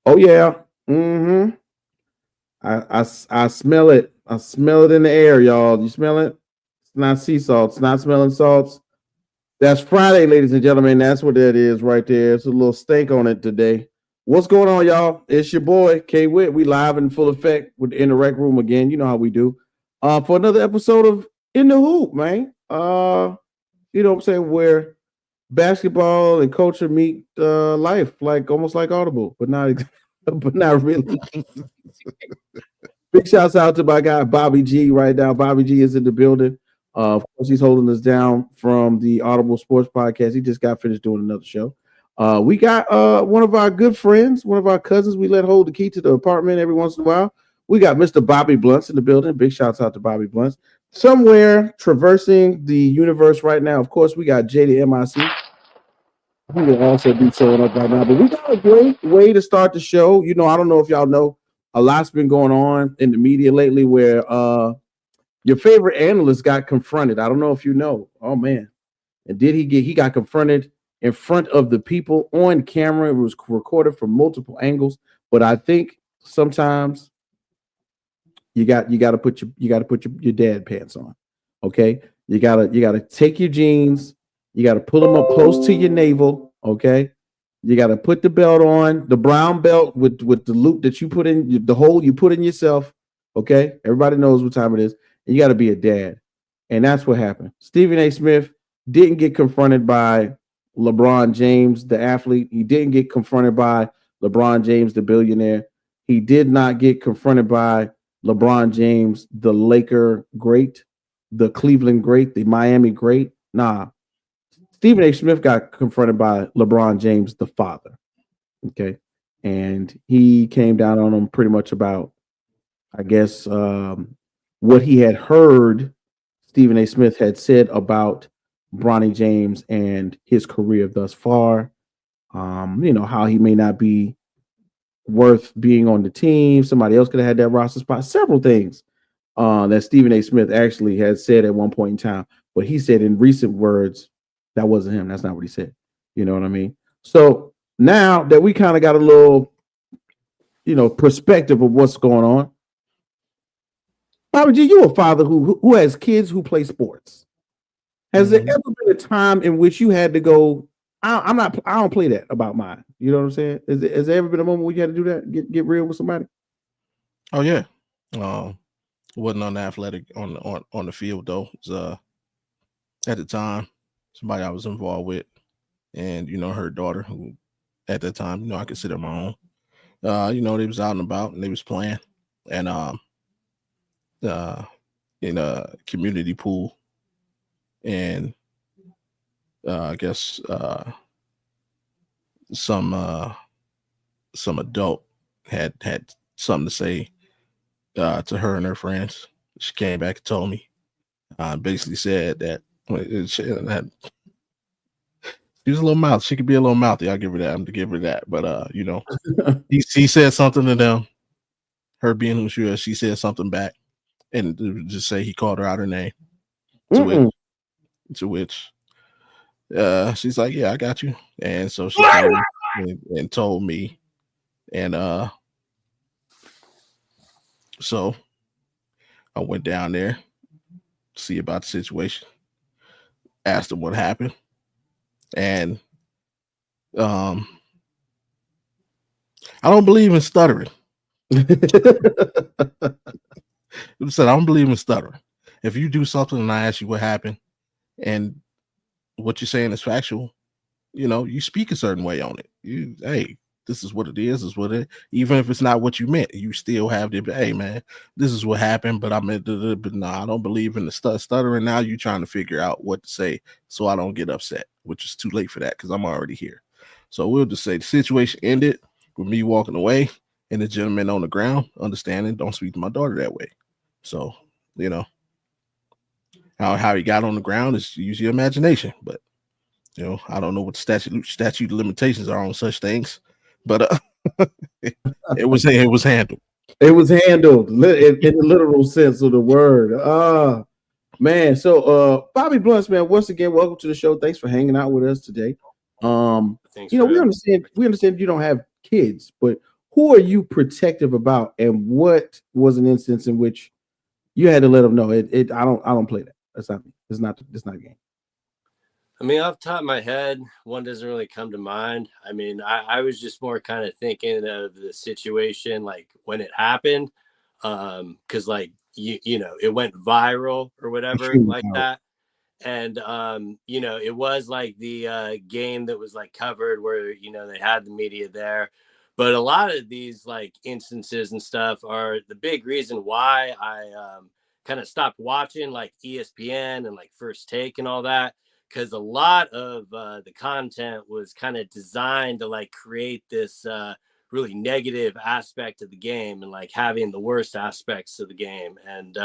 Oh yeah. Mm-hmm. I smell it. I smell it in the air, y'all. You smell it? It's not sea salt. It's not smelling salts. That's Friday, ladies and gentlemen. That's what that is right there. It's a little stink on it today. What's going on, y'all? It's your boy K Witt. We live in full effect with the Interact Room again. You know how we do. For another episode of In the Hoop, man. You know what I'm saying? Where basketball and culture meet life, like almost like Audible, but not but not really. Big shouts out to my guy Bobby G right now. Bobby G is in the building. Of course, he's holding us down from the Audible Sports Podcast. He just got finished doing another show. We got one of our good friends, one of our cousins. We let hold the key to the apartment every once in a while. We got Mr. Bobby Blunts in the building. Big shouts out to Bobby Blunts. Somewhere traversing the universe right now. Of course, we got JDMIC. He will also be showing up right now. But we got a great way to start the show. You know, I don't know if y'all know, a lot's been going on in the media lately where your favorite analyst got confronted. I don't know if you know. Oh man. And he got confronted in front of the people on camera. It was recorded from multiple angles. But I think sometimes you got to put your dad pants on. Okay. You gotta take your jeans, you gotta pull them up close to your navel. Okay. You got to put the belt on, the brown belt with the loop that you put in, the hole you put in yourself. Okay. Everybody knows what time it is. And you got to be a dad. And that's what happened. Stephen A. Smith didn't get confronted by LeBron James, the athlete. He didn't get confronted by LeBron James, the billionaire. He did not get confronted by LeBron James, the Laker great, the Cleveland great, the Miami great. Nah. Stephen A. Smith got confronted by LeBron James, the father. Okay. And he came down on him pretty much about, I guess, what he had heard Stephen A. Smith had said about Bronny James and his career thus far. You know, how he may not be worth being on the team. Somebody else could have had that roster spot. Several things that Stephen A. Smith actually had said at one point in time. But he said in recent words, that wasn't him. That's not what he said. You know what I mean? So now that we kind of got a little, you know, perspective of what's going on, Bobby G, you a father who has kids who play sports. Has there ever been a time in which you had to go? I don't play that about mine. You know what I'm saying? Has there ever been a moment where you had to do that? Get real with somebody? Oh yeah. Wasn't on the athletic on the field though. It was, at the time, somebody I was involved with, and you know, her daughter, who at that time, you know, I consider my own. You know, they was out and about and they was playing, and in a community pool, and I guess some adult had something to say to her and her friends. She came back and told me, basically said that she was a little mouth. She could be a little mouthy. I'll give her that. I'm to give her that. But you know, he said something to them. Her being who she was, she said something back, and just say he called her out her name. To which she's like, "Yeah, I got you." And so she came and told me, and so I went down there to see about the situation, asked him what happened, and I don't believe in stuttering. I said I don't believe in stuttering. If you do something and I ask you what happened, and what you're saying is factual, you know, you speak a certain way on it. Hey, this is what it is what it. Even if it's not what you meant, you still have the, hey man, this is what happened. But I meant, but no, I don't believe in the stuttering. Now you trying to figure out what to say, so I don't get upset, which is too late for that because I'm already here. So we'll just say the situation ended with me walking away and the gentleman on the ground understanding, don't speak to my daughter that way. So you know how he got on the ground is use your imagination, but. You know, I don't know what the statute limitations are on such things, but it was handled. It was handled in the literal sense of the word. Man. So Bobby Blunts, man, once again, welcome to the show. Thanks for hanging out with us today. You know, we understand you don't have kids, but who are you protective about, and what was an instance in which you had to let them know I don't play that. That's not me. It's not a game. I mean, off the top of my head, one doesn't really come to mind. I mean, I was just more kind of thinking of the situation like when it happened. Because like you know, it went viral or whatever like that. And you know, it was like the game that was like covered where, you know, they had the media there. But a lot of these like instances and stuff are the big reason why I kind of stopped watching like ESPN and like First Take and all that, because a lot of the content was kind of designed to like create this really negative aspect of the game and like having the worst aspects of the game. And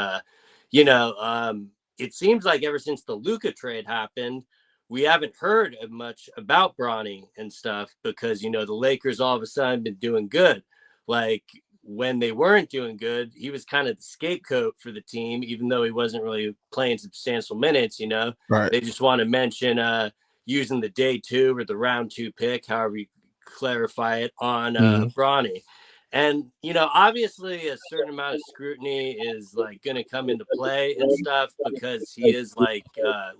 you know, it seems like ever since the Luka trade happened, we haven't heard much about Bronny and stuff, because, you know, the Lakers all of a sudden been doing good. Like when they weren't doing good, he was kind of the scapegoat for the team, even though he wasn't really playing substantial minutes, you know. Right. They just want to mention using the day 2 or the round 2 pick, however you clarify it, on Bronny. And, you know, obviously a certain amount of scrutiny is like going to come into play and stuff, because he is like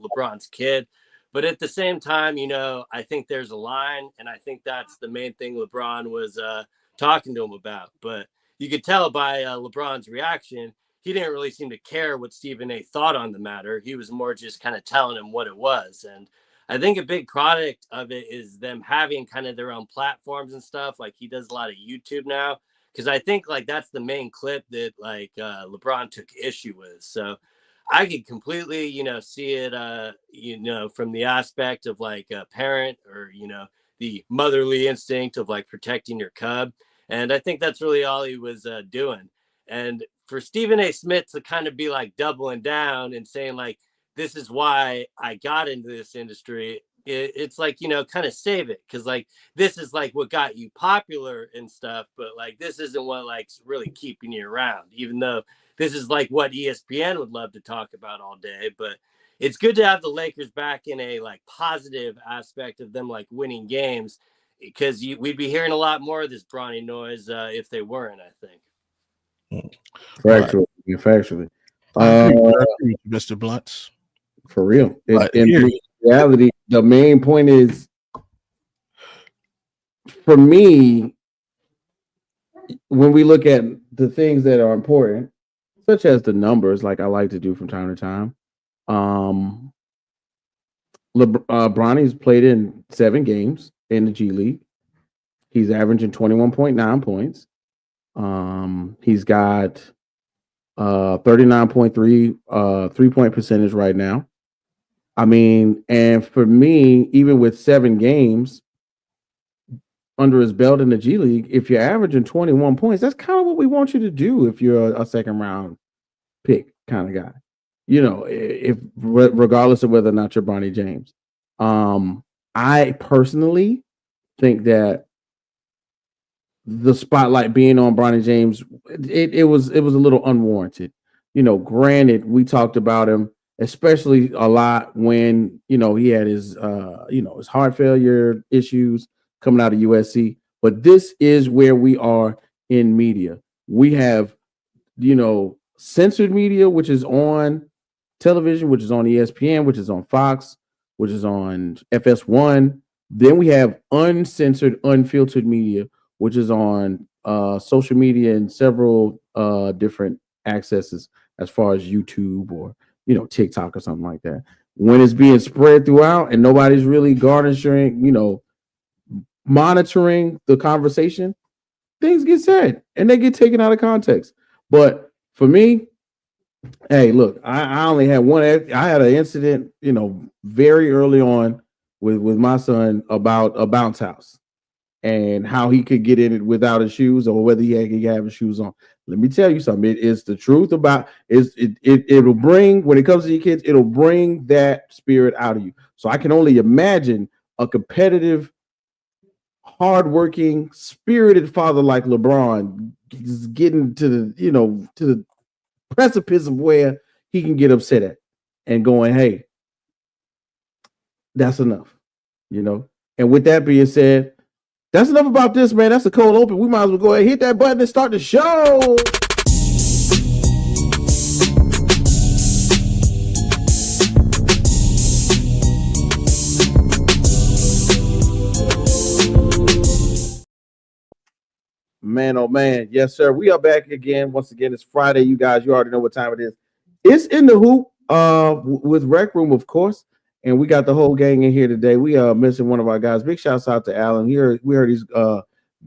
LeBron's kid. But at the same time, you know, I think there's a line, and I think that's the main thing LeBron was talking to him about. But you could tell by LeBron's reaction, he didn't really seem to care what Stephen A. thought on the matter. He was more just kind of telling him what it was. And I think a big product of it is them having kind of their own platforms and stuff. Like he does a lot of YouTube now, because I think like that's the main clip that like LeBron took issue with. So I could completely, you know, see it, you know, from the aspect of like a parent, or, you know, the motherly instinct of like protecting your cub. And I think that's really all he was doing. And for Stephen A. Smith to kind of be like doubling down and saying like, this is why I got into this industry, it's like, you know, kind of save it, because like this is like what got you popular and stuff, but like this isn't what like really keeping you around, even though this is like what ESPN would love to talk about all day. But it's good to have the Lakers back in a like positive aspect of them like winning games, because we'd be hearing a lot more of this Bronny noise if they weren't, I think. Factually, factually. I agree with you, Mr. Bluntz. For real. In reality, the main point is, for me, when we look at the things that are important, such as the numbers, like I like to do from time to time, Bronny's played in 7 games in the G League. He's averaging 21.9 points. He's got 39.3 3-point percentage right now. I mean, and for me, even with 7 games under his belt in the G League, if you're averaging 21 points, that's kind of what we want you to do if you're a second round pick kind of guy. You know, if regardless of whether or not you're Bronny James. I personally think that the spotlight being on Bronny James, it was a little unwarranted. You know, granted, we talked about him especially a lot when, you know, he had his you know, his heart failure issues coming out of USC. But this is where we are in media. We have, you know, censored media, which is on television, which is on ESPN, which is on Fox, which is on FS1. Then we have uncensored, unfiltered media, which is on social media and several different accesses as far as YouTube or, you know, TikTok or something like that. When it's being spread throughout and nobody's really garnishing, you know, monitoring the conversation, things get said and they get taken out of context. But for me, hey, look, I only had one. I had an incident, you know, very early on with my son about a bounce house and how he could get in it without his shoes, or whether he could have his shoes on. Let me tell you something. It is the truth about it'll bring, when it comes to your kids, it'll bring that spirit out of you. So I can only imagine a competitive, hardworking, spirited father like LeBron getting to the, you know, to the precipice of where he can get upset at and going, hey, that's enough, you know. And with that being said, That's enough about this, man. That's a cold open. We might as well go ahead and hit that button and start the show. Man, oh man. Yes, sir. We are back again. Once again, it's Friday. You guys, you already know what time it is. It's in the hoop with Rec Room, of course. And we got the whole gang in here today. We missing one of our guys. Big shouts out to Alan. Here we heard he's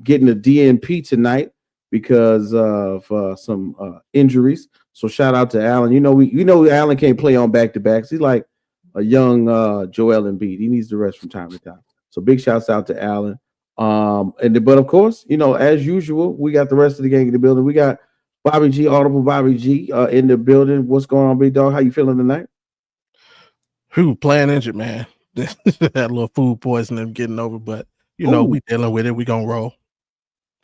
getting a DNP tonight because of some injuries. So shout out to Alan. You know Alan can't play on back-to-backs. He's like a young Joel Embiid. He needs to rest from time to time. So big shouts out to Alan. But of course, as usual, we got the rest of the gang in the building. We got Bobby G, Audible Bobby G, in the building. What's going on, big dog? How you feeling tonight? Who playing injured, man? Had a little food poisoning getting over, but we dealing with it. We gonna roll.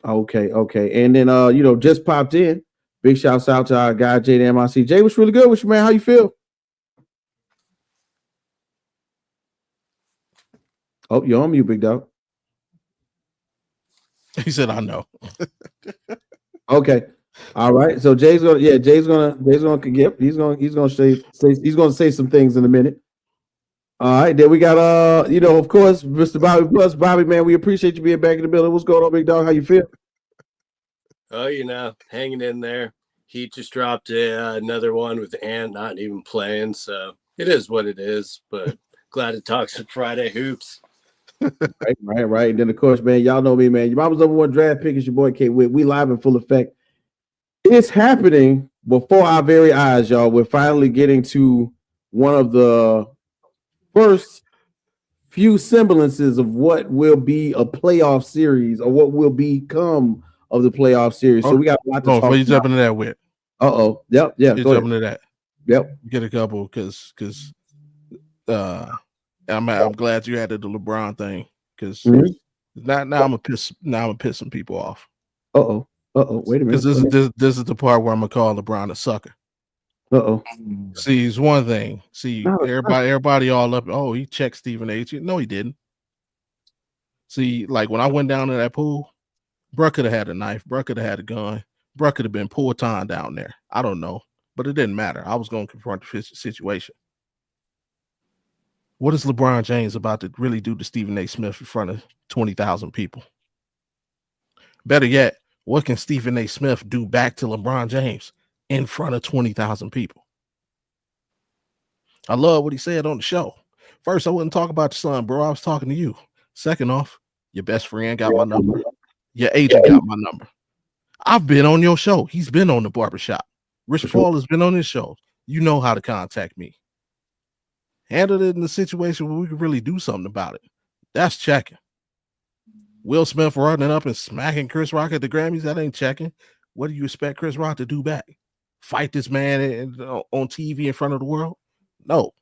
Okay. And then just popped in. Big shouts out to our guy JDMIC. Jay, what's really good with you, man? How you feel? Oh, you're on mute, big dog. He said, "I know." Okay, all right. So Jay's gonna say some things in a minute. All right, then we got of course, Mr. Bobby Plus. Bobby, man, we appreciate you being back in the building. What's going on, big dog? How you feel? Oh, hanging in there. He just dropped another one with Ant not even playing, so it is what it is. But glad to talk some Friday hoops. Right. And then of course, man, y'all know me, man. Your mama's #1 draft pick is your boy K Witt. We live in full effect. It's happening before our very eyes, y'all. We're finally getting to one of the first few semblances of what will be a playoff series or what will become of the playoff series. So we got a lot to talk about. You jumping into that with? Yep. You jumping into that? Yep. Get a couple because I'm glad you added the LeBron thing because now I'm gonna piss some people off. Wait a minute. Because this is the part where I'm gonna call LeBron a sucker. See, it's one thing. See, everybody all up. Oh, he checked Stephen A. No, he didn't. See, like when I went down to that pool, bruh could have had a knife, bruh could have had a gun, bruh could have been pulled time down there. I don't know, but it didn't matter. I was gonna confront the situation. What is LeBron James about to really do to Stephen A. Smith in front of 20,000 people? Better yet, what can Stephen A. Smith do back to LeBron James in front of 20,000 people? I love what he said on the show. First, I wouldn't talk about your son, bro. I was talking to you. Second off, your best friend got my number. Your agent got my number. I've been on your show. He's been on the barbershop. Rich Paul has been on his show. You know how to contact me. Handle it in the situation where we can really do something about it. That's checking. Will Smith running up and smacking Chris Rock at the Grammys, that ain't checking. What do you expect Chris Rock to do back? Fight this man on TV in front of the world? No.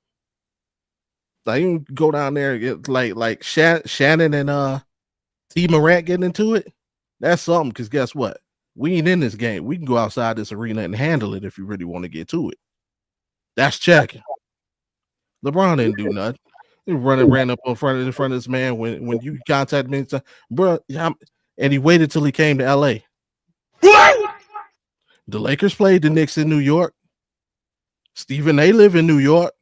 Like you can go down there and get like Shannon and T. Morant getting into it. That's something because guess what? We ain't in this game. We can go outside this arena and handle it if you really want to get to it. That's checking. LeBron didn't do nothing. He ran up in front of this man when you contacted me, bro, and he waited till he came to LA. What? The Lakers played the Knicks in New York. Stephen A. live in New York.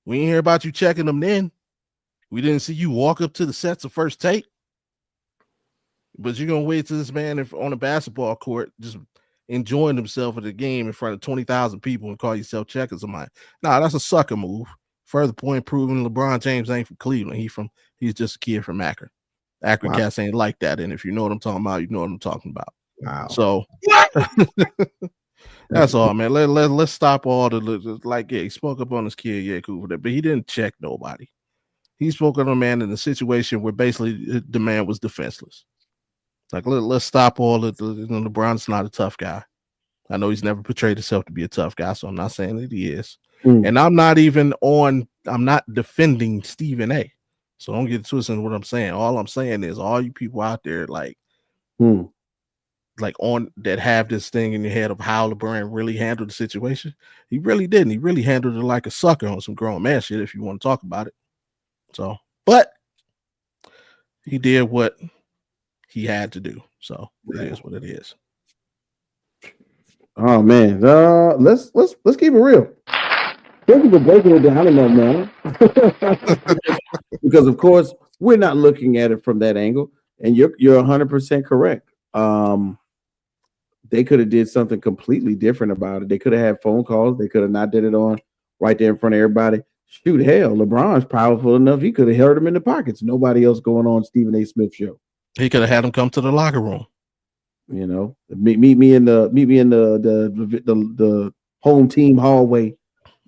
We didn't hear about you checking them then. We didn't see you walk up to the sets of First Take. But you're gonna wait till this man on a basketball court just enjoying himself at the game in front of 20,000 people and call yourself checking somebody. Nah, that's a sucker move. Further point proving LeBron James ain't from Cleveland. He's just a kid from Akron. Akron cats ain't like that. And if you know what I'm talking about, you know what I'm talking about. Wow. So that's all, man. Let's stop all he spoke up on his kid, yeah, cool for that, but he didn't check nobody. He spoke on a man in a situation where basically the man was defenseless. Like let's stop all the LeBron's not a tough guy. I know he's never portrayed himself to be a tough guy, so I'm not saying that he is. And I'm not defending Stephen A. So don't get twisted in what I'm saying. All I'm saying is all you people out there like on that have this thing in your head of how LeBron really handled the situation. He really didn't. He really handled it like a sucker on some grown man shit, if you want to talk about it. So, but he did what he had to do. So it is what it is. Oh man, let's keep it real. Thank you for breaking it down in that manner. Because of course we're not looking at it from that angle, and you're 100% correct. They could have did something completely different about it. They could have had phone calls. They could have not did it on right there in front of everybody. Shoot, hell, LeBron's powerful enough. He could have held him in the pockets. Nobody else going on Stephen A. Smith show. He could have had him come to the locker room. You know, meet me in the home team hallway.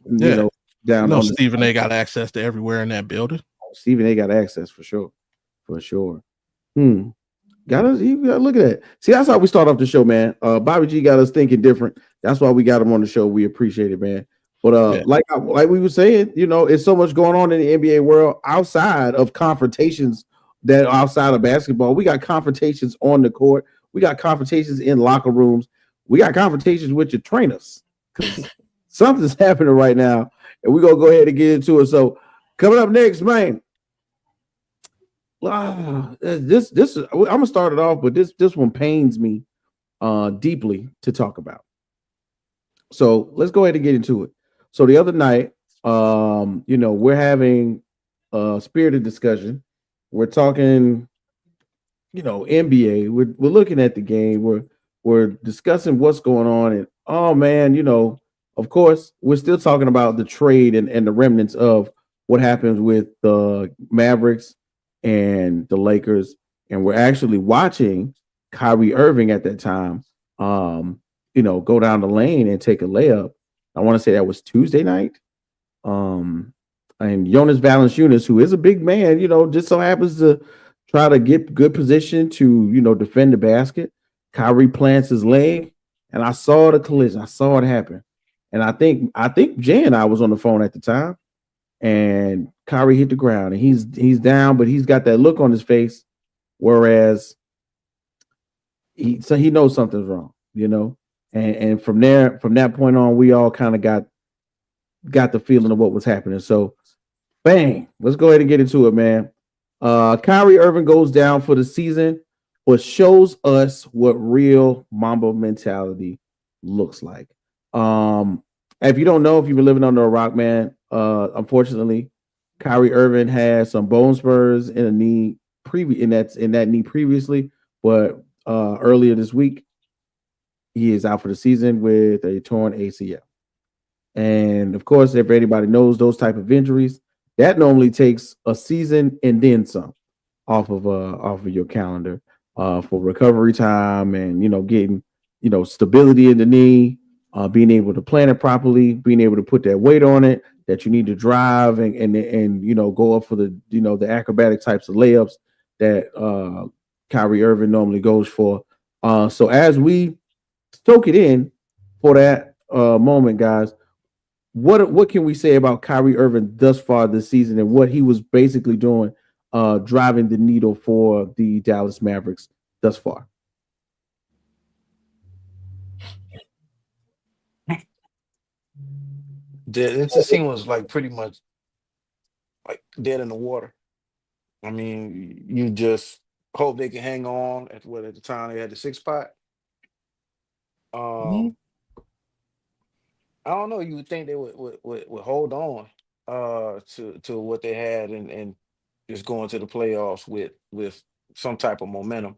You know, down on Stephen A. got access to everywhere in that building. Stephen A. got access for sure. You gotta look at that. See, that's how we start off the show, man. Bobby G got us thinking different. That's why we got him on the show. We appreciate it, man. But like we were saying, you know, it's so much going on in the NBA world outside of confrontations that are outside of basketball. We got confrontations on the court. We got confrontations in locker rooms. We got confrontations with your trainers. Something's happening right now, and we're gonna go ahead and get into it. So coming up next, man. This I'm gonna start it off, but this one pains me deeply to talk about. So let's go ahead and get into it. So the other night, you know, we're having a spirited discussion. We're talking, you know, NBA. We're looking at the game. We're discussing what's going on, and oh man, you know, of course, we're still talking about the trade and the remnants of what happens with the Mavericks and the Lakers, and we're actually watching Kyrie Irving at that time, you know, go down the lane and take a layup. I want to say that was Tuesday night. And Jonas Valanciunas, who is a big man, you know, just so happens to try to get good position to, you know, defend the basket. Kyrie plants his leg, and I saw the collision. I saw it happen. And I think Jay and I was on the phone at the time, and Kyrie hit the ground, and he's down, but he's got that look on his face, whereas he knows something's wrong, you know. And from that point on, we all kind of got the feeling of what was happening. So, bang, let's go ahead and get into it, man. Kyrie Irving goes down for the season, but shows us what real Mamba mentality looks like. If you don't know, if you've been living under a rock, man, unfortunately, Kyrie Irving had some bone spurs in a knee in that knee previously, but earlier this week, he is out for the season with a torn ACL. And of course, if anybody knows those type of injuries, that normally takes a season and then some off of your calendar for recovery time and, you know, getting, you know, stability in the knee, being able to plan it properly, being able to put that weight on it that you need to drive and you know, go up for the, you know, the acrobatic types of layups that Kyrie Irving normally goes for. So as we soak it in for that moment, guys, what can we say about Kyrie Irving thus far this season and what he was basically doing, driving the needle for the Dallas Mavericks thus far? It just seems like pretty much like dead in the water. I mean, you just hope they can hang on at the time they had the 6 spot. I don't know. You would think they would hold on to what they had and just going to the playoffs with some type of momentum.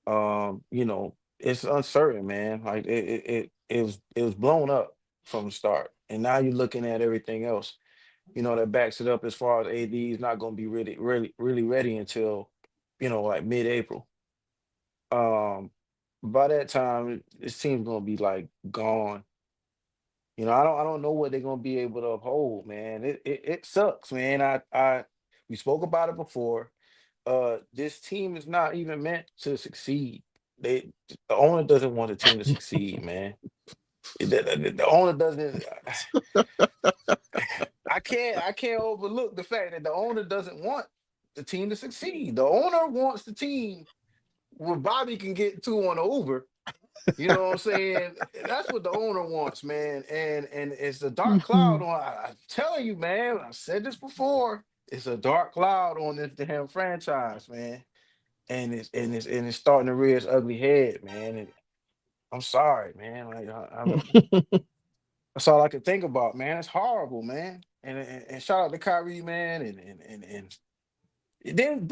You know, it's uncertain, man. Like it was blown up from the start, and now you're looking at everything else. You know, that backs it up as far as AD is not going to be really ready until, you know, like mid-April. Um, by that time, this team's going to be like gone. You know, I don't know what they're gonna be able to uphold, man. It sucks, man. We spoke about it before. This team is not even meant to succeed. The owner doesn't want the team to succeed, man. The owner doesn't. I can't overlook the fact that the owner doesn't want the team to succeed. The owner wants the team where Bobby can get to on the Uber. You know what I'm saying? That's what the owner wants, man. And it's a dark cloud on. I'm telling you, man. I said this before. It's a dark cloud on this damn franchise, man. and it's starting to rear its ugly head, man. And I'm sorry, man. Like that's all I can think about, man. It's horrible, man. And shout out to Kyrie, man. And then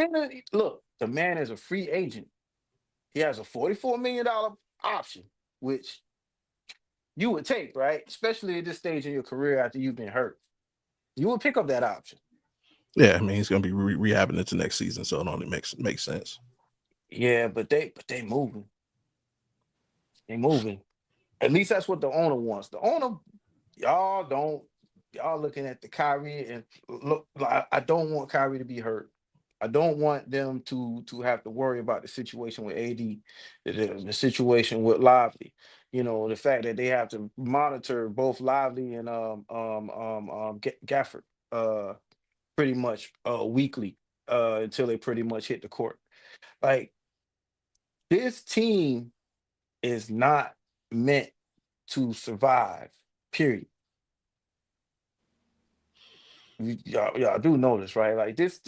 look, the man is a free agent. He has a $44 million option, which you would take, right? Especially at this stage in your career after you've been hurt. You would pick up that option. Yeah, I mean he's gonna be rehabbing into next season, so it only makes sense. Yeah, but they moving. They moving. At least that's what the owner wants. The owner, y'all don't, y'all looking at the Kyrie and look. I don't want Kyrie to be hurt. I don't want them to have to worry about the situation with AD, the situation with Lively. You know, the fact that they have to monitor both Lively and Gafford pretty much weekly until they pretty much hit the court. Like this team is not meant to survive. Period. Y'all do notice, right? Like this.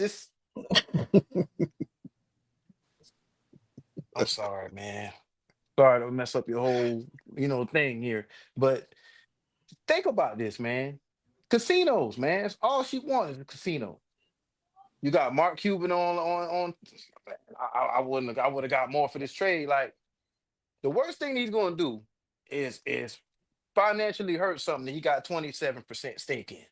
I'm sorry, man. Sorry to mess up your whole, thing here. But think about this, man. Casinos, man. It's all she wants is a casino. You got Mark Cuban on. I would have got more for this trade. Like the worst thing he's gonna do is financially hurt something that he got 27% stake in.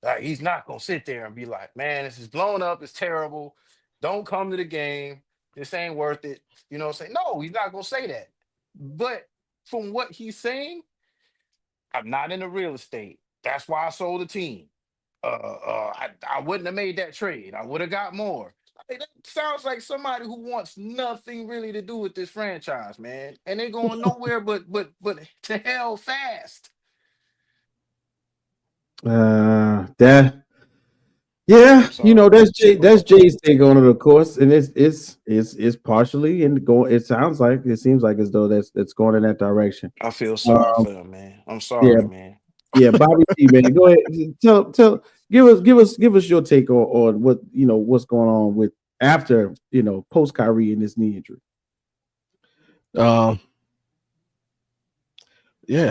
Like he's not gonna sit there and be like, man, this is blown up, it's terrible. Don't come to the game. This ain't worth it. You know what I'm saying? No, he's not gonna say that. But from what he's saying, I'm not into real estate. That's why I sold the team. I wouldn't have made that trade. I would have got more. Like, that sounds like somebody who wants nothing really to do with this franchise, man. And they're going nowhere but to hell fast. That yeah, that's Jay's take on it, of course, and it's partially in going. It seems like as though that's going in that direction. I feel sorry for them, man. I'm Yeah, sorry, man. yeah, Bobby T, man, go ahead. Give us your take on what what's going on with after post Kyrie and this knee injury. Yeah,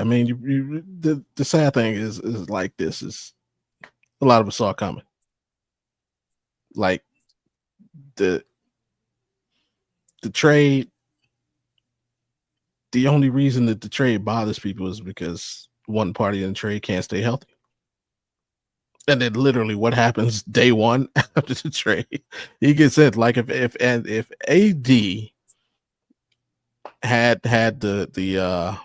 I mean the sad thing is like this is a lot of us saw coming. Like the trade, the only reason that the trade bothers people is because one party in the trade can't stay healthy. And then literally what happens day one after the trade, he gets in. Like if AD had the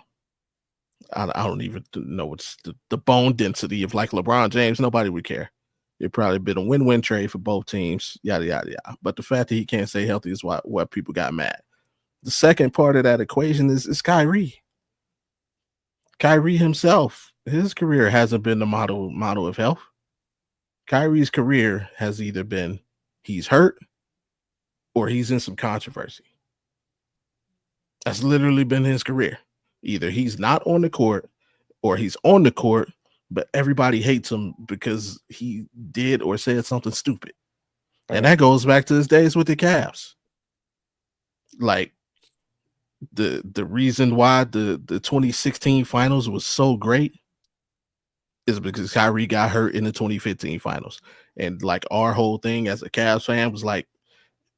I don't even know what's the bone density of like LeBron James, nobody would care. It'd probably been a win-win trade for both teams, yada yada yada. But the fact that he can't stay healthy is what people got mad. The second part of that equation is Kyrie. Kyrie himself, his career hasn't been the model of health. Kyrie's career has either been he's hurt or he's in some controversy. That's literally been his career. Either he's not on the court or he's on the court, but everybody hates him because he did or said something stupid. Right. And that goes back to his days with the Cavs. Like the reason why the 2016 finals was so great is because Kyrie got hurt in the 2015 finals. And like our whole thing as a Cavs fan was like,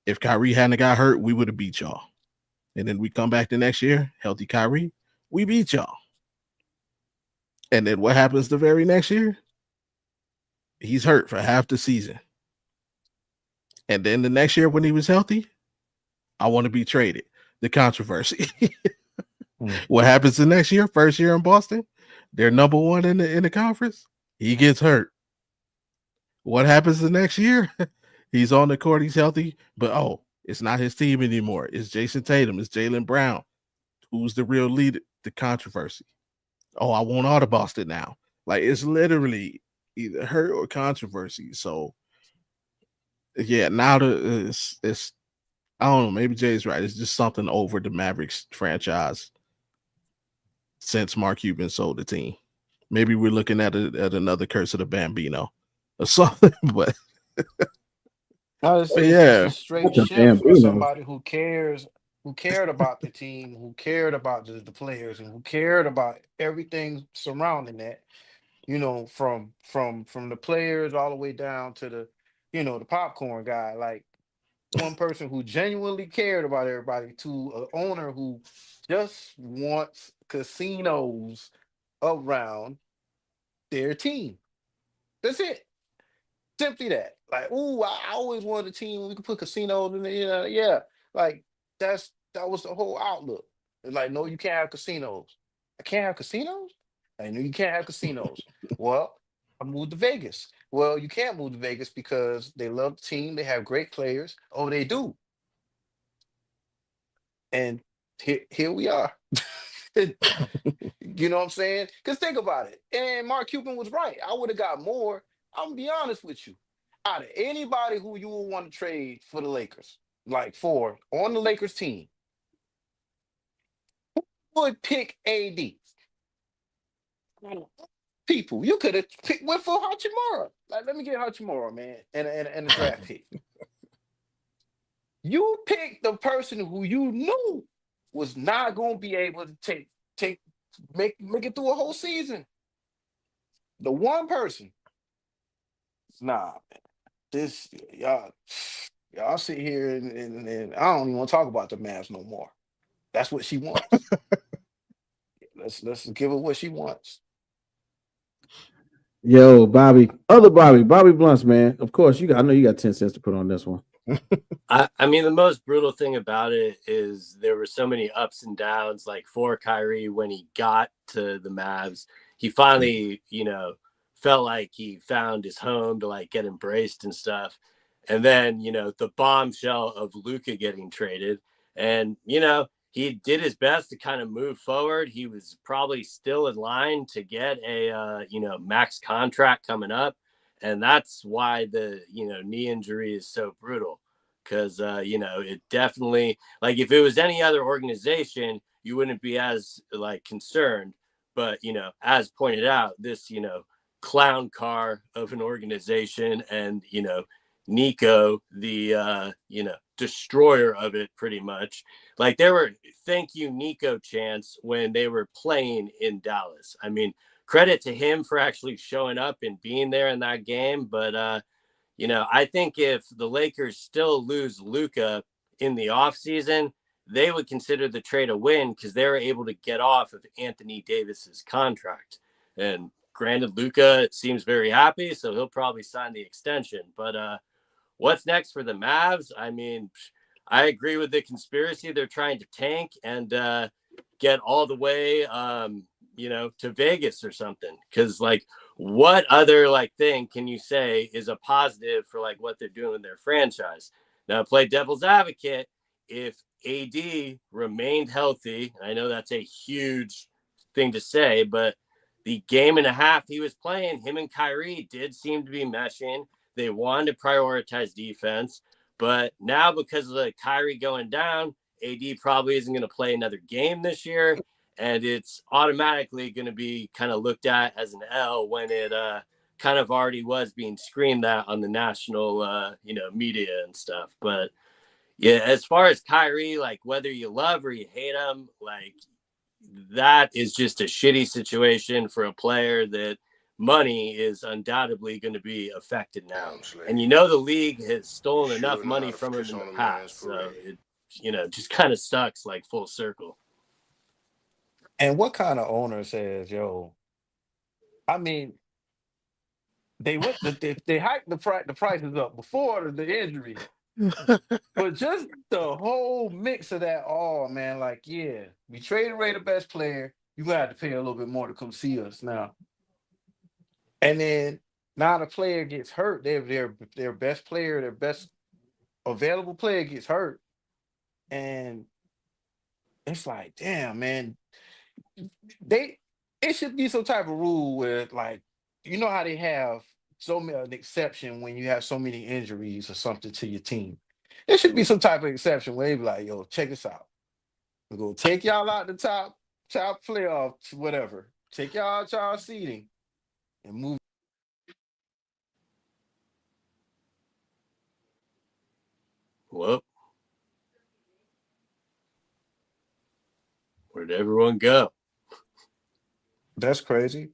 if Kyrie hadn't got hurt, we would have beat y'all. And then we come back the next year, healthy Kyrie, we beat y'all. And then what happens the very next year? He's hurt for half the season. And then the next year when he was healthy, I want to be traded. The controversy. What happens the next year? First year in Boston, they're number one in the conference. He gets hurt. What happens the next year? He's on the court, he's healthy, but it's not his team anymore. It's Jason Tatum, it's Jaylen Brown. Who's the real leader? The controversy. I want all the Boston now. Like it's literally either hurt or controversy. So yeah, now it's I don't know. Maybe Jay's right. It's just something over the Mavericks franchise since Mark Cuban sold the team. Maybe we're looking at another curse of the Bambino or something. But No, it's, But it's yeah, a straight That's a shift for Bambino. somebody who cares, who cared about the team, who cared about the players, and who cared about everything surrounding that. You know, from the players all the way down to the, the popcorn guy. Like one person who genuinely cared about everybody to an owner who just wants casinos around their team. That's it. Simply that. Like, ooh, I always wanted a team where we could put casinos in there. Yeah. Like that was the whole outlook. It's like, no, you can't have casinos. I can't have casinos? I know you can't have casinos. Well, I moved to Vegas. Well, you can't move to Vegas because they love the team, they have great players. Oh, they do. And here we are. You know what I'm saying? Because think about it. And Mark Cuban was right. I would have got more. I'm gonna be honest with you. Out of anybody who you would want to trade for the Lakers, like for on the Lakers team, would pick AD. People, you could have went for Hachimura. Like, let me get Hachimura, man, and a draft pick. You picked the person who you knew was not gonna be able to take make it through a whole season. The one person, nah, man. This y'all sit here and I don't even want to talk about the Mavs no more. That's what she wants. Let's give her what she wants. Yo, Bobby, Bobby Blunts, man. Of course, I know you got 10 cents to put on this one. I mean, the most brutal thing about it is there were so many ups and downs. Like for Kyrie, when he got to the Mavs, he finally, felt like he found his home to like get embraced and stuff. And then, the bombshell of Luka getting traded, and he did his best to kind of move forward. He was probably still in line to get a max contract coming up, and that's why the knee injury is so brutal. Because it definitely, like, if it was any other organization, you wouldn't be as like concerned. But as pointed out, this clown car of an organization, and Nico, the destroyer of it, pretty much. Like, there were thank you Nico chants when they were playing in Dallas. I mean, credit to him for actually showing up and being there in that game. But I think if the Lakers still lose Luka in the offseason, they would consider the trade a win because they were able to get off of Anthony Davis's contract. And granted, Luka seems very happy, so he'll probably sign the extension. But what's next for the Mavs? I mean, I agree with the conspiracy. They're trying to tank and get all the way, to Vegas or something. Because, like, what other thing can you say is a positive for like what they're doing with their franchise? Now, play devil's advocate. If AD remained healthy, I know that's a huge thing to say, but the game and a half he was playing, him and Kyrie did seem to be meshing. They wanted to prioritize defense, but now because of the Kyrie going down, AD probably isn't going to play another game this year. And it's automatically going to be kind of looked at as an L when it kind of already was being screamed at on the national, media and stuff. But yeah, as far as Kyrie, like whether you love or you hate him, like that is just a shitty situation for a player that money is undoubtedly going to be affected now. And the league has stolen enough money from him in the past. So it, just kind of sucks like full circle. And what kind of owner says, yo, I mean, they hiked the prices up before the injury, but just the whole mix of that all, man, like, yeah, we traded away the best player. You gonna have to pay a little bit more to come see us now. And then now the player gets hurt. Their best player, their best available player gets hurt. And it's like, damn, man, they it should be some type of rule where, like, how they have so many an exception when you have so many injuries or something to your team. There should be some type of exception where they be like, yo, check this out. We're gonna take y'all out the top playoff, whatever. Take y'all out y'all seating and move. Whoop. Where'd everyone go? That's crazy.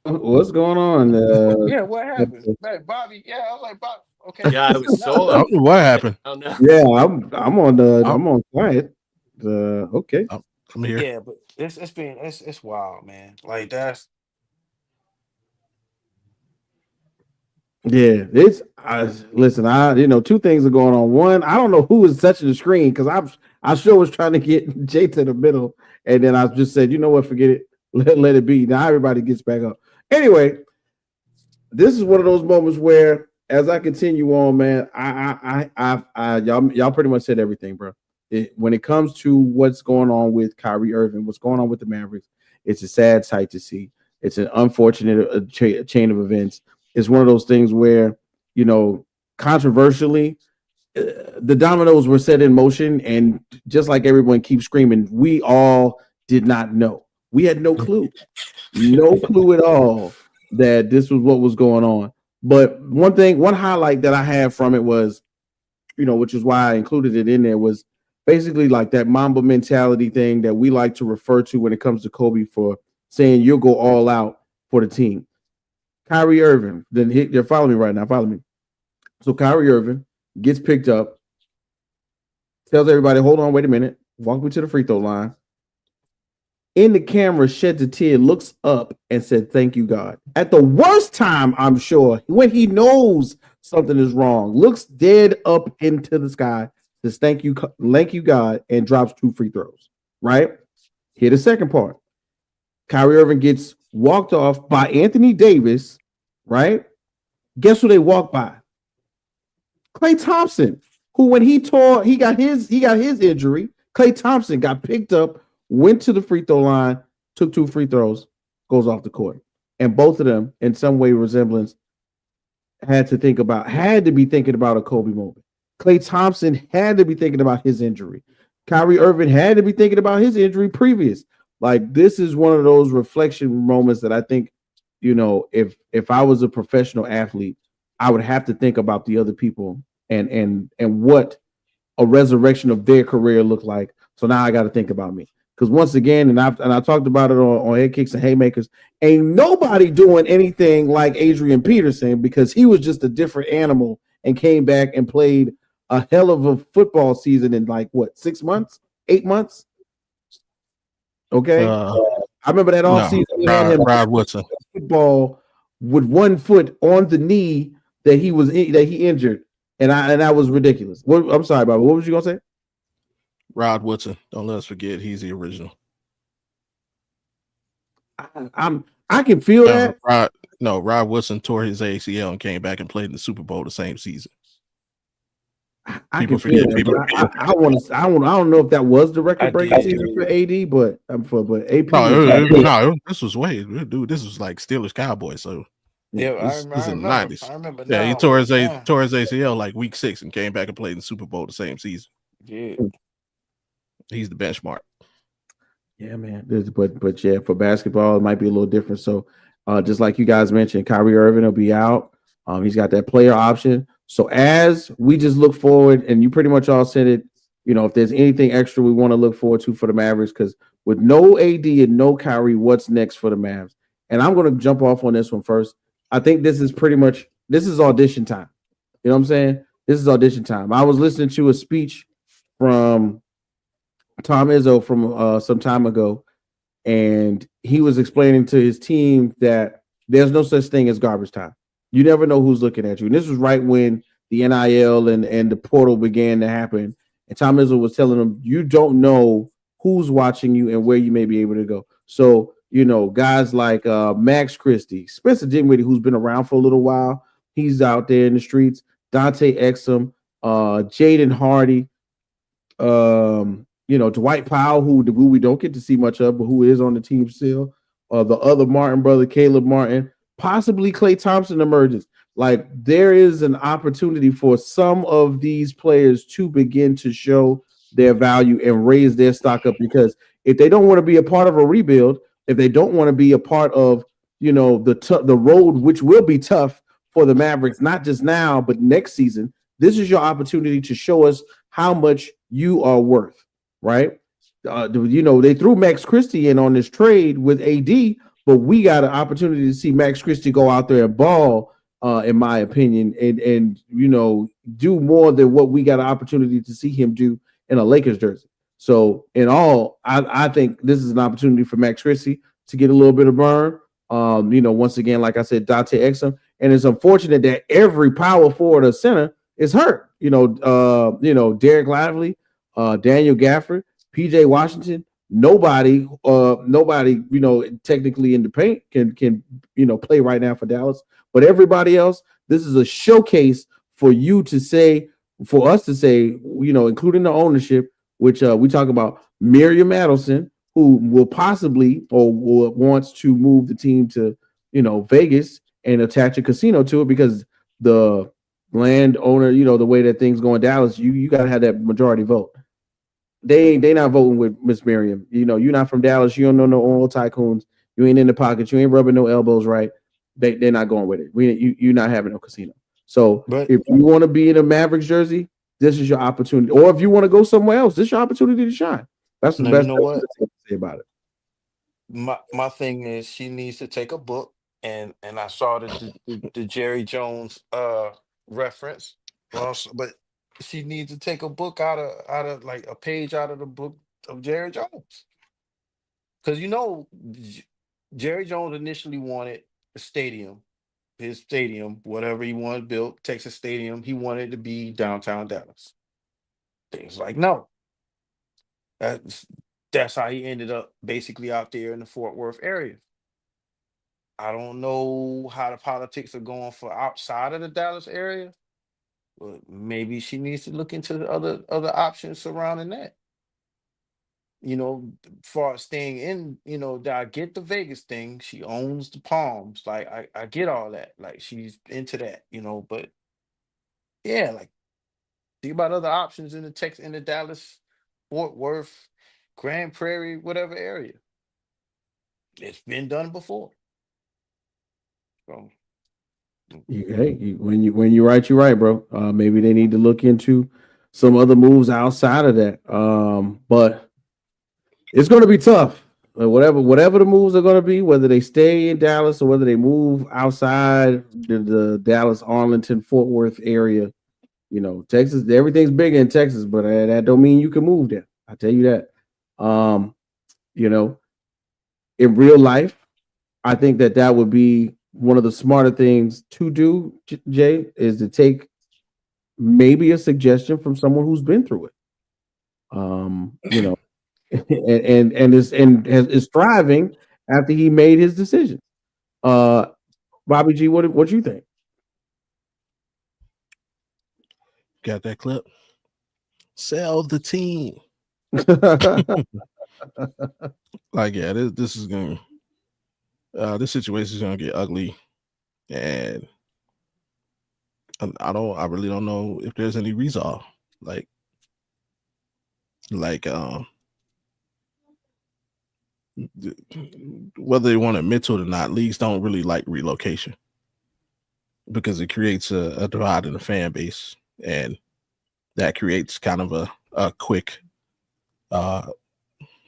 What's going on? Yeah, what happened? Hey, Bobby. Yeah, I was like, Bob. Okay. Yeah, I was I solo. don't know what happened. Oh no. Yeah, I'm on quiet. Okay. I'm here. Yeah, but it's wild, man. Like that's Yeah, listen. Two things are going on. One, I don't know who is touching the screen because I sure was trying to get Jay to the middle, and then I just said, you know what, forget it, let it be. Now everybody gets back up. Anyway, this is one of those moments where, as I continue on, man, y'all pretty much said everything, bro. When it comes to what's going on with Kyrie Irving, what's going on with the Mavericks, it's a sad sight to see. It's an unfortunate chain of events. It's one of those things where, controversially, the dominoes were set in motion, and just like everyone keeps screaming, we all did not know. We had no clue at all that this was what was going on. But one highlight that I had from it was, which is why I included it in there, was basically like that Mamba mentality thing that we like to refer to when it comes to Kobe, for saying you'll go all out for the team. Kyrie Irving, you're following me right now. Follow me. So Kyrie Irving gets picked up, tells everybody, hold on, wait a minute, walk me to the free throw line. In the camera, sheds a tear, looks up, and said, thank you, God. At the worst time, I'm sure, when he knows something is wrong, looks dead up into the sky, says, thank you, God, and drops 2 free throws, right? Here, the second part. Kyrie Irving gets walked off by Anthony Davis, right? Guess who they walked by? Klay Thompson, who when he got his injury. Klay Thompson got picked up, went to the free throw line, took 2 free throws, goes off the court. And both of them, in some way resemblance, had to be thinking about a Kobe moment. Klay Thompson had to be thinking about his injury. Kyrie Irving had to be thinking about his injury previous. Like, this is one of those reflection moments that I think, if I was a professional athlete, I would have to think about the other people and what a resurrection of their career looked like. So now I got to think about me. Because once again, and I talked about it on Head Kicks and Haymakers, ain't nobody doing anything like Adrian Peterson, because he was just a different animal and came back and played a hell of a football season in 6 months, 8 months. Okay, I remember that all season. He had him Rod Woodson football with 1 foot on the knee that he injured, and that was ridiculous. I'm sorry, Bobby. What was you gonna say? Rod Woodson. Don't let us forget he's the original. I can feel that. Rod Woodson tore his ACL and came back and played in the Super Bowl the same season. I can feel that. I don't know if that was the record breaking season for AD, but AP. No, this was this was like Steelers Cowboys. So yeah, this is in the 90s. I remember. Yeah, he tore his ACL like week 6 and came back and played in the Super Bowl the same season. Yeah, he's the benchmark. Yeah, man. But yeah, for basketball, it might be a little different. So, just like you guys mentioned, Kyrie Irving will be out. He's got that player option. So as we just look forward, and you pretty much all said it, if there's anything extra we want to look forward to for the Mavericks, because with no AD and no Kyrie, what's next for the Mavs? And I'm going to jump off on this one first. I think this is audition time. You know what I'm saying? This is audition time. I was listening to a speech from Tom Izzo from some time ago, and he was explaining to his team that there's no such thing as garbage time. You never know who's looking at you. And this was right when the NIL and the portal began to happen. And Tom Izzo was telling them, you don't know who's watching you and where you may be able to go. So, guys like Max Christie, Spencer Dinwiddie, who's been around for a little while, he's out there in the streets. Dante Exum, Jaden Hardy, Dwight Powell, who we don't get to see much of, but who is on the team still. The other Martin brother, Caleb Martin. Possibly Klay Thompson emerges. Like, there is an opportunity for some of these players to begin to show their value and raise their stock up, because if they don't want to be a part of a rebuild, if they don't want to be a part of, the road, which will be tough for the Mavericks, not just now, but next season, This is your opportunity to show us how much you are worth, right? They threw Max Christie in on this trade with AD, but we got an opportunity to see Max Christie go out there and ball, in my opinion, and do more than what we got an opportunity to see him do in a Lakers jersey. So in all, I think this is an opportunity for Max Christie to get a little bit of burn. Once again, like I said, Dante Exum, and it's unfortunate that every power forward or center is hurt. Derek Lively, Daniel Gafford, PJ Washington. Nobody, technically in the paint can play right now for Dallas. But everybody else, this is a showcase for us to say, including the ownership, which we talk about Miriam Adelson, who will possibly or wants to move the team to, Vegas and attach a casino to it, because the landowner, the way that things go in Dallas, you got to have that majority vote. They not voting with Miss Miriam. You're not from Dallas. You don't know no oil tycoons. You ain't in the pockets. You ain't rubbing no elbows right. They're not going with it. You're not having no casino. So if you want to be in a Mavericks jersey, this is your opportunity. Or if you want to go somewhere else, this is your opportunity to shine. That's the best thing to say about it. My thing is, she needs to take a book, and I saw the Jerry Jones reference. Well, but she needs to take a book out of like a page out of the book of Jerry Jones, because Jerry Jones initially wanted a stadium, his stadium, whatever he wanted built, Texas Stadium. He wanted to be downtown Dallas. Things like no. That's how he ended up basically out there in the Fort Worth area. I don't know how the politics are going for outside of the Dallas area, but maybe she needs to look into the other options surrounding that. Far as staying in, I get the Vegas thing. She owns the Palms. Like I get all that. Like she's into that, but yeah, like think about other options in the Dallas, Fort Worth, Grand Prairie, whatever area. It's been done before. So when you're right, you're right, bro. Maybe they need to look into some other moves outside of that. But it's going to be tough. Whatever the moves are going to be, whether they stay in Dallas or whether they move outside the Dallas, Arlington, Fort Worth area. Texas, everything's bigger in Texas, but that don't mean you can move there. I tell you that. In real life, I think that would be one of the smarter things to do, Jay, is to take maybe a suggestion from someone who's been through it. And is thriving after he made his decision. Bobby G, what you think? Got that clip? Sell the team. Like, yeah, this is going. This situation is going to get ugly, and I really don't know if there's any resolve. Like whether they want to admit to it or not, leagues don't really like relocation because it creates a divide in the fan base, and that creates kind of a quick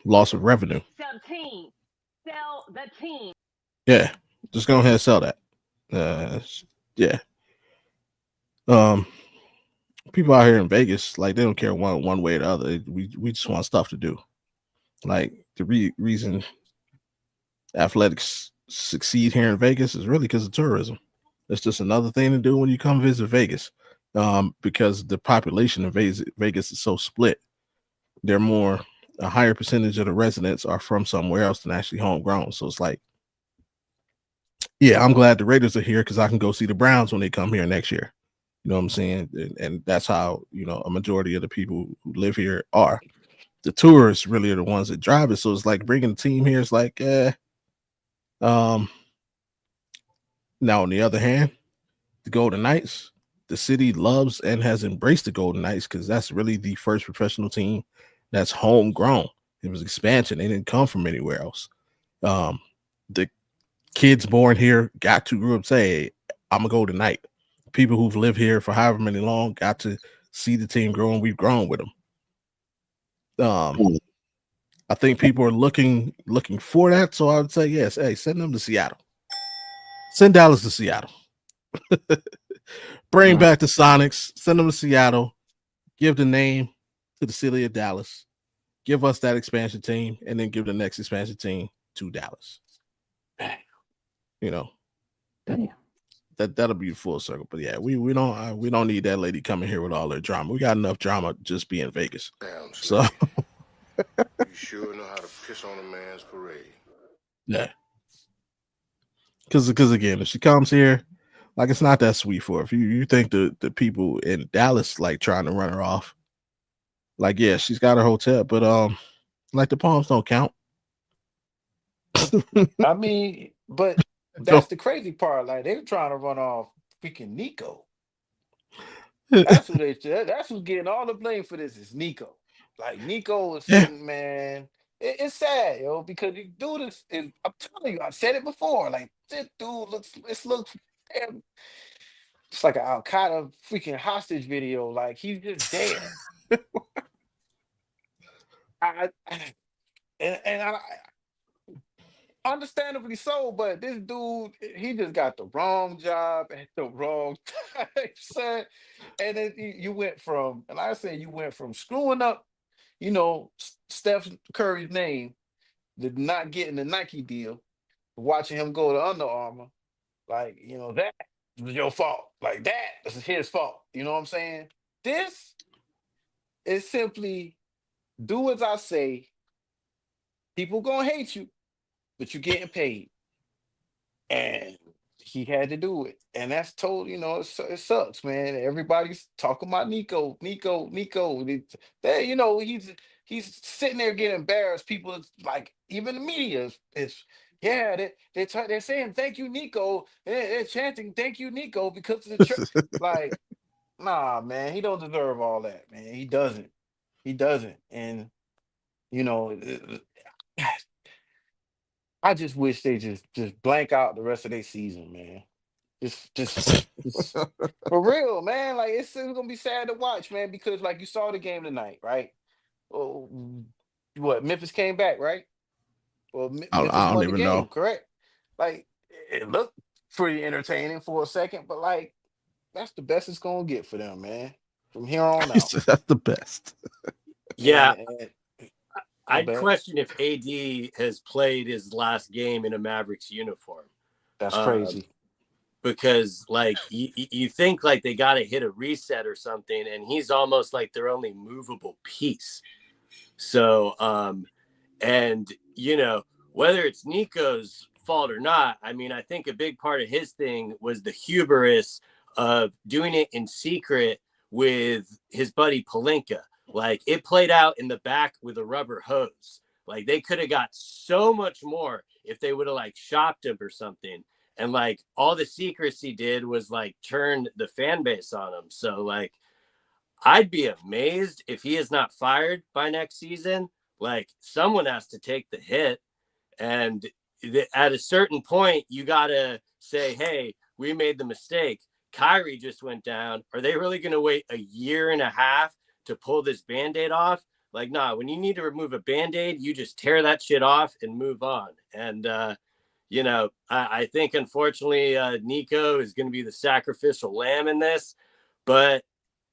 loss of revenue. Sell the team. Yeah, just go ahead and sell that. Yeah. People out here in Vegas, like, they don't care one way or the other. We just want stuff to do. Like, the reason athletics succeed here in Vegas is really because of tourism. It's just another thing to do when you come visit Vegas. Because the population of Vegas is so split. A higher percentage of the residents are from somewhere else than actually homegrown. So it's like, yeah, I'm glad the Raiders are here because I can go see the Browns when they come here next year. You know what I'm saying? And that's how, a majority of the people who live here are. The tourists really are the ones that drive it. So it's like bringing the team here. It's like, now, on the other hand, the Golden Knights, the city loves and has embraced the Golden Knights because that's really the first professional team that's homegrown. It was expansion. They didn't come from anywhere else. The kids born here grew up say, I'm a Golden Knight. people who've lived here for however many long got to see the team grow, and we've grown with them. I think people are looking for that. So I would say yes. Hey, send them to Seattle. Send Dallas to Seattle. Bring back the Sonics. Send them to Seattle. Give the name to the city of Dallas. Give us that expansion team, and then give the next expansion team to Dallas. You know, that'll be a full circle. But yeah, we don't need that lady coming here with all her drama. We got enough drama just being Vegas. Damn, so you sure know how to piss on a man's parade. Yeah. Because again, if she comes here, like, it's not that sweet for her. If you think the people in Dallas like trying to run her off, like, yeah, she's got her hotel, but like, the Palms don't count. I mean, but that's the crazy part. Like, they're trying to run off freaking Nico. That's who's getting all the blame for this is Nico. Like, Nico is sitting, man. It's sad, yo, because the dude is. I'm telling you, I've said it before. Like, this dude looks damn. It's like an Al Qaeda freaking hostage video. Like, he's just there. I understandably so, but this dude, he just got the wrong job at the wrong time, son. And then you went from, and I say you went from screwing up, Steph Curry's name, to not getting the Nike deal, watching him go to Under Armour. Like, that was your fault. Like, that is his fault. You know what I'm saying? This is simply do as I say. People gonna hate you, but you're getting paid. And he had to do it. And that's it sucks, man. Everybody's talking about Nico. He's sitting there getting embarrassed. People like, even the media they're saying thank you, Nico. They're chanting thank you, Nico, because of the like, nah, man, he don't deserve all that, man. He doesn't. And I just wish they just blank out the rest of their season, man. Just for real, man. Like, it's gonna be sad to watch, man, because like you saw the game tonight, right? Oh, what, Memphis came back, right? Well, I Memphis don't won the even game, know. correct? Like, it looked pretty entertaining for a second, but like, that's the best it's gonna get for them, man. From here on out, that's the best. Yeah. And I'd question if AD has played his last game in a Mavericks uniform. That's crazy. Because, like, you think like they got to hit a reset or something, and he's almost like their only movable piece. So, and whether it's Nico's fault or not, I mean, I think a big part of his thing was the hubris of doing it in secret with his buddy Pelinka. Like, it played out in the back with a rubber hose. Like, they could have got so much more if they would have like shopped him or something. And like, all the secrecy did was like turn the fan base on him. So like, I'd be amazed if he is not fired by next season. Like, someone has to take the hit. And at a certain point, you got to say, hey, we made the mistake. Kyrie just went down. Are they really going to wait a year and a half to pull this Band-Aid off? Like, nah, when you need to remove a Band-Aid, you just tear that shit off and move on. And, I think, unfortunately, Nico is going to be the sacrificial lamb in this. But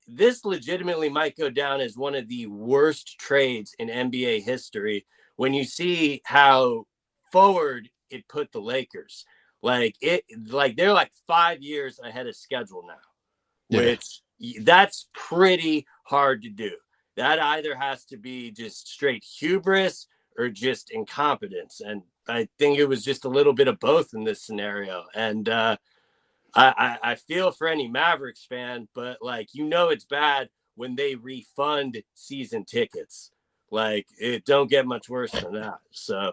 this legitimately might go down as one of the worst trades in NBA history when you see how forward it put the Lakers. Like, they're like 5 years ahead of schedule now, which that's pretty hard to do. That either has to be just straight hubris or just incompetence. And I think it was just a little bit of both in this scenario. And I feel for any Mavericks fan, but like, it's bad when they refund season tickets. Like, it don't get much worse than that. So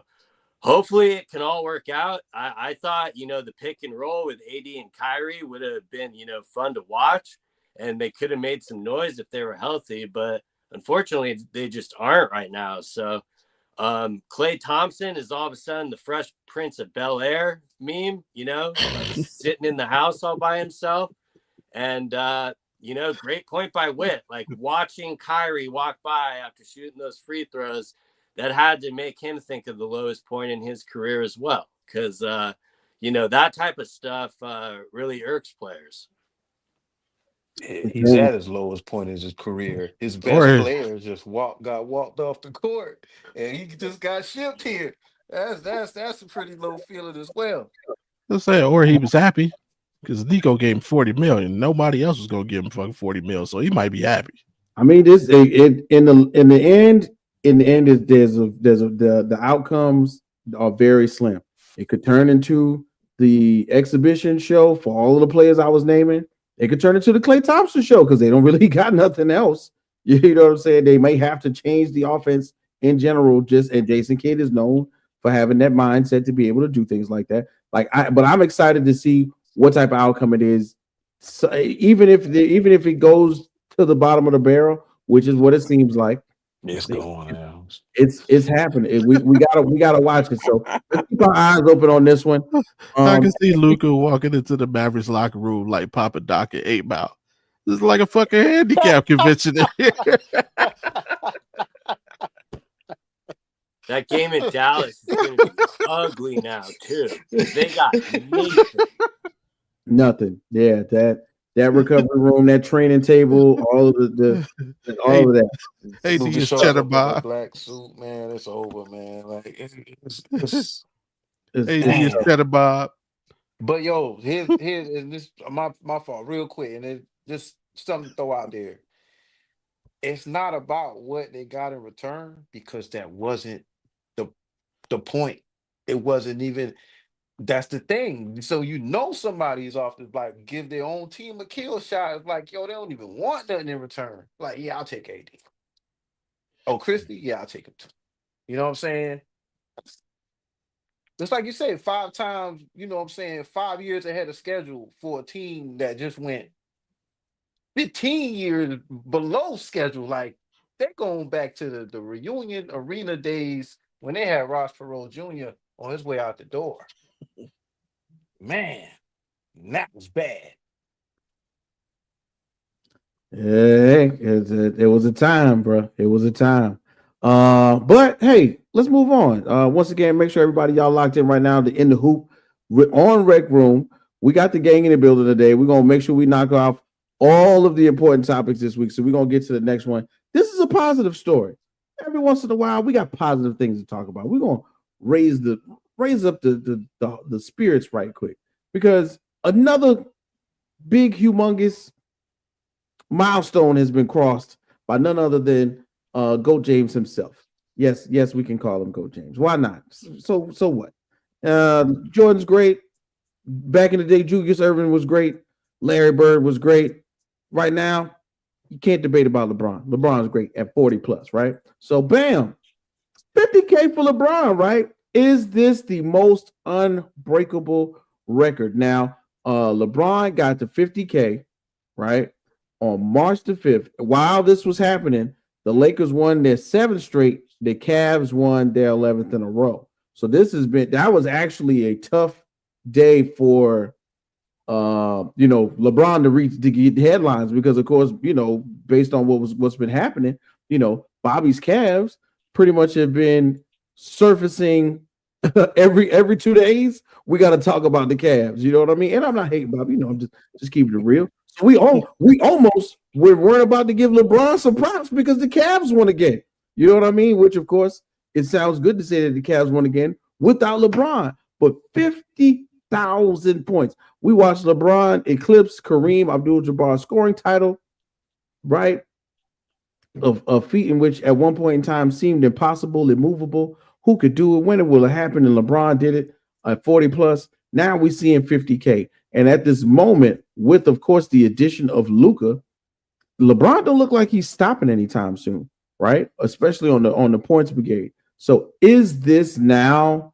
hopefully it can all work out. I thought, the pick and roll with AD and Kyrie would have been, fun to watch, and they could have made some noise if they were healthy, but unfortunately they just aren't right now. So Klay Thompson is all of a sudden the Fresh Prince of Bel-Air meme, like sitting in the house all by himself. And great point by Witt. Like watching Kyrie walk by after shooting those free throws, that had to make him think of the lowest point in his career as well. Because that type of stuff really irks players. He's at his lowest point in his career. His best player just got walked off the court, and he just got shipped here. That's a pretty low feeling as well. Let's say, or he was happy because Nico gave him $40 million. Nobody else was gonna give him fucking $40 million, so he might be happy. I mean, this in the end, the outcomes are very slim. It could turn into the exhibition show for all of the players I was naming. It could turn into the Klay Thompson show because they don't really got nothing else. You know what I'm saying? They may have to change the offense in general. And Jason Kidd is known for having that mindset to be able to do things like that. But I'm excited to see what type of outcome it is. So even if it goes to the bottom of the barrel, which is what it seems like, it's going now. It's happening. We gotta watch it. So let's keep our eyes open on this one. I can see Luka walking into the Mavericks locker room like Papa Doc at 8 Mile. This is like a fucking handicap convention. That game in Dallas is going to be ugly now too. They got nothing. Yeah, that recovery room, that training table, all of all of that. Hey, do you cheddar Bob? Black suit, man. It's over, man. Like it's cheddar Bob. But yo, here's this my fault, real quick, and it just something to throw out there. It's not about what they got in return because that wasn't the point. It wasn't even. That's the thing. So somebody's off to like give their own team a kill shot. It's like, yo, they don't even want nothing in return. Like, yeah, I'll take AD. Oh, Christie, yeah, I'll take him too. You know what I'm saying? Just like you said, 5 times, 5 years ahead of schedule for a team that just went 15 years below schedule. Like, they're going back to the reunion arena days when they had Ross Perot Jr. on his way out the door. Man, that was bad. Yeah, it was a time, bro. It was a time. But hey, let's move on. Once again, make sure everybody y'all locked in right now. In the hoop on Rec Room. We got the gang in the building today. We're gonna make sure we knock off all of the important topics this week. So we're gonna get to the next one. This is a positive story. Every once in a while, we got positive things to talk about. We're gonna raise up the spirits right quick because another big, humongous milestone has been crossed by none other than Goat James himself. Yes, we can call him Goat James. Why not? So what? Jordan's great. Back in the day, Julius Erving was great. Larry Bird was great. Right now, you can't debate about LeBron. LeBron's great at 40 plus, right? So bam, 50K for LeBron, right? Is this the most unbreakable record? Now, LeBron got to 50K, right? On March the 5th. While this was happening, the Lakers won their 7th straight. The Cavs won their 11th in a row. So that was actually a tough day for LeBron to get headlines because, of course, based on what's been happening, Bobby's Cavs pretty much have been surfacing every 2 days. We got to talk about the Cavs. You know what I mean? And I'm not hating Bobby. I'm just keeping it real. So we're about to give LeBron some props because the Cavs won again. You know what I mean? Which, of course, it sounds good to say that the Cavs won again without LeBron, but 50,000 points. We watched LeBron eclipse Kareem Abdul-Jabbar's scoring title, right? A feat in which at one point in time seemed impossible, immovable. Who could do it? When it will happen? And LeBron did it at 40 plus. Now we see him 50K. And at this moment, with, of course, the addition of Luka, LeBron don't look like he's stopping anytime soon, right? Especially on the points brigade. So is this now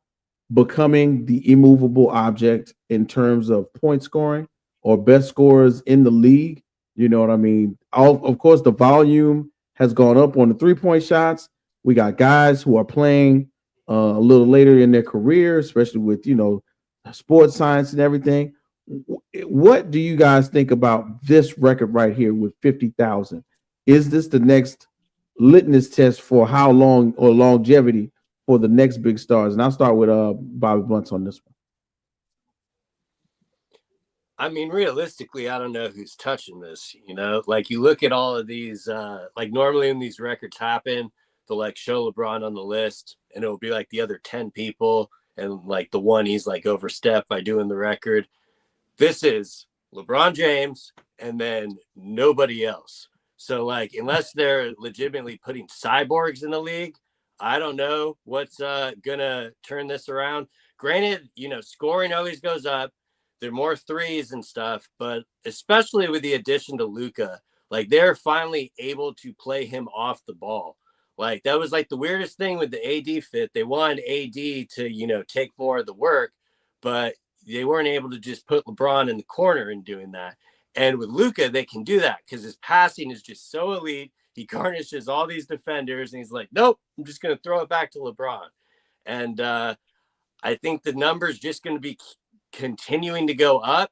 becoming the immovable object in terms of point scoring or best scorers in the league? You know what I mean? Of course, the volume has gone up on the 3-point shots. We got guys who are playing a little later in their career, especially with, sports science and everything. What do you guys think about this record right here with 50,000? Is this the next litmus test for how long or longevity for the next big stars? And I'll start with Bobby Bunce on this one. I mean, realistically, I don't know who's touching this. Like you look at all of these, like normally when these records happen, they'll like show LeBron on the list, and it'll be like the other 10 people, and like the one he's like overstepped by doing the record. This is LeBron James and then nobody else. So like, unless they're legitimately putting cyborgs in the league, I don't know what's gonna turn this around. Granted, scoring always goes up. There are more threes and stuff, but especially with the addition to Luka, like they're finally able to play him off the ball. Like that was like the weirdest thing with the AD fit. They wanted AD to, take more of the work, but they weren't able to just put LeBron in the corner and doing that. And with Luka, they can do that because his passing is just so elite. He garnishes all these defenders, and he's like, nope, I'm just going to throw it back to LeBron. And I think the number's just going to be continuing to go up.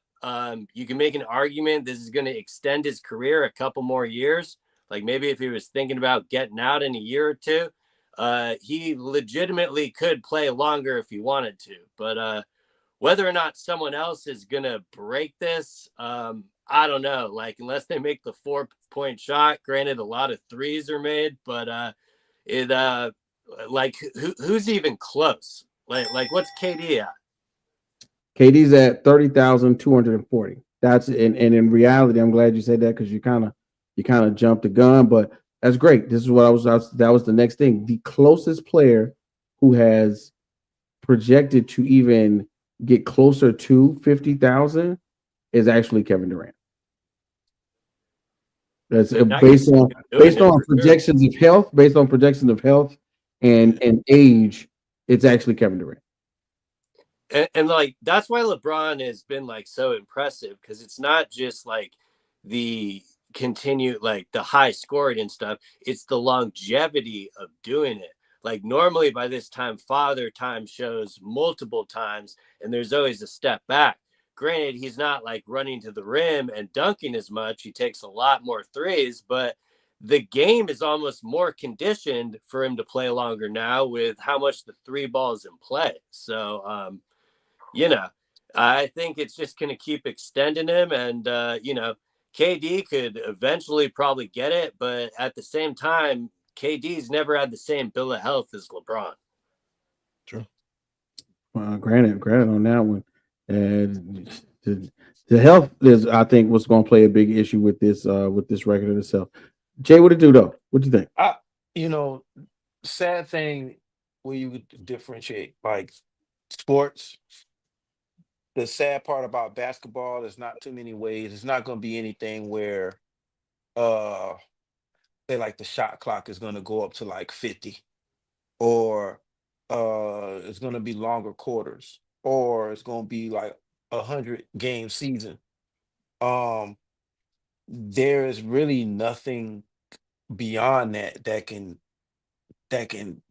You can make an argument this is going to extend his career a couple more years. Like maybe if he was thinking about getting out in a year or two, he legitimately could play longer if he wanted to. But whether or not someone else is going to break this, I don't know. Like, unless they make the 4-point shot, granted, a lot of threes are made, but who's even close? Like what's KD at? KD's at 30,240. That's and in reality, I'm glad you said that because you kind of jumped the gun, but that's great. This is what that was the next thing. The closest player who has projected to even get closer to 50,000 is actually Kevin Durant. That's based on projections of health, and age. It's actually Kevin Durant. And like that's why LeBron has been like so impressive, because it's not just like the continued like the high scoring and stuff, it's the longevity of doing it. Like normally by this time Father Time shows multiple times and there's always a step back. Granted, he's not like running to the rim and dunking as much, he takes a lot more threes, but the game is almost more conditioned for him to play longer now with how much the three ball is in play. So I think it's just going to keep extending him. And, KD could eventually probably get it. But at the same time, KD's never had the same bill of health as LeBron. True. Granted on that one. The health is, I think, what's going to play a big issue with this record itself. Jay, what it do, though? What do you think? Sad thing where you would differentiate like sports. The sad part about basketball, there's not too many ways. It's not going to be anything where say like the shot clock is going to go up to like 50, or it's going to be longer quarters, or it's going to be like 100-game season. There is really nothing beyond that can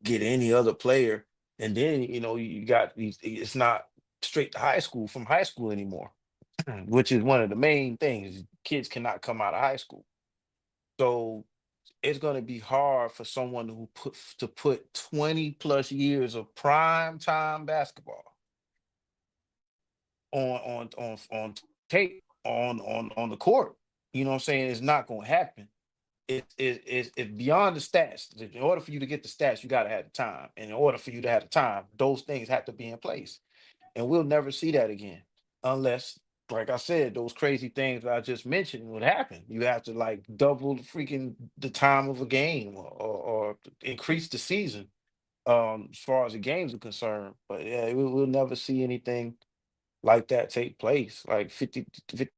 get any other player. And then you got these, it's not straight to high school from high school anymore, which is one of the main things. Kids cannot come out of high school. So it's going to be hard for someone who put 20 plus years of prime time basketball on tape on the court. You know what I'm saying? It's not going to happen. It's beyond the stats. In order for you to get the stats, you got to have the time. And in order for you to have the time, those things have to be in place. And we'll never see that again unless, like I said, those crazy things that I just mentioned would happen. You have to like double the time of a game, or increase the season as far as the games are concerned. But yeah, we'll never see anything like that take place. Like 50,000,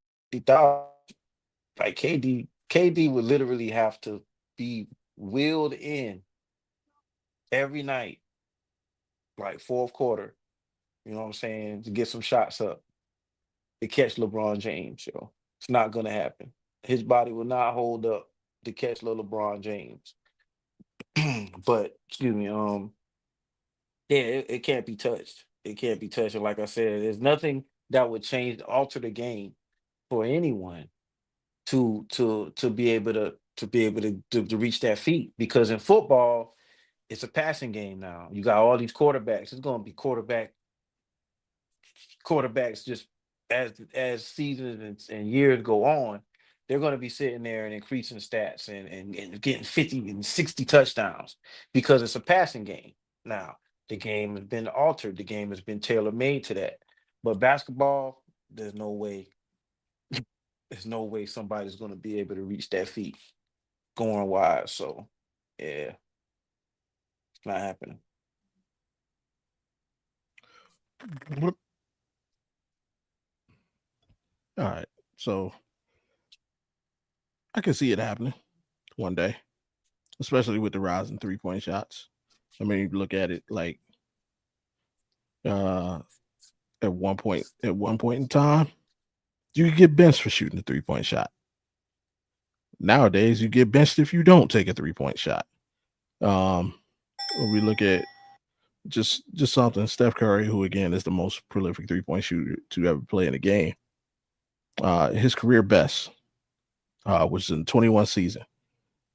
like KD would literally have to be wheeled in every night, like fourth quarter, you know what I'm saying, to get some shots up to catch LeBron James, yo. It's not gonna happen. His body will not hold up to catch little LeBron James. But excuse me, yeah, it can't be touched. It can't be touched. And like I said, there's nothing that would alter the game for anyone to be able to reach that feat. Because in football, it's a passing game now. You got all these quarterbacks. It's going to be quarterbacks just as seasons and years go on. They're going to be sitting there and increasing stats and getting 50 and 60 touchdowns because it's a passing game. Now, the game has been altered. The game has been tailor-made to that. But basketball, there's no way. There's no way somebody's going to be able to reach that feat going wide. So, yeah, it's not happening. All right. So I can see it happening one day, especially with the rise in 3-point shots. I mean, you look at it like at one point in time, you could get benched for shooting a 3-point shot. Nowadays, you get benched if you don't take a 3-point shot. When we look at just something, Steph Curry, who again is the most prolific 3-point shooter to ever play in a game, his career best was in 21 season.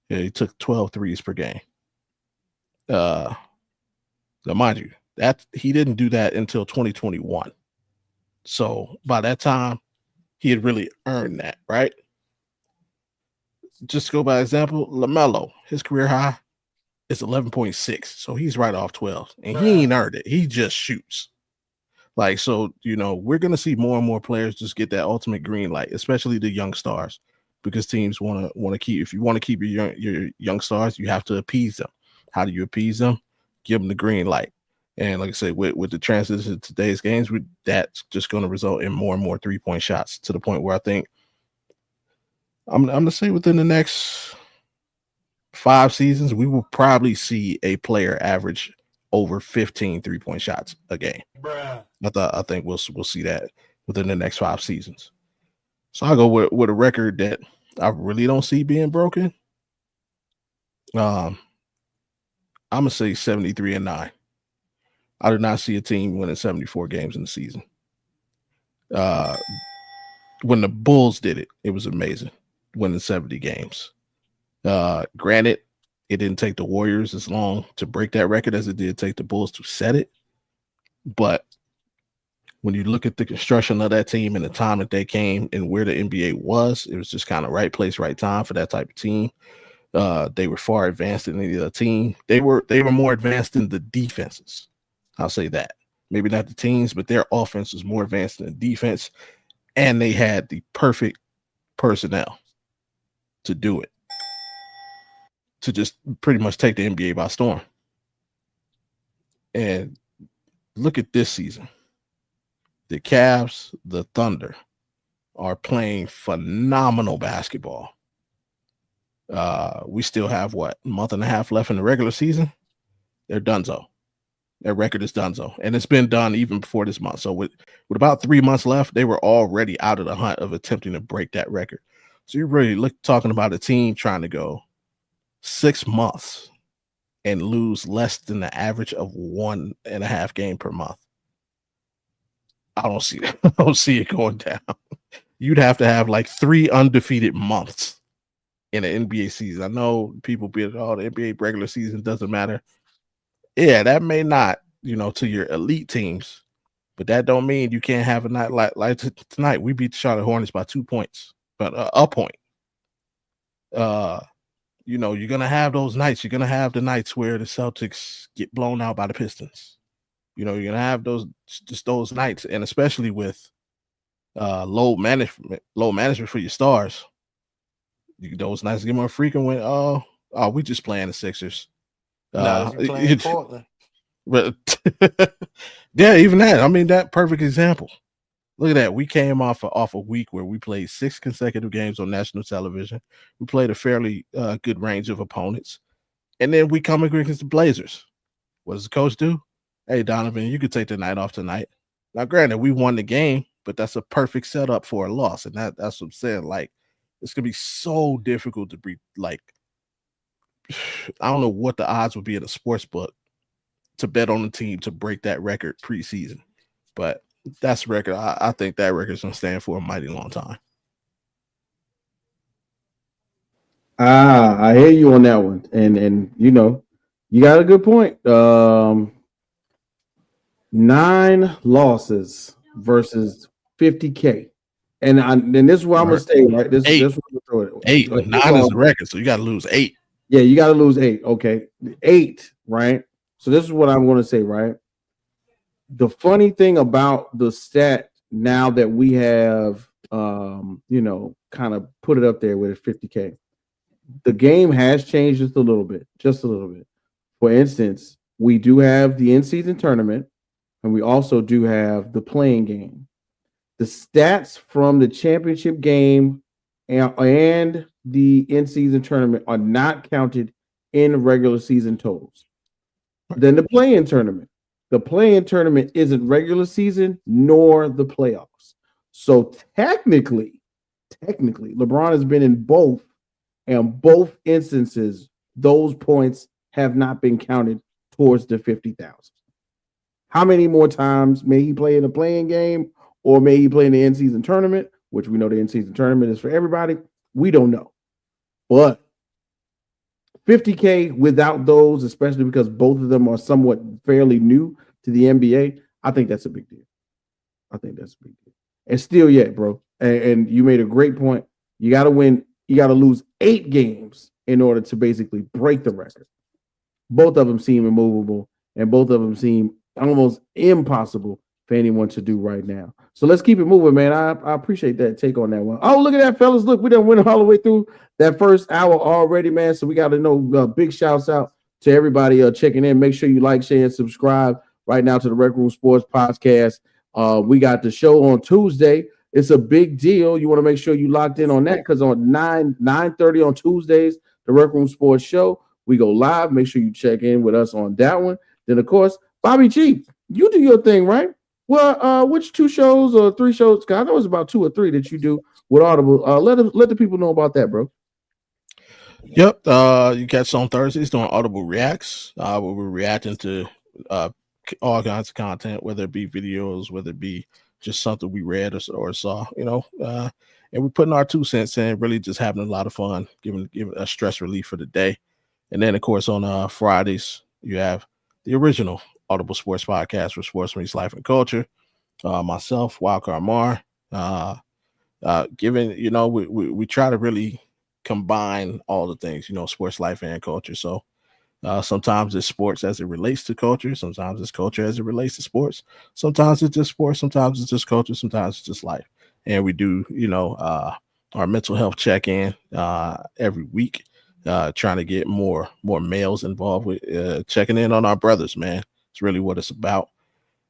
Yeah, he took 12 threes per game. Now, mind you, that he didn't do that until 2021. So by that time, he had really earned that, right? Just to go by example, LaMelo, his career high is 11.6. So he's right off 12. And he ain't earned it. He just shoots. Like, so, we're going to see more and more players just get that ultimate green light, especially the young stars, because teams want to keep, if you want to keep your young stars, you have to appease them. How do you appease them? Give them the green light. And like I said, with the transition to today's games, that's just going to result in more and more 3-point shots, to the point where I think I'm going to say within the next 5 seasons, we will probably see a player average over 15 3-point shots a game. I think we'll see that within the next 5 seasons. So I'll go with a record that I really don't see being broken. I'm gonna say 73-9. I do not see a team winning 74 games in the season. When the Bulls did it, it was amazing, winning 70 games. Granted, it didn't take the Warriors as long to break that record as it did take the Bulls to set it. But when you look at the construction of that team and the time that they came and where the NBA was, it was just kind of right place, right time for that type of team. They were far advanced in any other team. They were more advanced in the defenses. I'll say that. Maybe not the teams, but their offense was more advanced in the defense, and they had the perfect personnel to do it, to just pretty much take the NBA by storm. And look at this season. The Cavs, the Thunder are playing phenomenal basketball. We still have a month and a half left in the regular season. They're donezo. Their record is donezo, and it's been done even before this month. So with about 3 months left, they were already out of the hunt of attempting to break that record. So you're really talking about a team trying to go 6 months and lose less than the average of 1.5 game per month. I don't see that. I don't see it going down. You'd have to have like 3 undefeated months in an NBA season. I know people be the NBA regular season doesn't matter. Yeah, that may not, to your elite teams, but that don't mean you can't have a night like tonight. We beat the Charlotte Hornets by 2 points, but a point. You're gonna have those nights. You're gonna have the nights where the Celtics get blown out by the Pistons. You're gonna have those nights, and especially with load management for your stars, those nights get more frequent when we just playing the Sixers. Not if you're playing Portland. But yeah, even that. I mean, that perfect example. Look at that. We came off a week where we played 6 consecutive games on national television. We played a fairly good range of opponents, and then we come against the Blazers. What does the coach do? Hey, Donovan, you could take the night off tonight. Now, granted, we won the game, but that's a perfect setup for a loss, and that's what I'm saying. Like, it's gonna be so difficult to be like. I don't know what the odds would be in a sports book to bet on the team to break that record preseason, but That's a record. I think that record's gonna stand for a mighty long time. I hear you on that one, and you know, you got a good point. 9 losses versus 50K, and this is where I'm gonna stay. Right, this Eight. this where I'm Eight. gonna throw it. 9 is the record, so you got to lose 8. Yeah, you got to lose 8. Okay, 8. Right. So this is what I'm gonna say. Right. The funny thing about the stat now that we have, you know, kind of put it up there with 50K. The game has changed just a little bit, For instance, we do have the in-season tournament, and we also do have the playing game. The stats from the championship game and the in-season tournament are not counted in regular season totals. Then the play-in tournament. The play-in tournament isn't regular season nor the playoffs. So technically, LeBron has been in both. And both instances, those points have not been counted towards the 50,000. How many more times may he play in a playing game, or may he play in the in-season tournament, which we know the in-season tournament is for everybody? We don't know. But 50K without those, especially because both of them are somewhat fairly new to the NBA, I think that's a big deal. And still yet, bro. And you made a great point. You got to win. You got to lose 8 games in order to basically break the record. Both of them seem immovable, and both of them seem almost impossible for anyone to do right now. So let's keep it moving, man. I appreciate that take on that one. Oh, look at that, fellas. Look, we done went all the way through that first hour already, man. So we got to know big shouts out to everybody checking in. Make sure you like, share, and subscribe right now to the Rec Room Sports Podcast. We got the show on Tuesday. It's a big deal. You want to make sure you locked in on that, because on 9:30 on Tuesdays, the Rec Room Sports Show, we go live. Make sure you check in with us on that one. Then, of course, Bobby G, you do your thing, right? Well, which 2 shows or 3 shows? Cause I know it's about 2 or 3 that you do with Audible. Let the people know about that, bro. Yep. You catch on Thursdays doing Audible Reacts. Where we're reacting to all kinds of content, whether it be videos, whether it be just something we read or saw, you know. And we're putting our 2 cents in, really just having a lot of fun, giving a stress relief for the day. And then, of course, on Fridays, you have the original Audible Sports Podcast for sports meets life and culture. Myself, Wildcard Mar, given, you know, we try to really combine all the things, you know, sports, life, and culture. So sometimes it's sports as it relates to culture. Sometimes it's culture as it relates to sports. Sometimes it's just sports. Sometimes it's just culture. Sometimes it's just life. And we do, you know, our mental health check-in every week, trying to get more males involved with checking in on our brothers, man. It's really what it's about.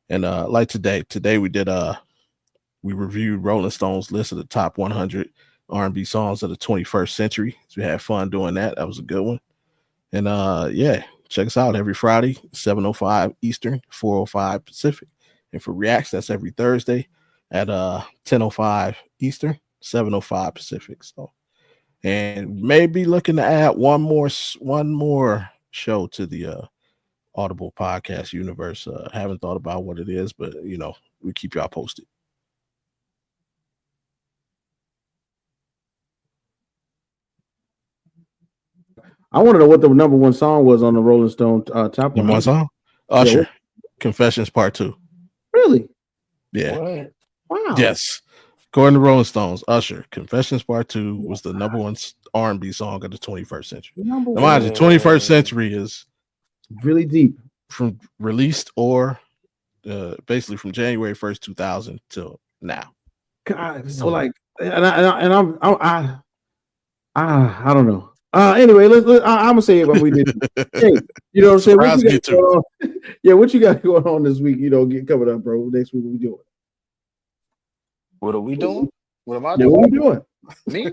And like today we did we reviewed Rolling Stone's list of the top 100 R&B songs of the 21st century. So we had fun doing that. That was a good one. And yeah, check us out every Friday, 7:05 Eastern, 4:05 Pacific. And for Reacts, that's every Thursday at 10:05 Eastern, 7:05 Pacific. So, and maybe looking to add one more show to the Audible podcast universe. Haven't thought about what it is, but you know, we keep y'all posted. I want to know what the number 1 song was on the Rolling Stone top 100. Number 1 song? Usher, Confessions Part 2. Really? Yeah. What? Wow. Yes. According to Rolling Stones, Usher, Confessions Part 2 was the number 1 R&B song of the 21st century. Now, mind you, 21st century is really deep. From released or basically from January 1st, 2000 till now. God, so like, and I don't know. Anyway, I'm gonna say it when we did. Hey, you know what I'm saying? What you got going on? Yeah, what you got going on this week? You know, get covered up, bro. Next week, what we doing? What are we doing? What am I Yeah, doing? what we doing? Me?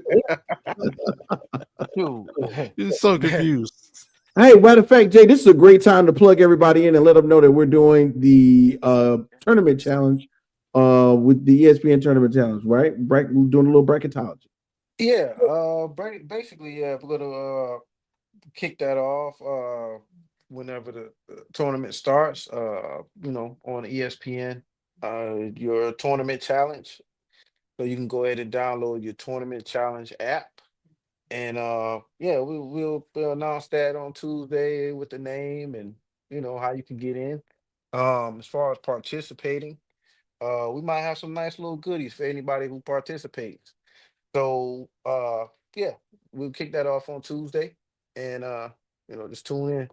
You're so confused. Hey, matter of fact, Jay, this is a great time to plug everybody in and let them know that we're doing the tournament challenge with the ESPN tournament challenge, right? We're doing a little bracketology. Yeah, basically, yeah, we're gonna kick that off whenever the tournament starts. You know, on ESPN. your tournament challenge. So you can go ahead and download your tournament challenge app. And yeah, we'll announce that on Tuesday with the name and how you can get in. As far as participating, we might have some nice little goodies for anybody who participates. So yeah, we'll kick that off on Tuesday, and just tune in.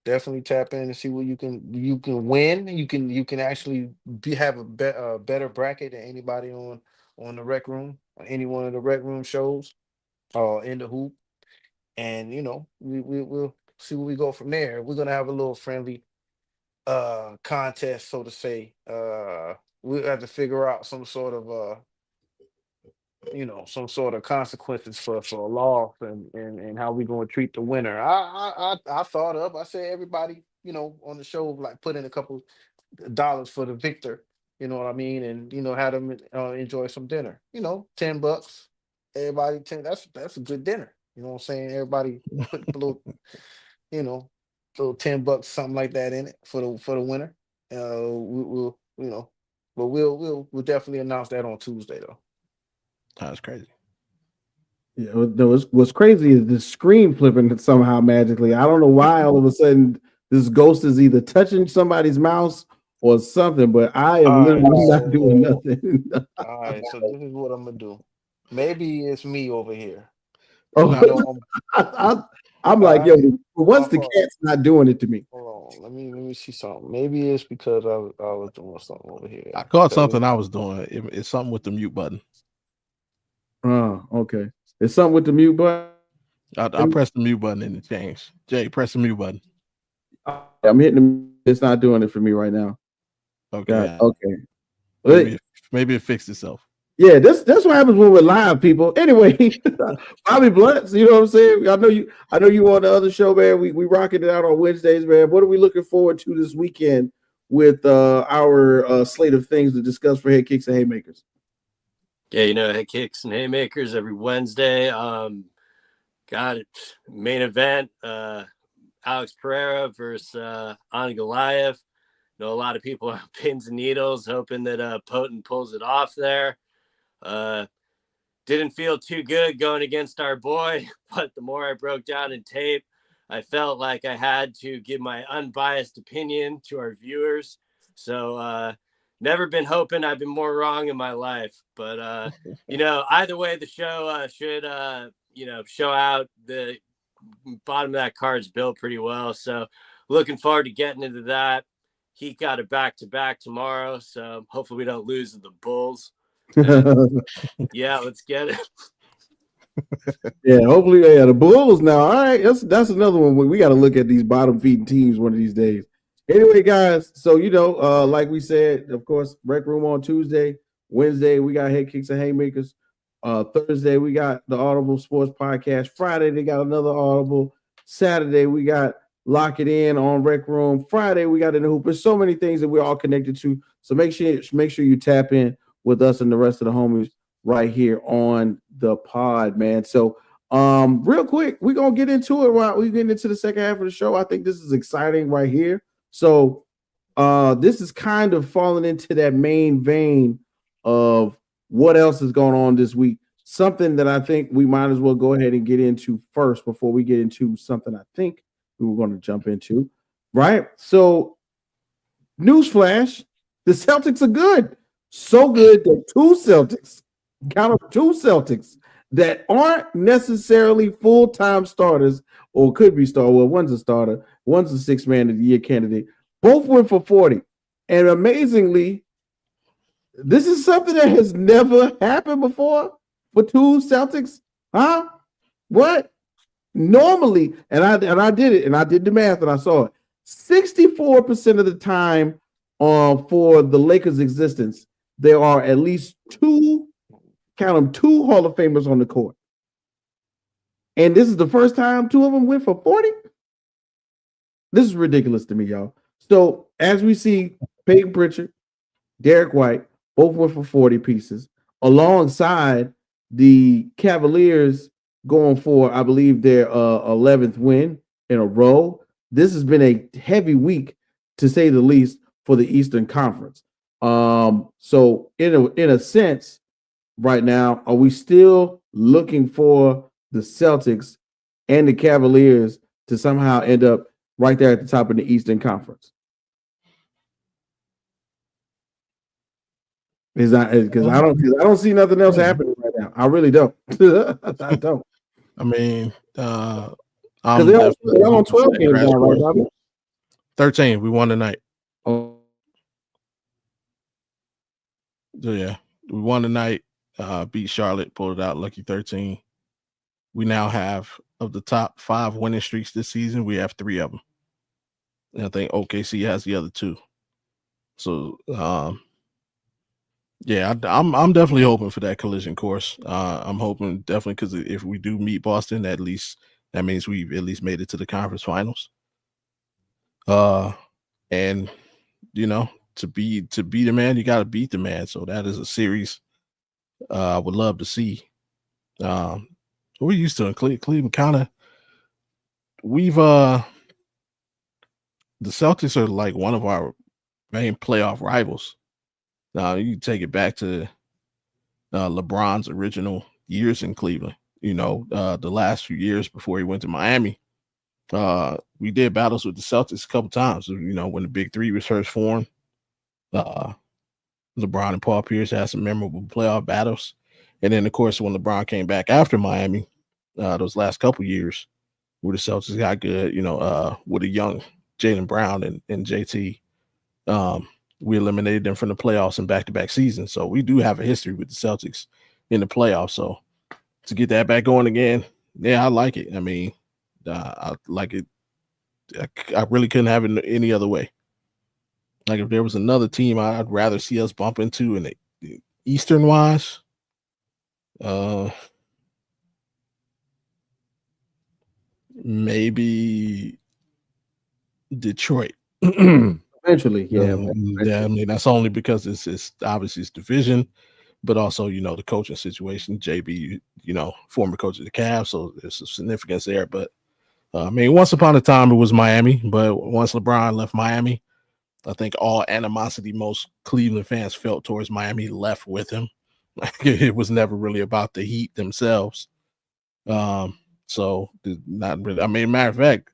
Definitely tap in and see what you can win. You can actually have a better bracket than anybody on the Rec Room, or any one of the Rec Room shows, in the hoop. And we'll see where we go from there. We're gonna have a little friendly contest, so to say. We'll have to figure out some sort of consequences for a loss, and how we gonna treat the winner. I thought up. I said everybody, on the show, like, put in a couple dollars for the victor. You know what I mean? And have them enjoy some dinner. $10. Everybody 10. That's a good dinner. You know what I'm saying? Everybody put a little, you know, little $10, something like that, in it for the winner. We'll but we'll definitely announce that on Tuesday, though. That's crazy. Yeah, what's crazy is the screen flipping somehow magically. I don't know why all of a sudden this ghost is either touching somebody's mouse or something, but I am All right, literally not so doing nothing. all right, so this is what I'm gonna do. Maybe it's me over here. Oh, I know I'm all like, yo, right. once the Hold cat's not doing it to me. hold on. Let me see something. Maybe it's because I was doing something over here. I caught 'Cause something I was doing. It's something with the mute button. Oh, okay. It's something with the mute button. I pressed the mute button and it changed. Jay, press the mute button. I'm hitting it's not doing it for me right now. Okay. God, okay. Maybe it fixed itself. Yeah, that's what happens when we're live, people. Anyway, Bobby Blunt, you know what I'm saying? I know you on the other show, man. We rocking it out on Wednesdays, man. What are we looking forward to this weekend with our slate of things to discuss for Head Kicks and Haymakers? Yeah, Head Kicks and Haymakers every Wednesday. Got it. Main event, Alex Pereira versus Ani Goliath. A lot of people are on pins and needles, hoping that Potent pulls it off there. Didn't feel too good going against our boy, but the more I broke down in tape, I felt like I had to give my unbiased opinion to our viewers. So never been hoping. I've been more wrong in my life. But, either way, the show should, show out the bottom of that card's built pretty well. So looking forward to getting into that. He got a back-to-back tomorrow, so hopefully we don't lose to the Bulls. Yeah, let's get it. Yeah, hopefully, the Bulls now. All right, that's another one. We got to look at these bottom feeding teams one of these days. Anyway, guys, so like we said, of course, Rec Room on Tuesday. Wednesday, we got Head Kicks and Haymakers. Thursday, we got the Audible Sports Podcast. Friday, they got another Audible. Saturday, we got Lock It In on Rec Room. Friday, we got In the Hoop. There's so many things that we're all connected to. So make sure you tap in with us and the rest of the homies right here on the pod, man. So real quick, we're gonna get into it while we get into the second half of the show. I think this is exciting right here. So this is kind of falling into that main vein of what else is going on this week. Something that I think we might as well go ahead and get into first before we get into something I think we were going to jump into, right? So newsflash, the Celtics are good. So good that two Celtics that aren't necessarily full-time starters or could be starter. Well, one's a starter, one's a six-man of the year candidate. Both went for 40. And amazingly, this is something that has never happened before for two Celtics. Huh? What? Normally, and I did it, and I did the math, and I saw it. 64% of the time for the Lakers' existence, there are at least two Hall of Famers on the court. And this is the first time two of them went for 40? This is ridiculous to me, y'all. So as we see, Peyton Pritchard, Derek White, both went for 40 pieces, alongside the Cavaliers going for, I believe, their 11th win in a row. This has been a heavy week, to say the least, for the Eastern Conference. So in a sense, right now, are we still looking for the Celtics and the Cavaliers to somehow end up right there at the top of the Eastern Conference? Is that because I don't see nothing else happening right now. I really don't. I don't. I mean, Because they're on 12 games now, right, Bobby? 13. We won tonight. Oh. So yeah, we won tonight. Beat Charlotte, pulled it out. Lucky 13. We now have, of the top 5 winning streaks this season, we have 3 of them. And I think OKC has the other 2. So yeah, I'm definitely hoping for that collision course. I'm hoping definitely because if we do meet Boston, at least that means we've at least made it to the conference finals. And you know, to beat the man, you got to beat the man. So that is a series I would love to see. We're used to in Cleveland, kind of. We've the Celtics are like one of our main playoff rivals. Now you take it back to LeBron's original years in Cleveland. You know, the last few years before he went to Miami, we did battles with the Celtics a couple times. You know, when the Big Three was first formed, LeBron and Paul Pierce had some memorable playoff battles. And then, of course, when LeBron came back after Miami, those last couple years, where the Celtics got good, you know, with a young Jaylen Brown and JT, we eliminated them from the playoffs in back-to-back seasons. So we do have a history with the Celtics in the playoffs. So to get that back going again, yeah, I like it. I mean, I like it. I really couldn't have it any other way. Like if there was another team I'd rather see us bump into in the Eastern wise, maybe Detroit. Eventually, yeah. Yeah, I mean that's only because it's obviously it's division, but also you know the coaching situation. JB, you know, former coach of the Cavs, so there's some significance there. But I mean, once upon a time it was Miami, but once LeBron left Miami, I think all animosity most Cleveland fans felt towards Miami left with him. It was never really about the Heat themselves. So not really. I mean, matter of fact,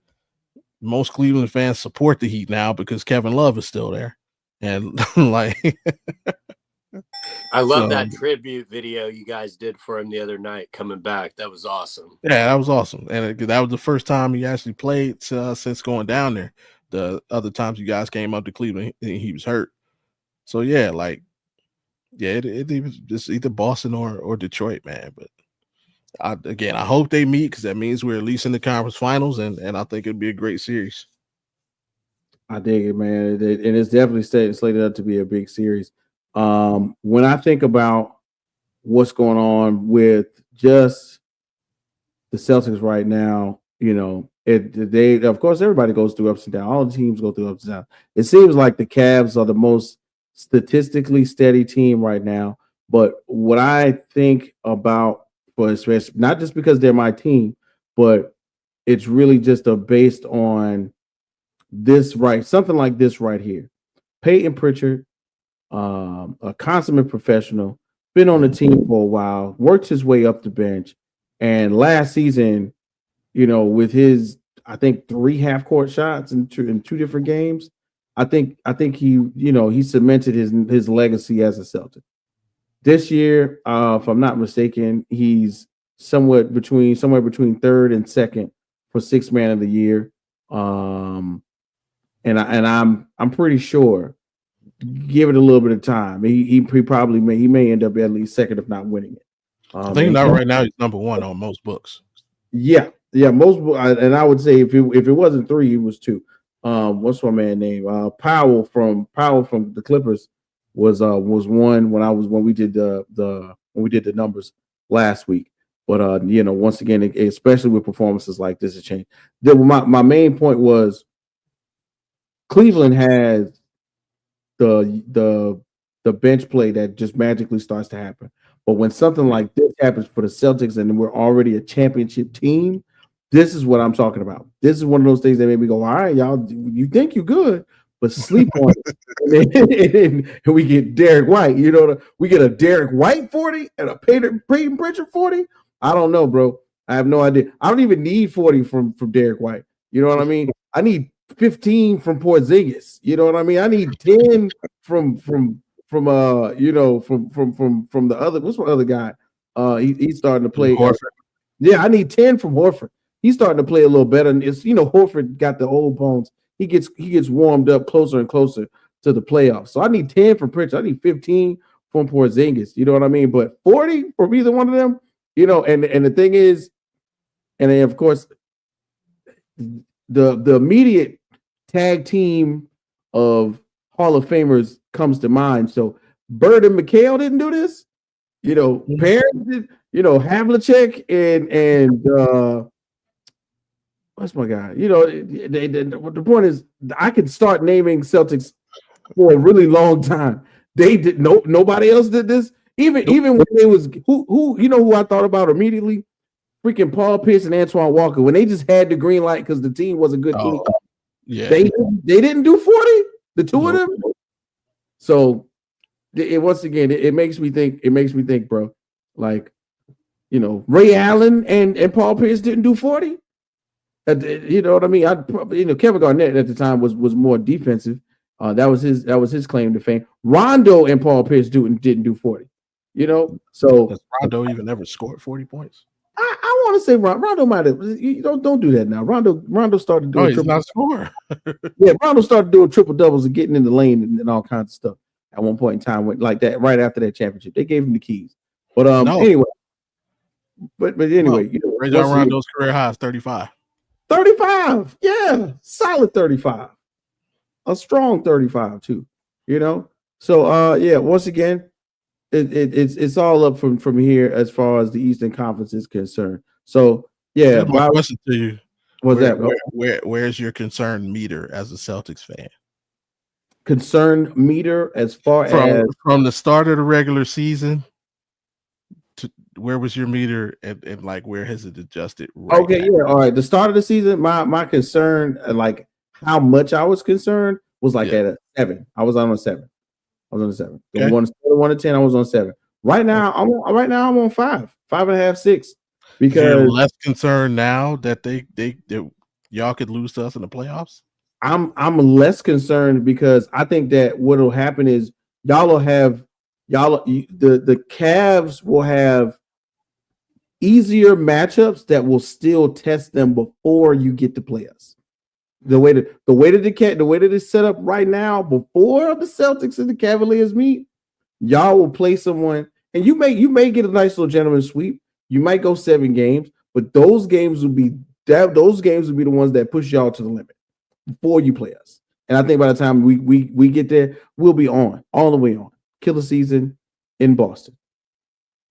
most Cleveland fans support the Heat now because Kevin Love is still there, and like, I love that tribute video you guys did for him the other night coming back. That was awesome. Yeah, that was awesome, and that was the first time he actually played since going down there. The other times you guys came up to Cleveland, he was hurt. So yeah, like, yeah, it was just either Boston or Detroit, man. But I hope they meet because that means we're at least in the conference finals, and I think it'd be a great series. I dig it, man, and it's definitely slated up to be a big series. When I think about what's going on with just the Celtics right now, you know, they of course everybody goes through ups and downs. All the teams go through ups and downs. It seems like the Cavs are the most statistically steady team right now. But what I think about, not just because they're my team, but it's really just based on this something like this right here. Peyton Pritchard, a consummate professional, been on the team for a while, worked his way up the bench, and last season, you know, with his I think 3 half-court shots in two different games, I think he, you know, he cemented his legacy as a Celtic. This year, if I'm not mistaken, he's somewhere between 3rd and 2nd for 6th man of the year. And I'm pretty sure, give it a little bit of time, he may end up at least 2nd, if not winning it. I think right now he's number 1 on most books. Yeah, most, and I would say if it wasn't 3, he was 2. What's my man name? Powell from the Clippers was 1 when we did the numbers last week. But you know, once again, especially with performances like this, it changed. My main point was Cleveland has the bench play that just magically starts to happen. But when something like this happens for the Celtics and we're already a championship team, this is what I'm talking about. This is one of those things that made me go, all right, y'all, you think you're good, but sleep on it. And we get Derek White. You know, we get a Derek White 40 and a Peyton Pritchard 40. I don't know, bro. I have no idea. I don't even need 40 from Derek White. You know what I mean? I need 15 from Porzingis. You know what I mean? I need 10 from you know, from the other. What's my other guy? He's starting to play. Yeah, I need 10 from Horford. He's starting to play a little better. And it's, you know, Horford got the old bones. He gets warmed up closer and closer to the playoffs. So I need 10 from Pritchard. I need 15 from Porzingis. You know what I mean? But 40 from either one of them, you know, and the thing is, and then of course, the immediate tag team of Hall of Famers comes to mind. So Bird and McHale didn't do this. You know, Parents did, you know, Havlicek and what's my guy? You know, the point is, I could start naming Celtics for a really long time. They did nobody else did this. Even when they was who you know who I thought about immediately? Freaking Paul Pierce and Antoine Walker, when they just had the green light because the team wasn't good. Yeah, they didn't do 40, the two of them. So once again, it makes me think. It makes me think, bro. Like, you know, Ray Allen and Paul Pierce didn't do 40. You know what I mean? You know, Kevin Garnett at the time was more defensive. That was his claim to fame. Rondo and Paul Pierce didn't do 40. You know, so does Rondo even ever scored 40 points? I want to say Rondo might have. You don't do that now. Rondo started doing. He's not scoring. Yeah, Rondo started doing triple doubles and getting in the lane and all kinds of stuff. At one point in time, went like that right after that championship. They gave him the keys. But anyway, but anyway, you know, Rajon Rondo's career high is 35. 35, yeah, solid 35, a strong 35 too. You know, so yeah. Once again, it's all up from here as far as the Eastern Conference is concerned. So yeah, my question to you: where's your concern meter as a Celtics fan? Concern meter as far as from the start of the regular season to where was your meter and like where has it adjusted? Okay, now? Yeah, all right. The start of the season, my concern, like how much I was concerned, was like at a 7. I was on a 7. Okay. 1 to 10. I was on 7. Right now, I'm on 5, 5.5, 6. Because you're less concerned now that they y'all could lose to us in the playoffs. I'm less concerned because I think that what will happen is the Cavs will have easier matchups that will still test them before you get to play us. The way that it's set up right now, before the Celtics and the Cavaliers meet, y'all will play someone, and you may get a nice little gentleman sweep. You might go 7 games, but those games will be the ones that push y'all to the limit before you play us. And I think by the time we get there, we'll be all the way on. Killer season in Boston.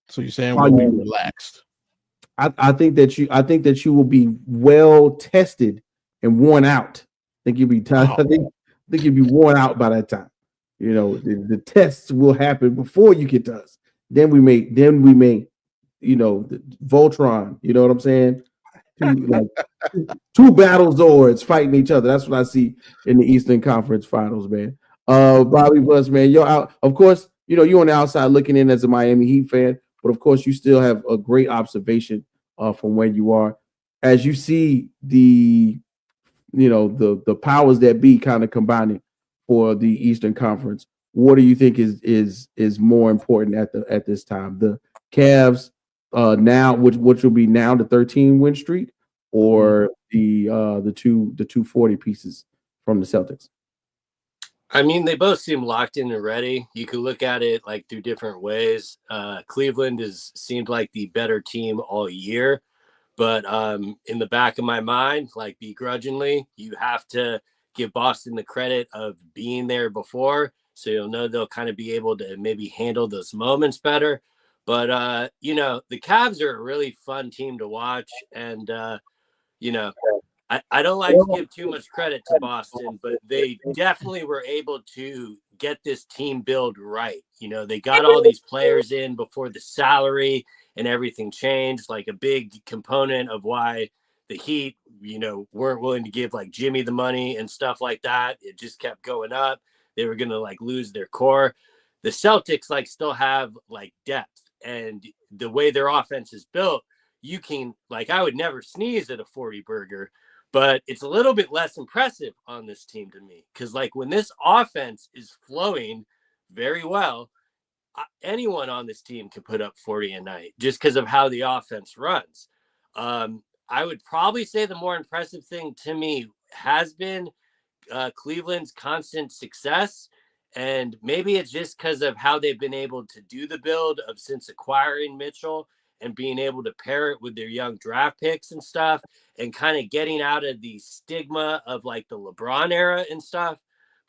So you're saying we'll be relaxed? I think that you will be well tested and worn out. I think you'll be I think you'll be worn out by that time. You know, the tests will happen before you get to us. Then we may, you know, the Voltron. You know what I'm saying? Two battle Zords fighting each other. That's what I see in the Eastern Conference Finals, man. Bobby Bus, man, you're out. Of course, you know you're on the outside looking in as a Miami Heat fan, but of course you still have a great observation from where you are, as you see the powers that be kind of combining for the Eastern Conference. What do you think is more important at this time? The Cavs now, which will be now the 13 win streak, or the 240 pieces from the Celtics? I mean, they both seem locked in and ready. You could look at it like through different ways. Cleveland seemed like the better team all year, but in the back of my mind, like begrudgingly, you have to give Boston the credit of being there before, so you'll know they'll kind of be able to maybe handle those moments better. But you know, the Cavs are a really fun team to watch, and you know, I don't like to give too much credit to Boston, but they definitely were able to get this team build right. You know, they got all these players in before the salary and everything changed. Like a big component of why the Heat weren't willing to give like Jimmy the money and stuff like that. It just kept going up. They were going to like lose their core. The Celtics like still have like depth, and the way their offense is built, you can like, I would never sneeze at a 40 burger, but it's a little bit less impressive on this team to me. Cause like when this offense is flowing very well, anyone on this team can put up 40 a night just because of how the offense runs. I would probably say the more impressive thing to me has been Cleveland's constant success. And maybe it's just because of how they've been able to do the build of since acquiring Mitchell and being able to pair it with their young draft picks and stuff and kind of getting out of the stigma of like the LeBron era and stuff.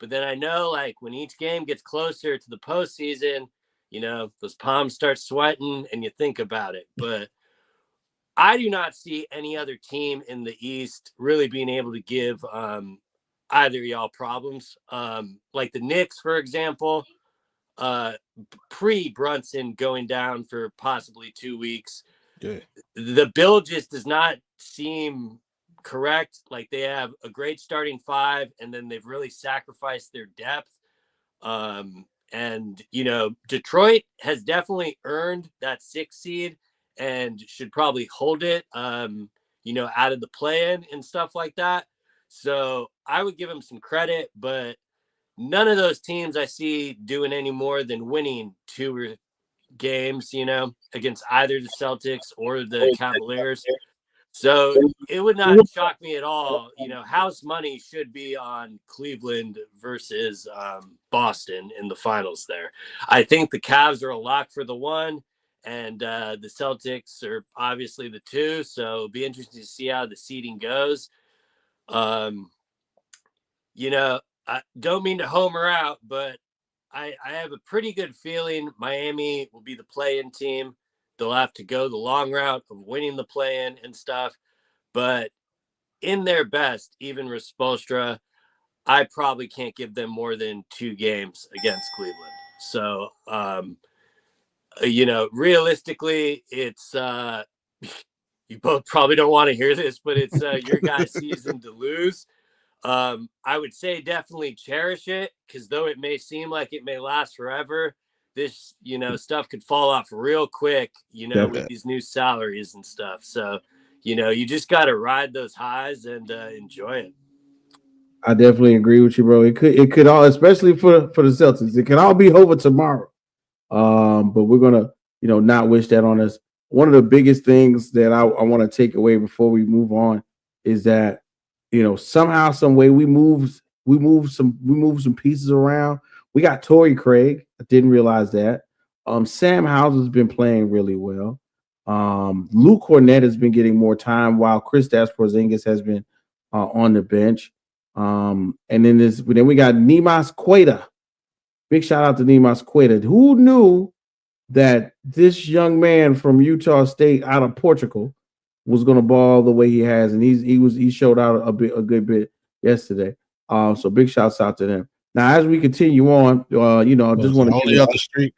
But then I know like when each game gets closer to the postseason, those palms start sweating and you think about it. But I do not see any other team in the East really being able to give either of y'all problems. Like the Knicks, for example, pre-Brunson going down for possibly 2 weeks. Yeah. The build just does not seem correct. Like they have a great starting five, and then they've really sacrificed their depth. And, Detroit has definitely earned that 6th seed and should probably hold it, out of the play-in and stuff like that. So I would give them some credit, but none of those teams I see doing any more than winning 2 games, against either the Celtics or the Cavaliers. So it would not shock me at all. House money should be on Cleveland versus Boston in the finals there. I think the Cavs are a lock for the 1, and the Celtics are obviously the 2. So it'll be interesting to see how the seeding goes. I don't mean to homer out, but I have a pretty good feeling Miami will be the play-in team. They'll have to go the long route of winning the play-in and stuff. But in their best, even with Spoelstra, I probably can't give them more than 2 games against Cleveland. So, realistically, it's you both probably don't want to hear this, but it's your guys' season to lose. I would say definitely cherish it, because though it may seem like it may last forever, this, stuff could fall off real quick, with these new salaries and stuff. So, you just got to ride those highs and enjoy it. I definitely agree with you, bro. It could all, especially for the Celtics, it could all be over tomorrow. But we're gonna, not wish that on us. One of the biggest things that I want to take away before we move on is that, somehow, some way we move some pieces around. We got Torrey Craig. I didn't realize that. Sam Hauser's been playing really well. Luke Cornett has been getting more time while Kristaps Porzingis has been on the bench. And then we got Neemias Queta. Big shout out to Neemias Queta. Who knew that this young man from Utah State out of Portugal was going to ball the way he has, and he showed out a good bit yesterday. So big shouts out to them. Now, as we continue on, I just want to only other streak.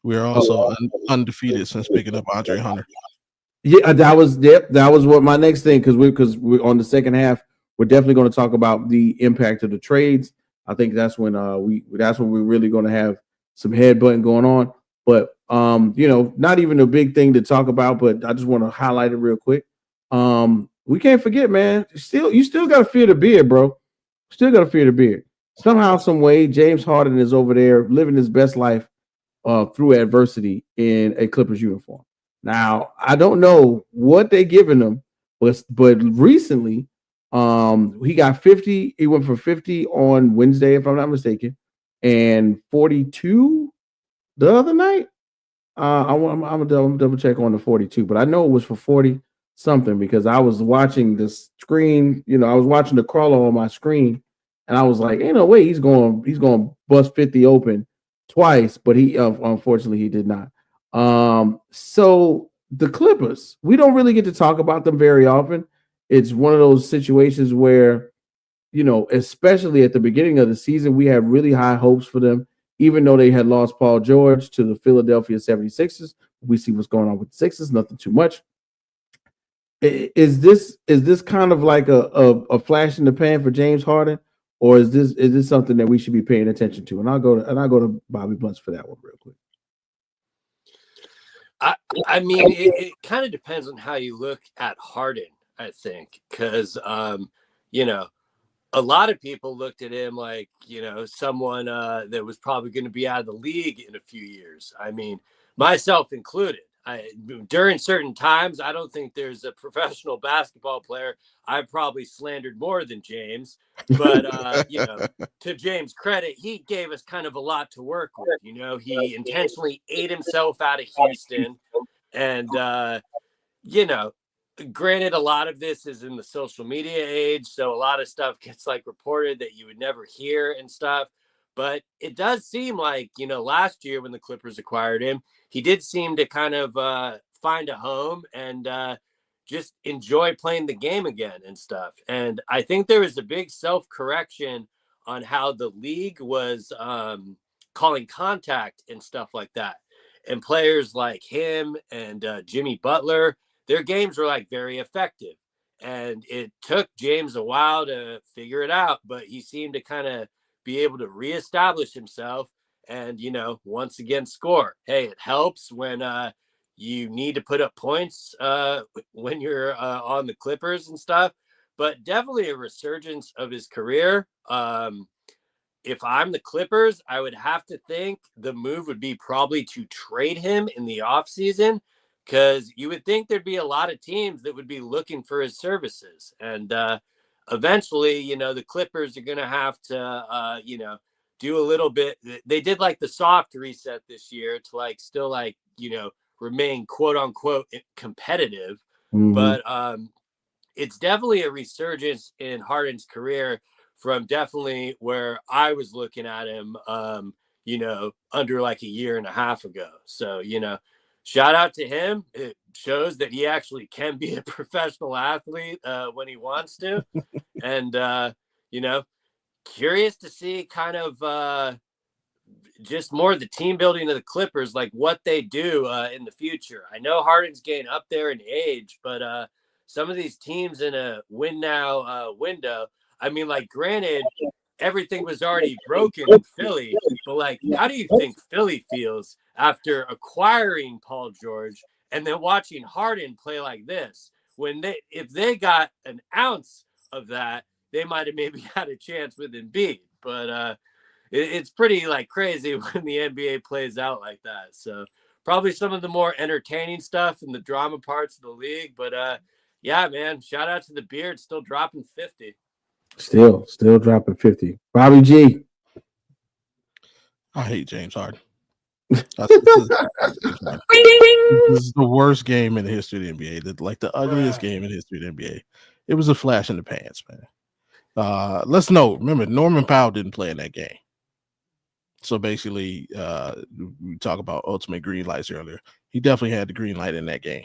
We are also undefeated since picking up Andre Hunter. Yeah, that was what my next thing, because we're on the second half. We're definitely going to talk about the impact of the trades. I think that's when we're really going to have some headbutting going on. But not even a big thing to talk about, but I just want to highlight it real quick. We can't forget, man. You still got to fear the beard, bro. Still got to fear the beard. Somehow, some way, James Harden is over there living his best life through adversity in a Clippers uniform. Now, I don't know what they're giving him, but recently, he got 50. He went for 50 on Wednesday, if I'm not mistaken, and 42 the other night. I'm gonna double check on the 42, but I know it was for 40 something because I was watching the screen. I was watching the crawler on my screen, and I was like, "Ain't no way he's going to bust 50 open twice." But he unfortunately he did not. So the Clippers, we don't really get to talk about them very often. It's one of those situations where, especially at the beginning of the season, we had really high hopes for them. Even though they had lost Paul George to the Philadelphia 76ers, we see what's going on with the Sixers, nothing too much. Is this kind of like a flash in the pan for James Harden, or is this something that we should be paying attention to? And I'll go to Bobby Blunts for that one real quick. I mean, it kind of depends on how you look at Harden, I think, because you know, a lot of people looked at him like, someone that was probably going to be out of the league in a few years. I mean, myself included. During certain times, I don't think there's a professional basketball player I've probably slandered more than James. But, to James' credit, he gave us kind of a lot to work with. He intentionally ate himself out of Houston. And, granted, a lot of this is in the social media age, so a lot of stuff gets reported that you would never hear and stuff. But it does seem like, last year when the Clippers acquired him, he did seem to kind of find a home and just enjoy playing the game again and stuff. And I think there was a big self-correction on how the league was calling contact and stuff like that. And players like him and Jimmy Butler, their games were very effective. And it took James a while to figure it out, but he seemed to kind of be able to reestablish himself and, once again score. Hey, it helps when you need to put up points when you're on the Clippers and stuff, but definitely a resurgence of his career. If I'm the Clippers, I would have to think the move would be probably to trade him in the offseason, because you would think there'd be a lot of teams that would be looking for his services. And eventually, the Clippers are going to have to, do a little bit. They did the soft reset this year to still remain quote unquote competitive. Mhm. But it's definitely a resurgence in Harden's career from definitely where I was looking at him, under a year and a half ago. So, shout out to him. It shows that he actually can be a professional athlete when he wants to. And, curious to see kind of just more of the team building of the Clippers, what they do in the future. I know Harden's getting up there in age, but some of these teams in a win now window, I mean, granted, everything was already broken in Philly, but how do you think Philly feels after acquiring Paul George and then watching Harden play like this? If they got an ounce of that, they might have maybe had a chance with Embiid. But it's pretty crazy when the NBA plays out like that. So probably some of the more entertaining stuff and the drama parts of the league. But yeah, man, shout out to the Beard, still dropping 50. Still dropping 50. Bobby G. I hate James Harden. This is the worst game in the history of the NBA. The ugliest game in the history of the NBA. It was a flash in the pants, man. Let's note, remember, Norman Powell didn't play in that game. So basically, we talk about ultimate green lights earlier. He definitely had the green light in that game.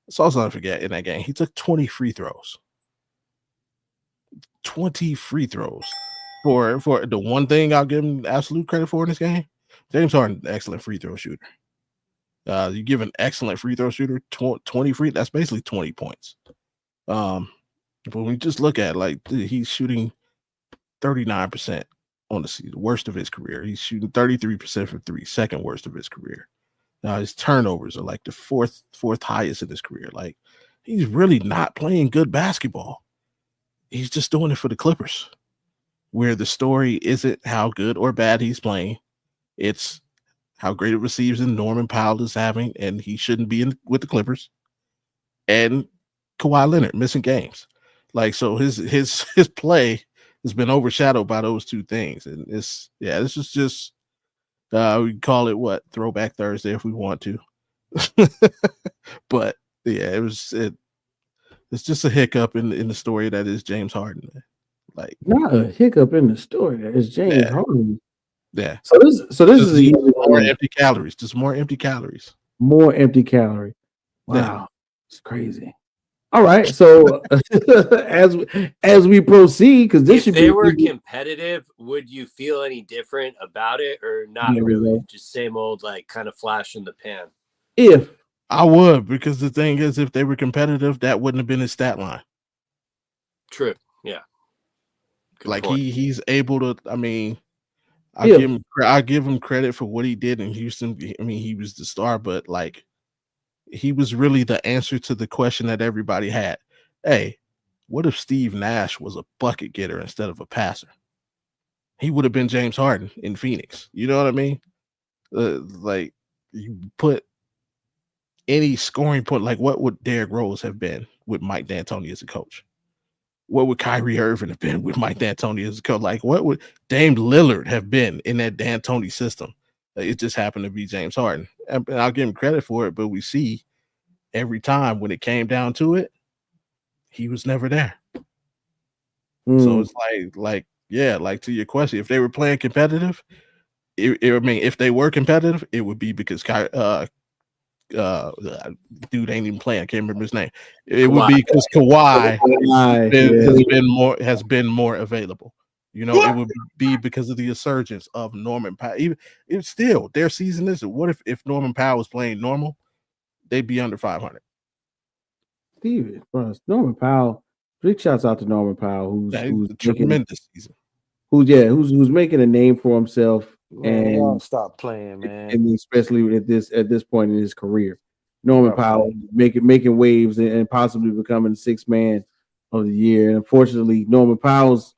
Let's also not forget, in that game, he took 20 free throws. 20 free throws. For the one thing I'll give him absolute credit for in this game, James Harden, excellent free throw shooter. You give an excellent free throw shooter 20 free, that's basically 20 points. But when we just look at he's shooting 39% on the season, worst of his career. He's shooting 33% from three, second worst of his career. His turnovers are the fourth highest in his career. He's really not playing good basketball. He's just doing it for the Clippers, where the story isn't how good or bad he's playing. It's how great it receives in Norman Powell is having, and he shouldn't be with the Clippers. And Kawhi Leonard missing games. So his play has been overshadowed by those two things. And this is just we call it what, Throwback Thursday if we want to. But yeah, it's just a hiccup in the story that is James Harden. Not a hiccup in the story. That is James Harden. Yeah. So this is easy more empty calories. Just more empty calories. More empty calorie. Wow, Yeah. It's crazy. All right, so as we proceed, because this if they were competitive, would you feel any different about it, or not really? Just same old, kind of flash in the pan. If I would, because the thing is, if they were competitive, that wouldn't have been his stat line. True. Yeah. Good Like point. he's able to. I mean, I Yeah. give him credit for what he did in Houston. I mean, he was the star, but like he was really the answer to the question that everybody had. Hey, what if Steve Nash was a bucket getter instead of a passer? He would have been James Harden in Phoenix. You know what I mean? Like you put any scoring point, like what would Derrick Rose have been with Mike D'Antoni as a coach? What would Kyrie Irving have been with Mike D'Antoni as a coach? Like what would Dame Lillard have been in that D'Antoni system? It just happened to be James Harden. And I'll give him credit for it, but we see every time when it came down to it, he was never there. So it's like yeah, like to your question, if they were playing competitive, I mean, if they were competitive, it would be because dude ain't even playing. I can't remember his name. It would be because Kawhi has been more available. You know, it would be because of the resurgence of Norman Powell. Even if still their season is. What if Norman Powell was playing normal? They'd be under 500. Steven, bro, Norman Powell. Big shouts out to Norman Powell, who's a tremendous season. Who's making a name for himself, Man, and y'all stop playing, man. and especially at this point in his career, Norman Powell making waves and possibly becoming 6th man of the year. And unfortunately, Norman Powell's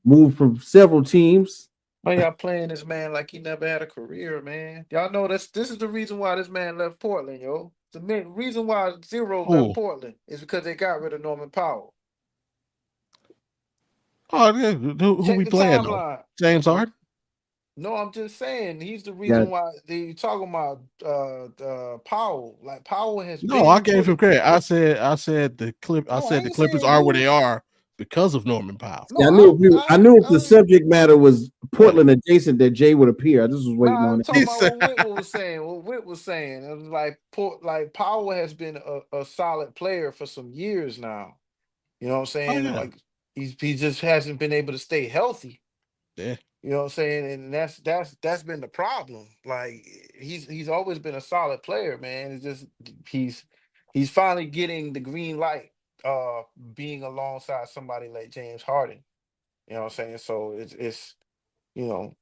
moved from several teams. Why y'all playing this man like he never had a career, man? Y'all know this is the reason why this man left Portland, yo. The main reason why Zero left Portland is because they got rid of Norman Powell. Oh, yeah. Who we playing though? James Harden? No, I'm just saying he's the reason why they talking about Powell. Like Powell has no, I gave him credit. I said the Clippers are where they are because of Norman Powell. No, I knew if the subject matter was Portland adjacent that Jay would appear. I just was waiting on it. I'm talking about what Whit was saying. What Whit was saying. It was like Powell has been a solid player for some years now. You know what I'm saying? Like he just hasn't been able to stay healthy. Yeah. You know what I'm saying? And that's been the problem. Like he's always been a solid player, man. It's just he's finally getting the green light being alongside somebody like James Harden. You know what I'm saying? So it's you know,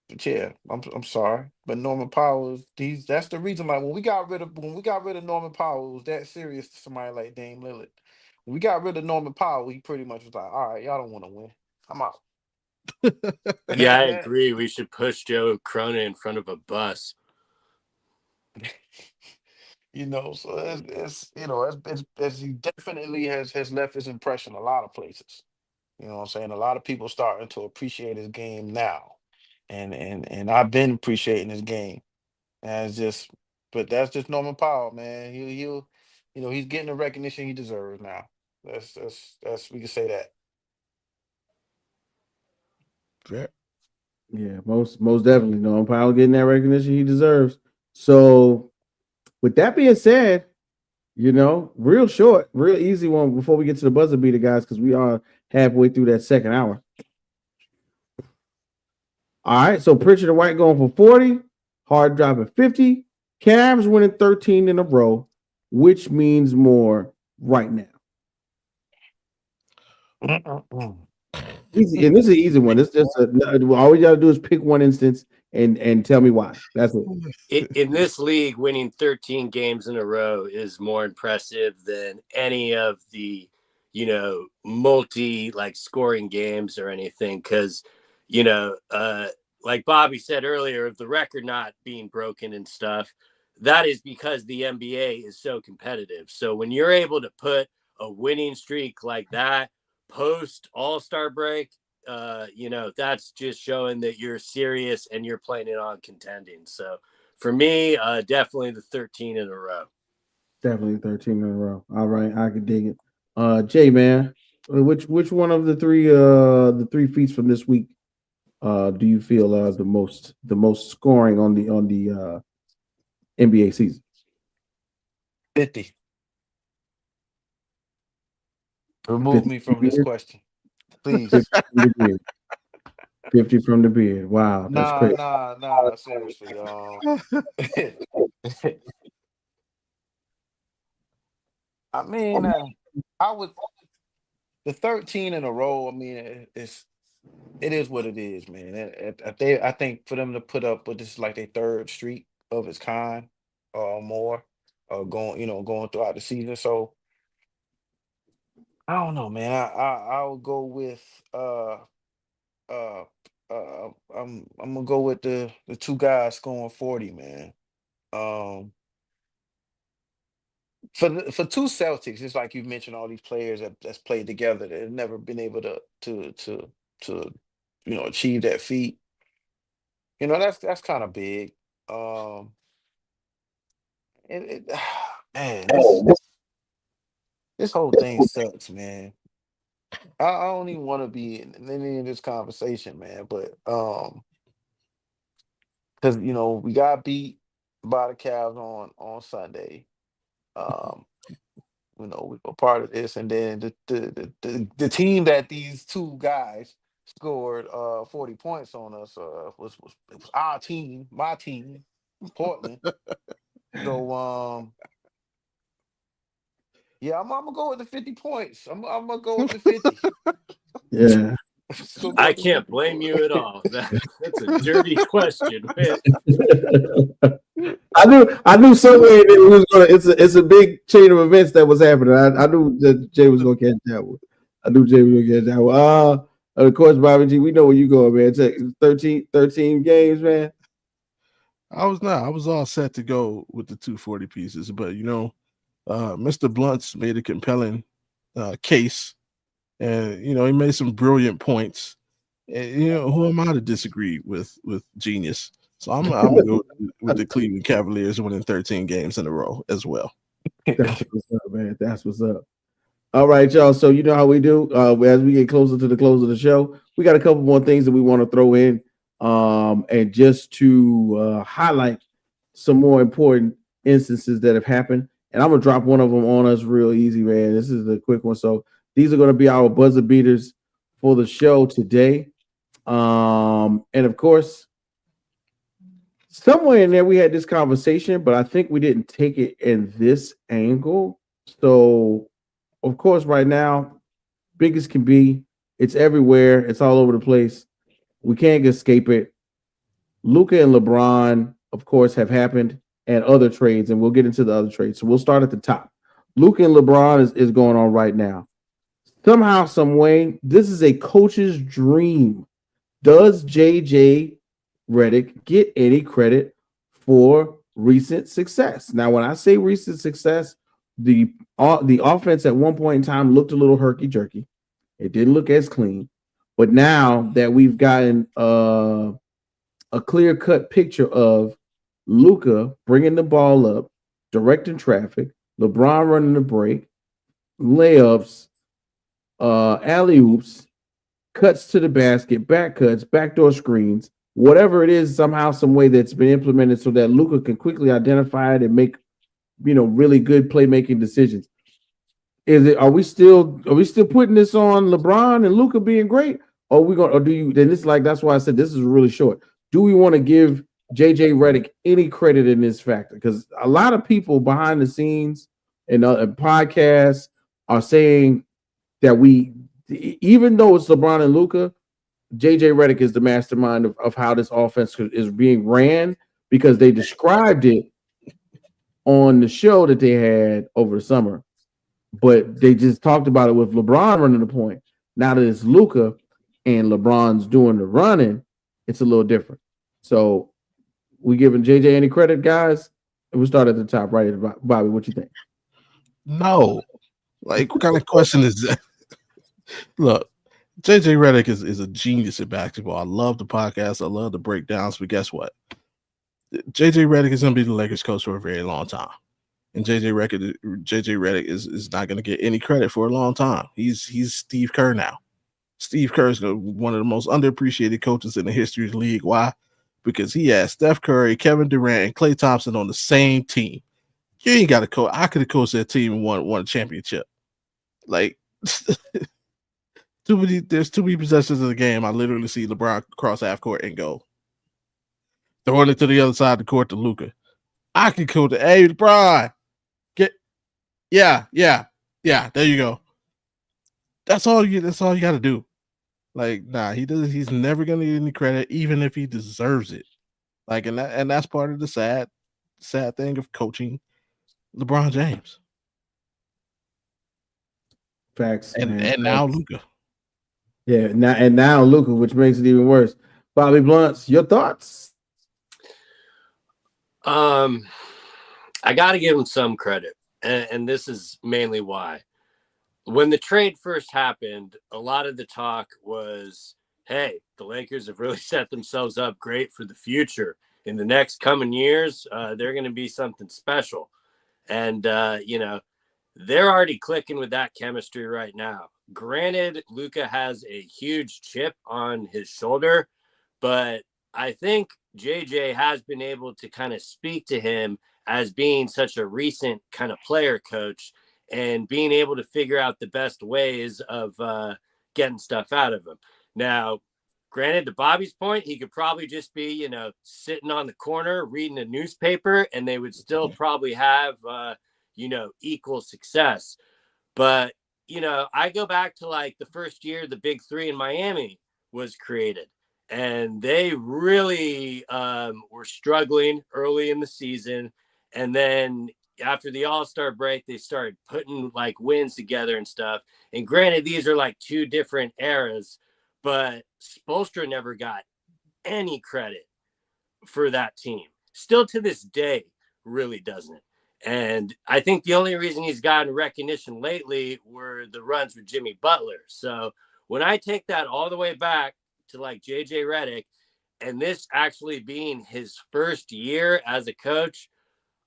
but yeah, I'm sorry. But Norman Powell that's the reason why when we got rid of Norman Powell, it was that serious to somebody like Dame Lillard. When we got rid of Norman Powell, he pretty much was like, all right, y'all don't want to win. I'm out. Yeah, I agree. We should push Joe Cronin in front of a bus. You know, so it's he definitely has left his impression a lot of places. You know what I'm saying? A lot of people starting to appreciate his game now. And I've been appreciating his game. And but that's just Norman Powell, man. He'll he's getting the recognition he deserves now. That's we can say that. Yeah. Yeah, most definitely. Norman Powell getting that recognition he deserves. So, with that being said, real short, real easy one before we get to the buzzer beater, guys, because we are halfway through that second hour. All right, so Pritchard and White going for 40, Hard dropping 50, Cavs winning 13 in a row. Which means more right now? Easy, and this is an easy one. It's just all we got to do is pick one instance and tell me why. That's it. In this league, winning 13 games in a row is more impressive than any of the, multi scoring games or anything. Because, like Bobby said earlier, of the record not being broken and stuff, that is because the NBA is so competitive. So when you're able to put a winning streak like that post All-Star break, that's just showing that you're serious and you're planning on contending. So for me, definitely the 13 in a row. Definitely 13 in a row. All right, I can dig it. Jay, man, which one of the three feats from this week do you feel the most scoring on the NBA season? 50. Remove me from this question, please. 50 from the beard. Wow, that's crazy. Nah, seriously, I mean, I would the 13 in a row. I mean, it is what it is, man. I think for them to put up, but this is like their third streak of its kind, or more, going throughout the season. So I don't know, man. I'll go with uh I'm gonna go with the two guys scoring 40, man. Um, for two Celtics, it's like you mentioned all these players that's played together that have never been able to achieve that feat. That's kind of big. Um, man, this whole thing sucks, man. I don't even want to be in any of this conversation, man. But because we got beat by the Cavs on Sunday. Um, we were part of this, and then the team that these two guys scored 40 points on us was our team, my team, Portland. So yeah, I'm gonna go with the 50 points. I'm gonna go with the 50. Yeah. So I can't blame you at all. That's a dirty question, man. I knew somewhere that it was gonna. It's a big chain of events that was happening. I knew that Jay was gonna catch that one. I knew Jay was gonna catch that one. Of course, Bobby G, we know where you going, man. It's 13 games, man. I was all set to go with the 240 pieces, but Mr. Blunt's made a compelling case, and he made some brilliant points. And, who am I to disagree with genius? So I'm gonna go with the Cleveland Cavaliers winning 13 games in a row as well. That's what's up, man. That's what's up. All right, y'all. So you know how we do. As we get closer to the close of the show, we got a couple more things that we want to throw in, and just to highlight some more important instances that have happened. And I'm gonna drop one of them on us real easy, man. This is the quick one. So these are gonna be our buzzer beaters for the show today. And of course, somewhere in there we had this conversation, but I think we didn't take it in this angle. So, of course, right now, big as can be, it's everywhere, it's all over the place. We can't escape it. Luka and LeBron, of course, have happened, and other trades, and we'll get into the other trades. So we'll start at the top. Luka and LeBron is going on right now. Somehow, some way, this is a coach's dream. Does JJ Reddick get any credit for recent success? Now, when I say recent success, the offense at one point in time looked a little herky-jerky. It didn't look as clean. But now that we've gotten a clear-cut picture of Luka bringing the ball up, directing traffic, LeBron running the break, layups, alley-oops, cuts to the basket, back cuts, backdoor screens, whatever it is, somehow, some way that's been implemented so that Luka can quickly identify it and make, really good playmaking decisions. Are we still putting this on LeBron and Luka being great? Or do you? Then it's like, that's why I said this is really short. Do we want to give JJ Reddick any credit in this factor? Because a lot of people behind the scenes and podcasts are saying that even though it's LeBron and Luka, JJ Reddick is the mastermind of how this offense is being ran, because they described it on the show that they had over the summer, but they just talked about it with LeBron running the point. Now that it's Luka and LeBron's doing the running, it's a little different. So we giving JJ any credit, guys? We'll start at the top right. Bobby, what you think? No. Like, what kind of question is that? Look, JJ Reddick is a genius at basketball. I love the podcast. I love the breakdowns. But guess what? JJ Reddick is going to be the Lakers coach for a very long time. And JJ Reddick is not going to get any credit for a long time. He's Steve Kerr now. Steve Kerr is one of the most underappreciated coaches in the history of the league. Why? Because he has Steph Curry, Kevin Durant, and Klay Thompson on the same team. You ain't got to coach. I could have coached that team and won a championship. Like, there's too many possessions in the game. I literally see LeBron cross half court and go, throwing it to the other side of the court to Luka. I can coach it. Hey, LeBron, Yeah. There you go. That's all you got to do. Like, nah, he does. He's never gonna get any credit, even if he deserves it. Like, and that's part of the sad thing of coaching LeBron James Facts, and man. now Facts. Luka. Yeah, now Luka, which makes it even worse. Bobby Blunts, your thoughts? I got to give him some credit, and this is mainly why. When the trade first happened, a lot of the talk was, hey, the Lakers have really set themselves up great for the future. In the next coming years, they're going to be something special. And, they're already clicking with that chemistry right now. Granted, Luka has a huge chip on his shoulder, but I think JJ has been able to kind of speak to him as being such a recent kind of player coach and being able to figure out the best ways of getting stuff out of him. Now, granted, to Bobby's point, he could probably just be, sitting on the corner reading a newspaper, and they would still probably have, equal success. But, I go back to like the first year the Big Three in Miami was created, and they really were struggling early in the season. And then after the All-Star break, they started putting like wins together and stuff. And granted, these are like two different eras, but Spoelstra never got any credit for that team. Still to this day, really doesn't. And I think the only reason he's gotten recognition lately were the runs with Jimmy Butler. So when I take that all the way back to like JJ Reddick, and this actually being his first year as a coach,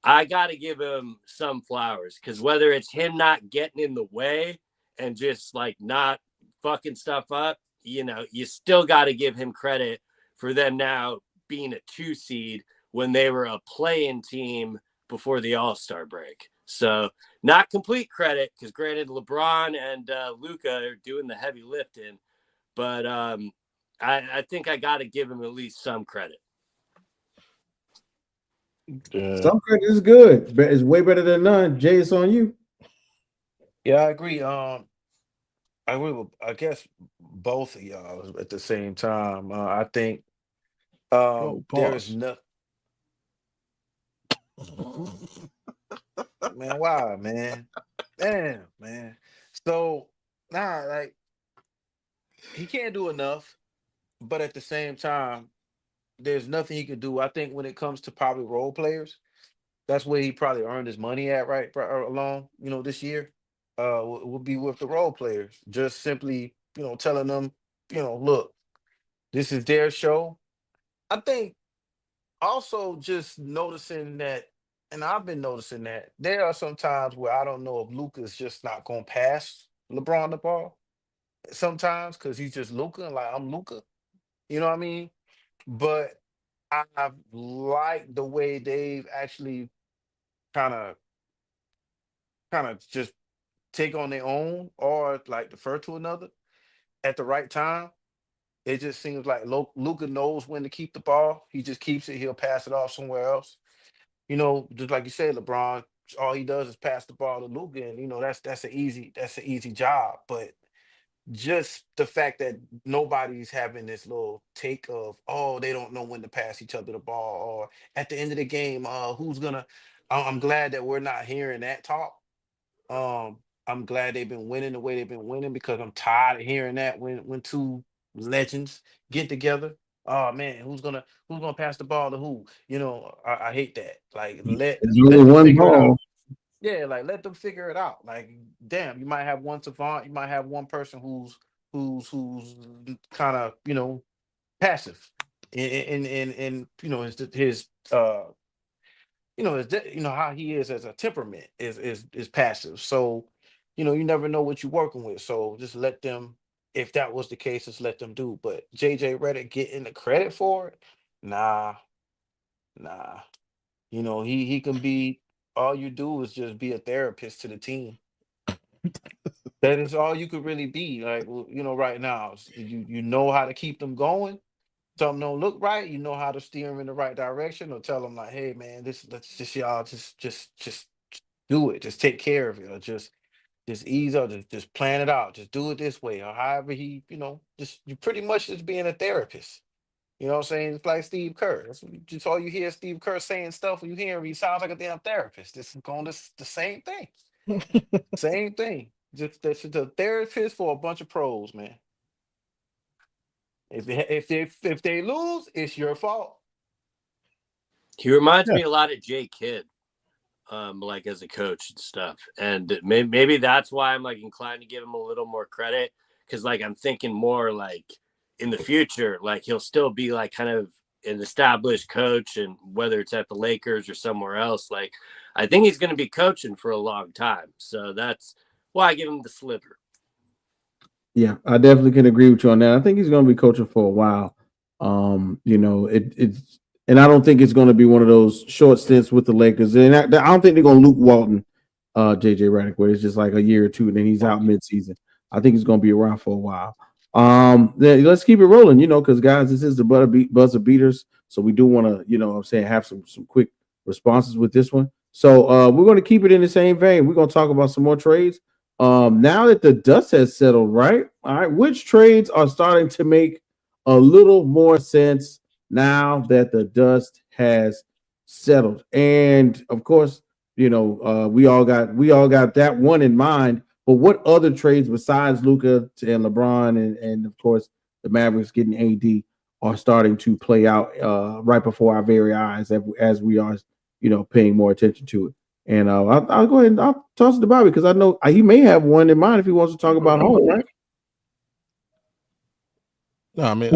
I got to give him some flowers, because whether it's him not getting in the way and just like not fucking stuff up, you still got to give him credit for them now being a 2 seed when they were a play-in team before the All-Star break. So not complete credit, because granted, LeBron and Luka are doing the heavy lifting, but I think I got to give him at least some credit. Some credit is good, but it's way better than none. Jay, it's on you. Yeah, I agree. I agree with, I guess, both of y'all at the same time. I think Oh, there is pause. no man. Why, man? Damn, man. So like he can't do enough, but at the same time, there's nothing he could do. I think when it comes to probably role players, that's where he probably earned his money at, right? Along, this year, will be with the role players. Just simply, telling them, look, this is their show. I think also just noticing that, and I've been noticing that there are some times where I don't know if Luca's just not gonna pass LeBron the ball sometimes because he's just Luca, and like I'm Luca, you know what I mean? But I like the way they've actually kind of just take on their own or like defer to another at the right time. It just seems like Luca knows when to keep the ball. He just keeps it. He'll pass it off somewhere else. Just like you said, LeBron, all he does is pass the ball to Luca, and that's an easy job. But just the fact that nobody's having this little take of, oh, they don't know when to pass each other the ball, or at the end of the game, who's gonna I'm glad that we're not hearing that talk. um, I'm glad they've been winning the way they've been winning, because I'm tired of hearing that when two legends get together. Oh man, who's gonna pass the ball to who? I hate that. Like There's let only them one figure it out. ball. Yeah, like let them figure it out. Like, damn, you might have one savant, you might have one person who's kind of passive, and how he is as a temperament is passive. So, you never know what you're working with. So just let them. If that was the case, just let them do. But JJ Reddick getting the credit for it, nah, nah. He can be. All you do is just be a therapist to the team. That is all you could really be. Like, well, right now, you know how to keep them going. Something don't look right, you know how to steer them in the right direction, or tell them like, hey man, let's just y'all just Do it. Just take care of it, or just ease up. Just plan it out. Just do it this way, or however he, just you pretty much just being a therapist. You know what I'm saying? It's like Steve Kerr. That's what just all you hear Steve Kerr saying stuff when you hear him. He sounds like a damn therapist. This is going this the same thing. Same thing. Just that's just a therapist for a bunch of pros, man. If they lose, it's your fault. He reminds Yeah. me a lot of Jay Kidd, like as a coach and stuff. And maybe that's why I'm like inclined to give him a little more credit, because like I'm thinking more like in the future, like he'll still be like kind of an established coach, and whether it's at the Lakers or somewhere else, like I think he's going to be coaching for a long time. So that's why I give him the sliver. Yeah, I definitely can agree with you on that. I think he's going to be coaching for a while. It's and I don't think it's going to be one of those short stints with the Lakers. And I don't think they're going to Luke Walton, JJ Reddick, where it's just like a year or two and then he's out mid-season. I think he's going to be around for a while. Then let's keep it rolling, because guys, this is the buzzer beaters, so we do want to, have some quick responses with this one. So we're going to keep it in the same vein. We're going to talk about some more trades. Now that the dust has settled, right? All right, which trades are starting to make a little more sense now that the dust has settled? And of course, we all got that one in mind. But what other trades besides Luka and LeBron and of course the Mavericks getting AD are starting to play out right before our very eyes as we are, paying more attention to it? And I'll go ahead and I'll toss it to Bobby because I know he may have one in mind if he wants to talk about home, right? No, I mean,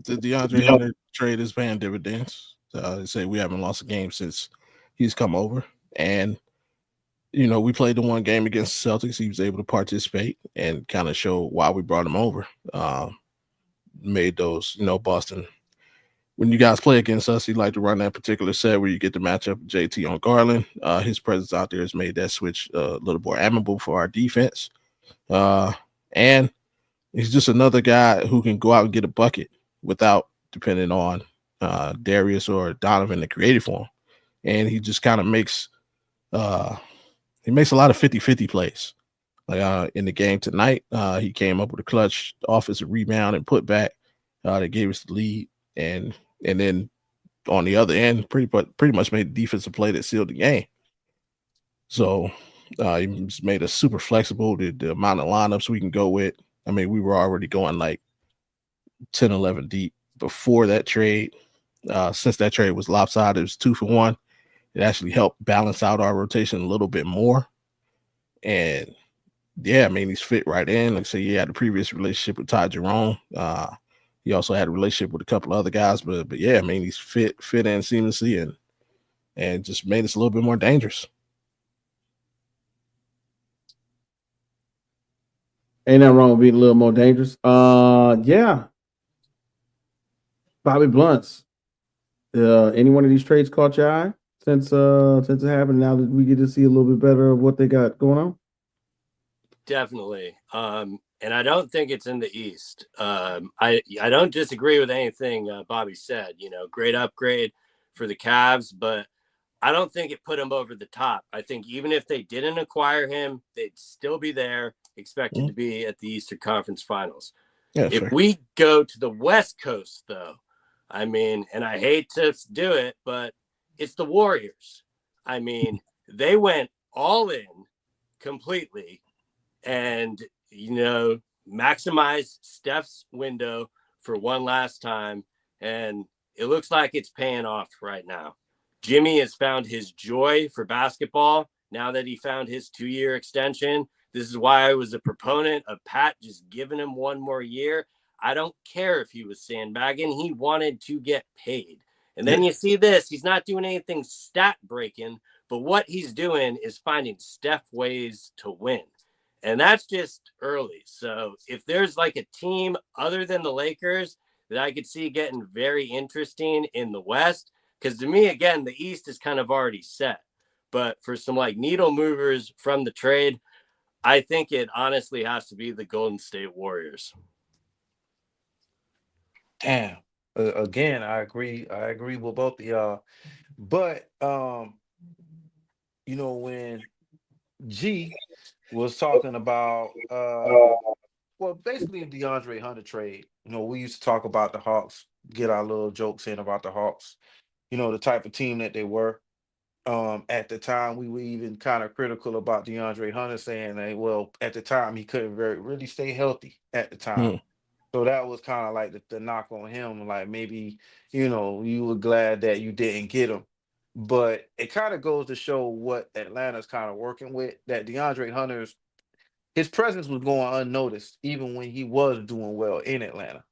the DeAndre Hunter trade is paying dividends. They say we haven't lost a game since he's come over, and we played the one game against the Celtics. He was able to participate and kind of show why we brought him over. Made those, Boston. When you guys play against us, he like to run that particular set where you get the matchup of JT on Garland. His presence out there has made that switch a little more amenable for our defense. And he's just another guy who can go out and get a bucket without depending on Darius or Donovan to create it for him. And he just kind of makes a lot of 50-50 plays. Like in the game tonight, he came up with a clutch offensive rebound and put back that gave us the lead. And then on the other end, pretty much made the defensive play that sealed the game. So he just made us super flexible. The amount of lineups we can go with. I mean, we were already going like 10, 11 deep before that trade. Since that trade was lopsided, it was 2 for 1. It actually helped balance out our rotation a little bit more. And yeah, I mean, he's fit right in. Like I say, he had a previous relationship with Ty Jerome. He also had a relationship with a couple of other guys, but yeah, I mean, he's fit in seamlessly and just made us a little bit more dangerous. Ain't nothing wrong with being a little more dangerous. Yeah. Bobby Blunts. Any one of these trades caught your eye since it happened? Now that we get to see a little bit better of what they got going on. Definitely. And I don't think it's in the East. I don't disagree with anything Bobby said. Great upgrade for the Cavs, but I don't think it put him over the top. I think even if they didn't acquire him, they'd still be there, expected to be at the Eastern Conference Finals. Yeah, if we go to the West Coast, though, I mean, and I hate to do it, but it's the Warriors. I mean, they went all in completely and, maximize Steph's window for one last time. And it looks like it's paying off right now. Jimmy has found his joy for basketball now that he found his 2-year extension. This is why I was a proponent of Pat just giving him one more year. I don't care if he was sandbagging. He wanted to get paid. And then you see this. He's not doing anything stat breaking, but what he's doing is finding Steph ways to win. And that's just early. So if there's like a team other than the Lakers that I could see getting very interesting in the West, because to me, again, the East is kind of already set. But for some like needle movers from the trade, I think it honestly has to be the Golden State Warriors. Damn. Again, I agree. I agree with both of y'all. But when G was talking about well, basically the DeAndre Hunter trade. We used to talk about the Hawks, get our little jokes in about the Hawks, the type of team that they were. At the time, we were even kind of critical about DeAndre Hunter, saying that, well, at the time, he couldn't really stay healthy at the time. So that was kind of like the knock on him. Like maybe, you were glad that you didn't get him. But it kind of goes to show what Atlanta's kind of working with, that DeAndre Hunter's his presence was going unnoticed, even when he was doing well in Atlanta.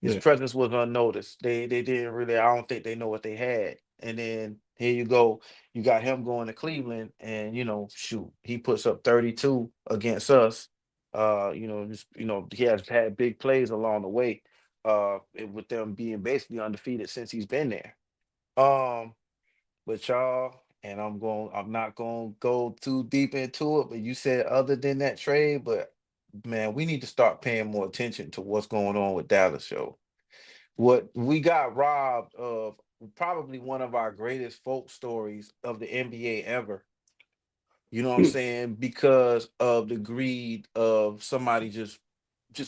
His presence was unnoticed. They didn't really. I don't think they know what they had. And then here you go. You got him going to Cleveland, and shoot, he puts up 32 against us. He has had big plays along the way. With them being basically undefeated since he's been there. But y'all, and I'm not gonna go too deep into it, but you said other than that trade, but man, we need to start paying more attention to what's going on with Dallas, yo. What we got robbed of, probably one of our greatest folk stories of the NBA ever. You know what I'm saying? Because of the greed of somebody just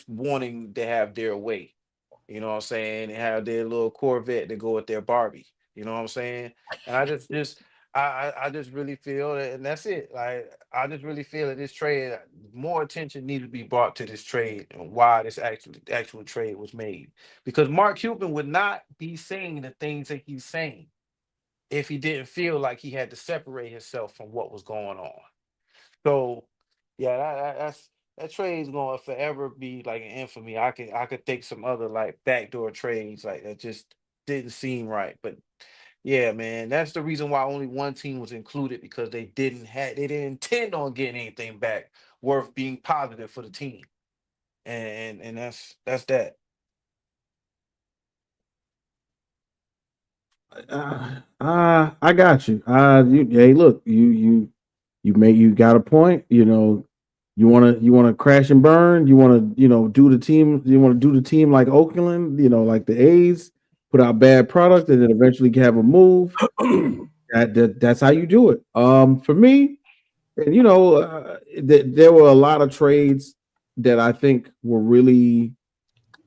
wanting to have their way. You know what I'm saying? And have their little Corvette to go with their Barbie. You know what I'm saying? And I just really feel that, and that's it. Like, I just really feel that this trade, more attention needs to be brought to this trade and why this actual trade was made. Because Mark Cuban would not be saying the things that he's saying if he didn't feel like he had to separate himself from what was going on. So, yeah, that trade's going to forever be like an infamy. I could think some other like backdoor trades like that just didn't seem right. But yeah, man, that's the reason why only one team was included, because they didn't intend on getting anything back worth being positive for the team. And that's that. I got you. Hey, look, you got a point. You want to crash and burn. You want to, do the team. You want to do the team like Oakland. Like the A's, put out bad product and then eventually have a move. That's how you do it. For me, and there were a lot of trades that I think were really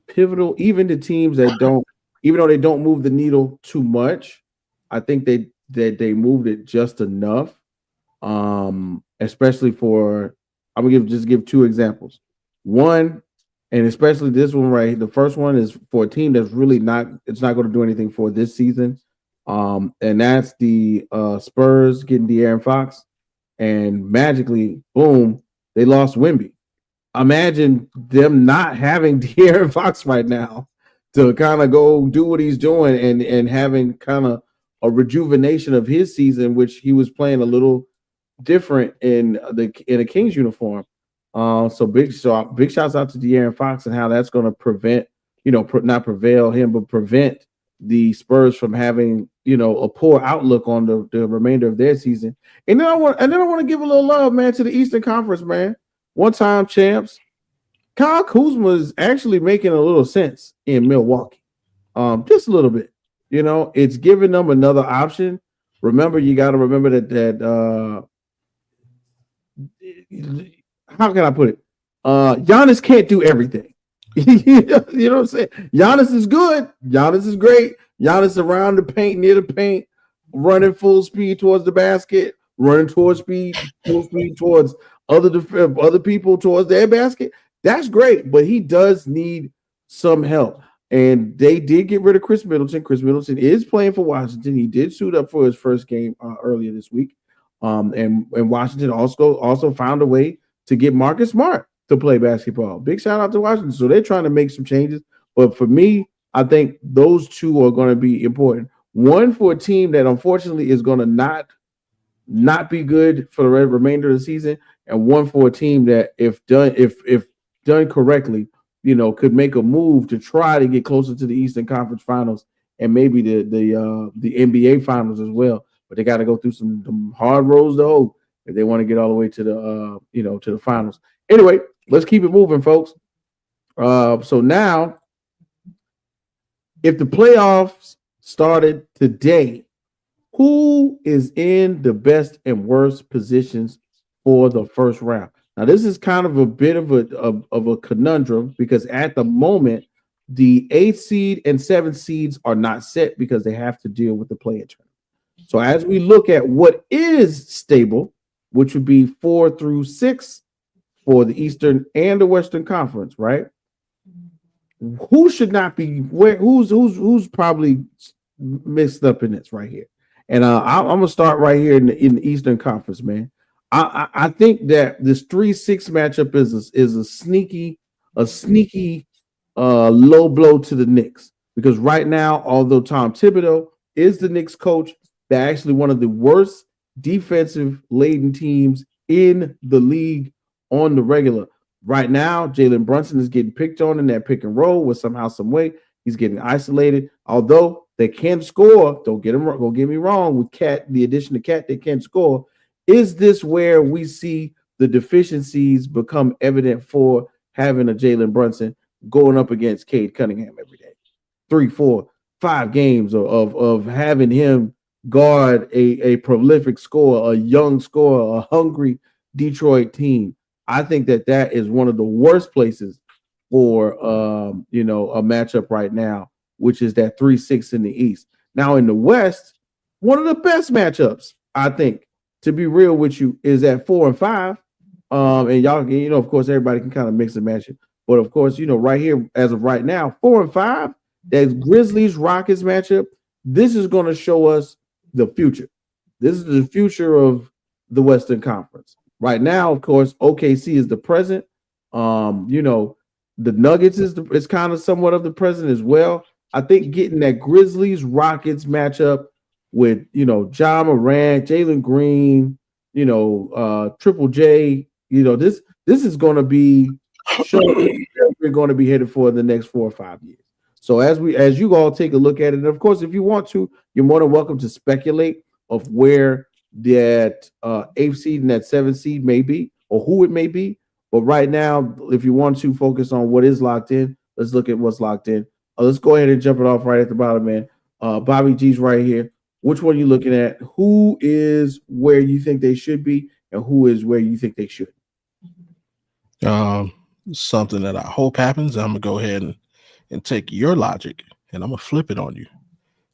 pivotal, even to teams that don't, even though they don't move the needle too much. I think they moved it just enough. Especially for, I'm gonna give two examples. One, and especially this one, right? The first one is for a team that's really not, it's not going to do anything for this season. And that's the Spurs getting De'Aaron Fox, and magically, boom, they lost Wemby. Imagine them not having De'Aaron Fox right now to kind of go do what he's doing, and having kind of a rejuvenation of his season, which he was playing a little different in a Kings uniform. So big shouts out to De'Aaron Fox, and how that's going to prevent, not prevail him, but prevent the Spurs from having, a poor outlook on the remainder of their season. And then I want to give a little love, man, to the Eastern Conference, man. One-time champs. Kyle Kuzma is actually making a little sense in Milwaukee. Just a little bit. It's giving them another option. Remember, you got to remember that how can I put it? Giannis can't do everything. You know what I'm saying? Giannis is good. Giannis is great. Giannis around the paint, near the paint, running full speed towards the basket, running full speed towards other people towards their basket. That's great, but he does need some help. And they did get rid of Chris Middleton. Chris Middleton is playing for Washington. He did suit up for his first game earlier this week. And Washington also found a way to get Marcus Smart to play basketball. Big shout out to Washington. So they're trying to make some changes. But for me, I think those two are going to be important. One for a team that unfortunately is going to not be good for the remainder of the season, and one for a team that, if done correctly, could make a move to try to get closer to the Eastern Conference Finals and maybe the NBA Finals as well. But they got to go through some hard roads to hoe if they want to get all the way to the to the finals. Anyway, let's keep it moving, folks. So now, if the playoffs started today, Who is in the best and worst positions for the first round? Now, this is kind of a bit of a conundrum because at the moment, the 8th seed and 7th seeds are not set because they have to deal with the play-in tournament. So as we look at what is stable, which would be 4 through 6 for the Eastern and the Western Conference, right? Who should not be where? Who's probably mixed up in this right here? And I'm gonna start right here in the Eastern Conference, man. I think that this 3-6 matchup is a sneaky low blow to the Knicks because right now, although Tom Thibodeau is the Knicks coach, they're actually one of the worst defensive laden teams in the league on the regular. Right now, Jalen Brunson is getting picked on in that pick and roll with somehow, some way. He's getting isolated. Although they can score, don't get me wrong. With Cat, the addition of Cat, they can score. Is this where we see the deficiencies become evident for having a Jalen Brunson going up against Cade Cunningham every day? 3, 4, 5 games of having him guard a prolific scorer, a young scorer, a hungry Detroit team. I think that is one of the worst places for a matchup right now, which is that 3-6 in the East. Now in the West, one of the best matchups, I think, to be real with you, is at 4 and 5. And y'all, of course, everybody can kind of mix and match it. But of course, right here, as of right now, 4 and 5, that Grizzlies Rockets matchup, this is going to show us the future. This is the future of the Western Conference. Right now, of course, OKC is the present. The Nuggets is kind of somewhat of the present as well. I think getting that Grizzlies Rockets matchup with Ja Morant, Jalen Green, Triple J, this is going to be we're going to be headed for the next 4 or 5 years. So as you all take a look at it, and of course, if you want to, you're more than welcome to speculate of where that 8th seed and that 7th seed may be, or who it may be. But right now, if you want to focus on what is locked in, let's look at what's locked in. Let's go ahead and jump it off right at the bottom, man. Bobby G's right here. Which one are you looking at? Who is where you think they should be, and who is where you think they should? Something that I hope happens. I'm gonna go ahead and take your logic, and I'm gonna flip it on you.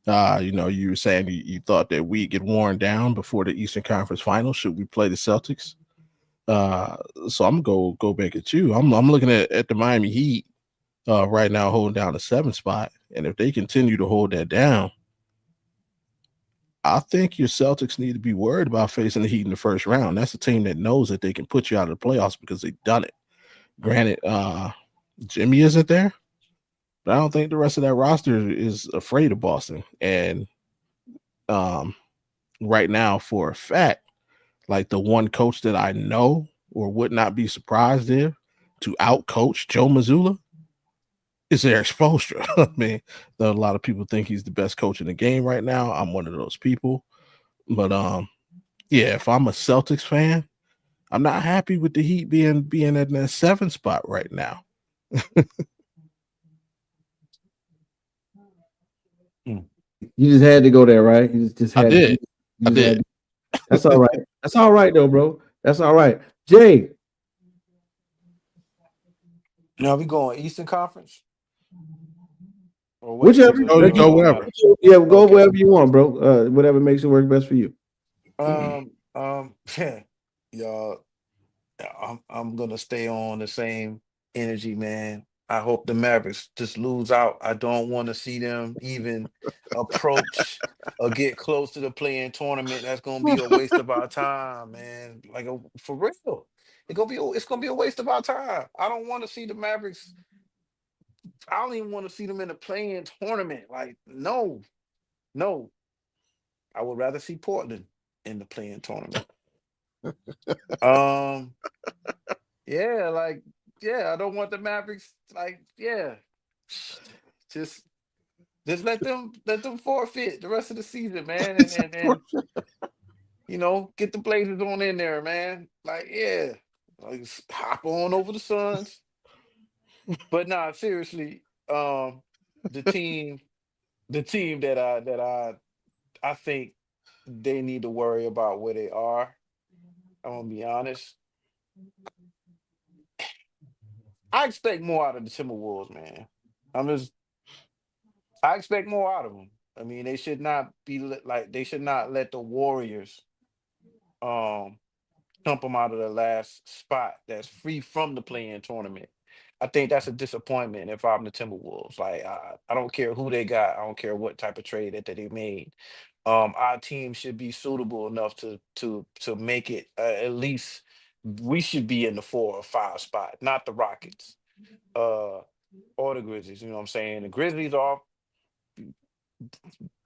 You were saying you thought that we get worn down before the Eastern Conference Finals. Should we play the Celtics? So I'm gonna go back at you. I'm looking at the Miami Heat right now, holding down the 7th spot, and if they continue to hold that down, I think your Celtics need to be worried about facing the Heat in the first round. That's a team that knows that they can put you out of the playoffs because they've done it. Granted, Jimmy isn't there, but I don't think the rest of that roster is afraid of Boston. And right now, for a fact, like the one coach that I know or would not be surprised if to outcoach Joe Mazzulla is Eric Spoelstra. I mean, a lot of people think he's the best coach in the game right now. I'm one of those people. But yeah, if I'm a Celtics fan, I'm not happy with the Heat being at that 7th spot right now. You just had to go there, right? You just had. I did. That's all right. That's all right, though, bro. That's all right. Jay. Now we going Eastern Conference? Or whichever. Go wherever. Yeah, go wherever you want, bro. Whatever makes it work best for you. Y'all, I'm gonna stay on the same energy, man. I hope the Mavericks just lose out. I don't want to see them even approach or get close to the play-in tournament. That's gonna be a waste of our time, man. Like for real, it's gonna be a waste of our time. I don't want to see the Mavericks. I don't even want to see them in the play-in tournament. Like, no. I would rather see Portland in the play-in tournament. I don't want the Mavericks. Just let them forfeit the rest of the season, man, and get the Blazers on in there, man. Hop on over the Suns. But nah, seriously, the team that I think they need to worry about where they are. I'm gonna be honest. I expect more out of the Timberwolves, man. I expect more out of them. I mean, they should not be like they should not let the Warriors um dump them out of the last spot that's free from the play-in tournament. I think that's a disappointment if I'm the Timberwolves. Like I don't care who they got. I don't care what type of trade that they made. Our team should be suitable enough to make it at least. We should be in the 4 or 5 spot, not the Rockets or the Grizzlies. You know what I'm saying? The Grizzlies are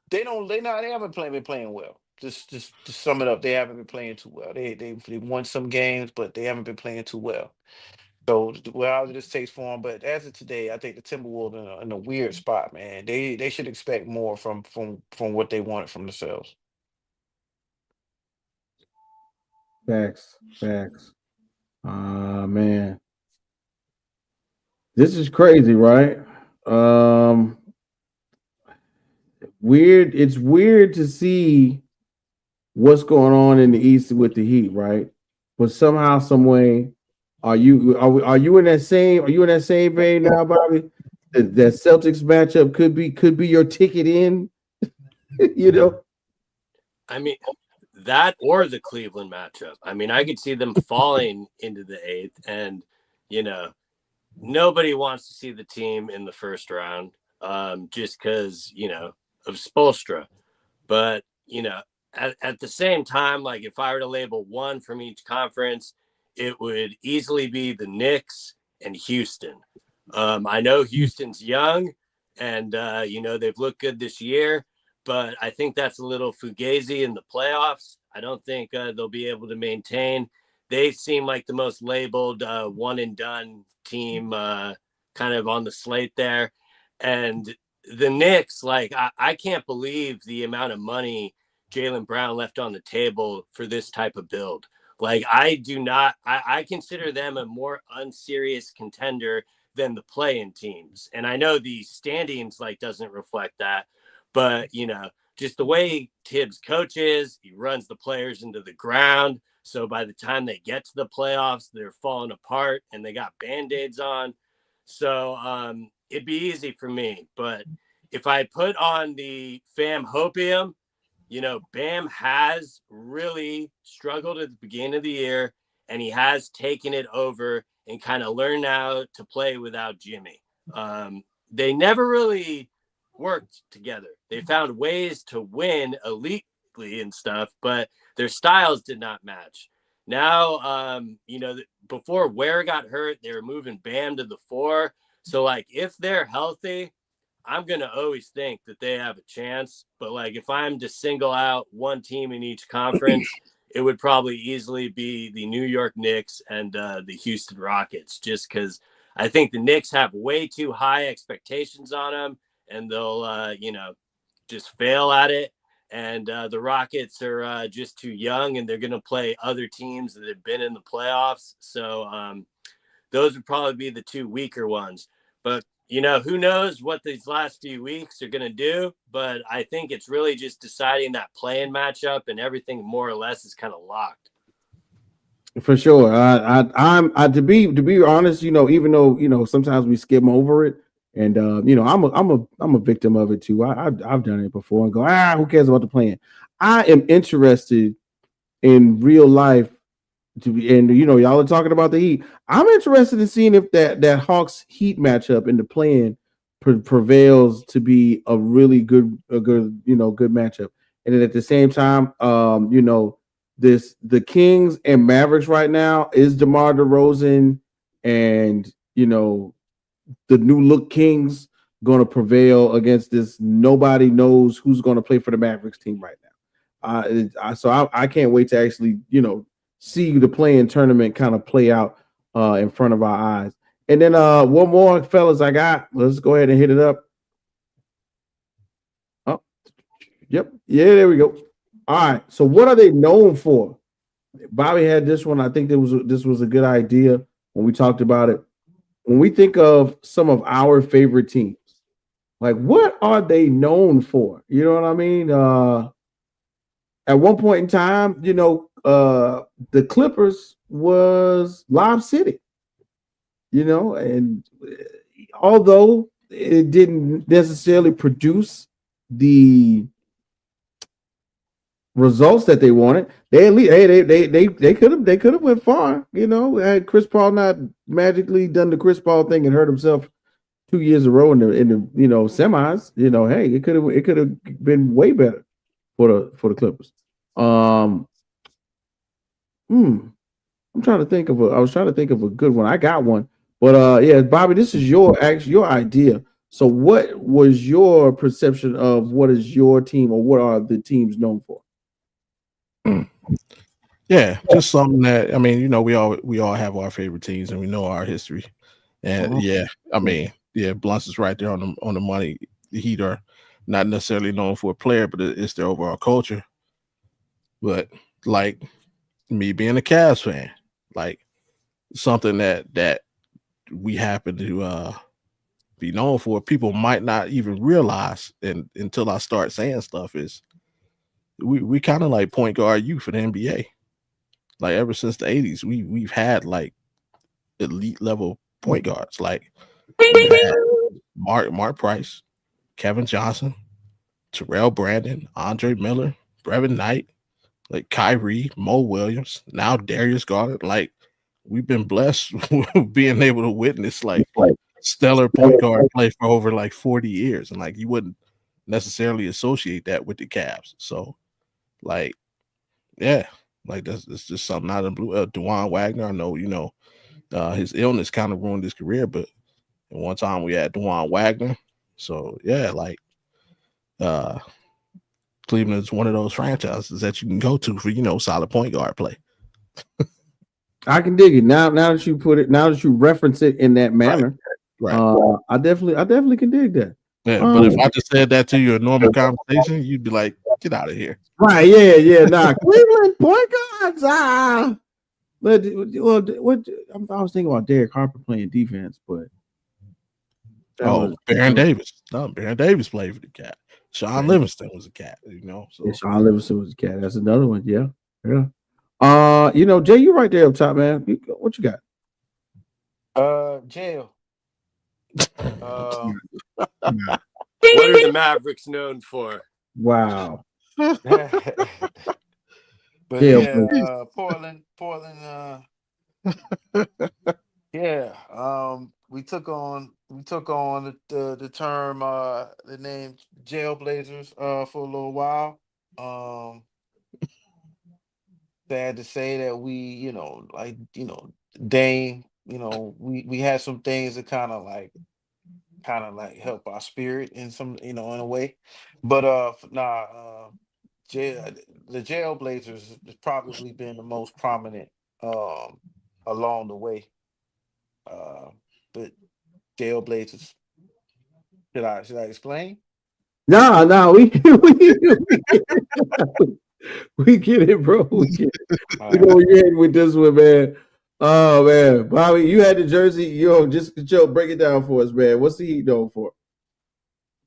they haven't been playing well. Just to sum it up, they haven't been playing too well. They won some games, but they haven't been playing too well. So well, this takes for them. But as of today, I think the Timberwolves in a weird spot, man. They should expect more from what they wanted from themselves. Facts. Man, this is crazy, right? Weird. It's weird to see what's going on in the East with the Heat, right? But somehow, some way, are you in that same vein now, Bobby? That Celtics matchup could be your ticket in. You know, I mean, that or the Cleveland matchup. I mean, I could see them falling into the 8th, and nobody wants to see the team in the first round, just because of Spoelstra. But at the same time, like if I were to label one from each conference, it would easily be the Knicks and Houston. I know Houston's young, and they've looked good this year, but I think that's a little fugazi in the playoffs. I don't think they'll be able to maintain. They seem like the most labeled one and done team kind of on the slate there. And the Knicks, like I can't believe the amount of money Jaylen Brown left on the table for this type of build. Like I consider them a more unserious contender than the play-in teams. And I know the standings like doesn't reflect that, but just the way Tibbs coaches, he runs the players into the ground. So by the time they get to the playoffs, they're falling apart and they got Band-Aids on. So it'd be easy for me. But if I put on the fam hopium, Bam has really struggled at the beginning of the year, and he has taken it over and kind of learned how to play without Jimmy. They never really worked together. They found ways to win elitely and stuff, but their styles did not match. Now, before Ware got hurt, they were moving Bam to the 4. So, like, if they're healthy, I'm going to always think that they have a chance. But, like, if I'm to single out one team in each conference, it would probably easily be the New York Knicks and the Houston Rockets, just because I think the Knicks have way too high expectations on them, and they'll, just fail at it. And the Rockets are just too young, and they're going to play other teams that have been in the playoffs. So those would probably be the two weaker ones. But, who knows what these last few weeks are going to do. But I think it's really just deciding that play-in matchup, and everything more or less is kind of locked. for sure. I'm to be honest, even though sometimes we skim over it, and I'm a victim of it too. I've done it before and go, who cares about the plan? I am interested in real life and y'all are talking about the Heat. I'm interested in seeing if that Hawks Heat matchup in the plan prevails to be a really good matchup. And then at the same time, the Kings and Mavericks right now is DeMar DeRozan and the new look Kings going to prevail against this. Nobody knows who's going to play for the Mavericks team right now. So I can't wait to actually see the play-in tournament kind of play out in front of our eyes. And then one more, fellas, I got. Let's go ahead and hit it up. Oh, yep. Yeah, there we go. All right. So what are they known for? Bobby had this one. I think this was a good idea when we talked about it. When we think of some of our favorite teams, like what are they known for? You know what I mean? at one point in time, the Clippers was Lob City, and although it didn't necessarily produce the results that they wanted, they at least they could have went far. Had Chris Paul not magically done the Chris Paul thing and hurt himself 2 years in a row in the semis, hey, it could have been way better for the Clippers. I'm trying to think of I was trying to think of a good one. I got one, but yeah, Bobby, this is your idea. So, what was your perception of what is your team, or what are the teams known for? Yeah, just something that we all have our favorite teams and we know our history. And Blunts is right there on the money. The Heat are not necessarily known for a player, but it's their overall culture. But like me being a Cavs fan, like something that we happen to be known for, people might not even realize, and until I start saying stuff, is we kind of like point guard youth for the NBA. Like ever since the 80s, we've had like elite level point guards. Like we've had Mark Price, Kevin Johnson, Terrell Brandon, Andre Miller, Brevin Knight, like Kyrie, Mo Williams, now Darius Garland. Like we've been blessed with being able to witness like stellar point guard play for over like 40 years. And like you wouldn't necessarily associate that with the Cavs. So like, yeah, like that's just something out of the blue. Dewan Wagner, I know, his illness kind of ruined his career, but at one time we had Dewan Wagner. So yeah, like Cleveland is one of those franchises that you can go to for, solid point guard play. I can dig it. Now that you put it, now that you reference it in that manner, right. I definitely can dig that. Yeah, but if I just said that to you in normal conversation, you'd be like, get out of here. Right, yeah. Nah, Cleveland point guards. But I was thinking about Derek Harper playing defense, but Baron Davis. No, Baron Davis played for the Cat. Sean Livingston was a Cat, So yeah, Sean Livingston was a Cat. That's another one. Yeah. Jay, you right there up top, man. What you got? Jail. What are the Mavericks known for? Wow. But yeah, Portland. Yeah. We took on the term the name Jailblazers for a little while. Sad to say that we, Dame, we had some things that kind of like help our spirit in some, in a way. But the Jailblazers has probably been the most prominent along the way. But Jailblazers, should I explain? No, we get it, bro. We get it. We know where you're heading with this one, man. Oh man, Bobby, you had the jersey. Break it down for us, man. What's the Heat known for?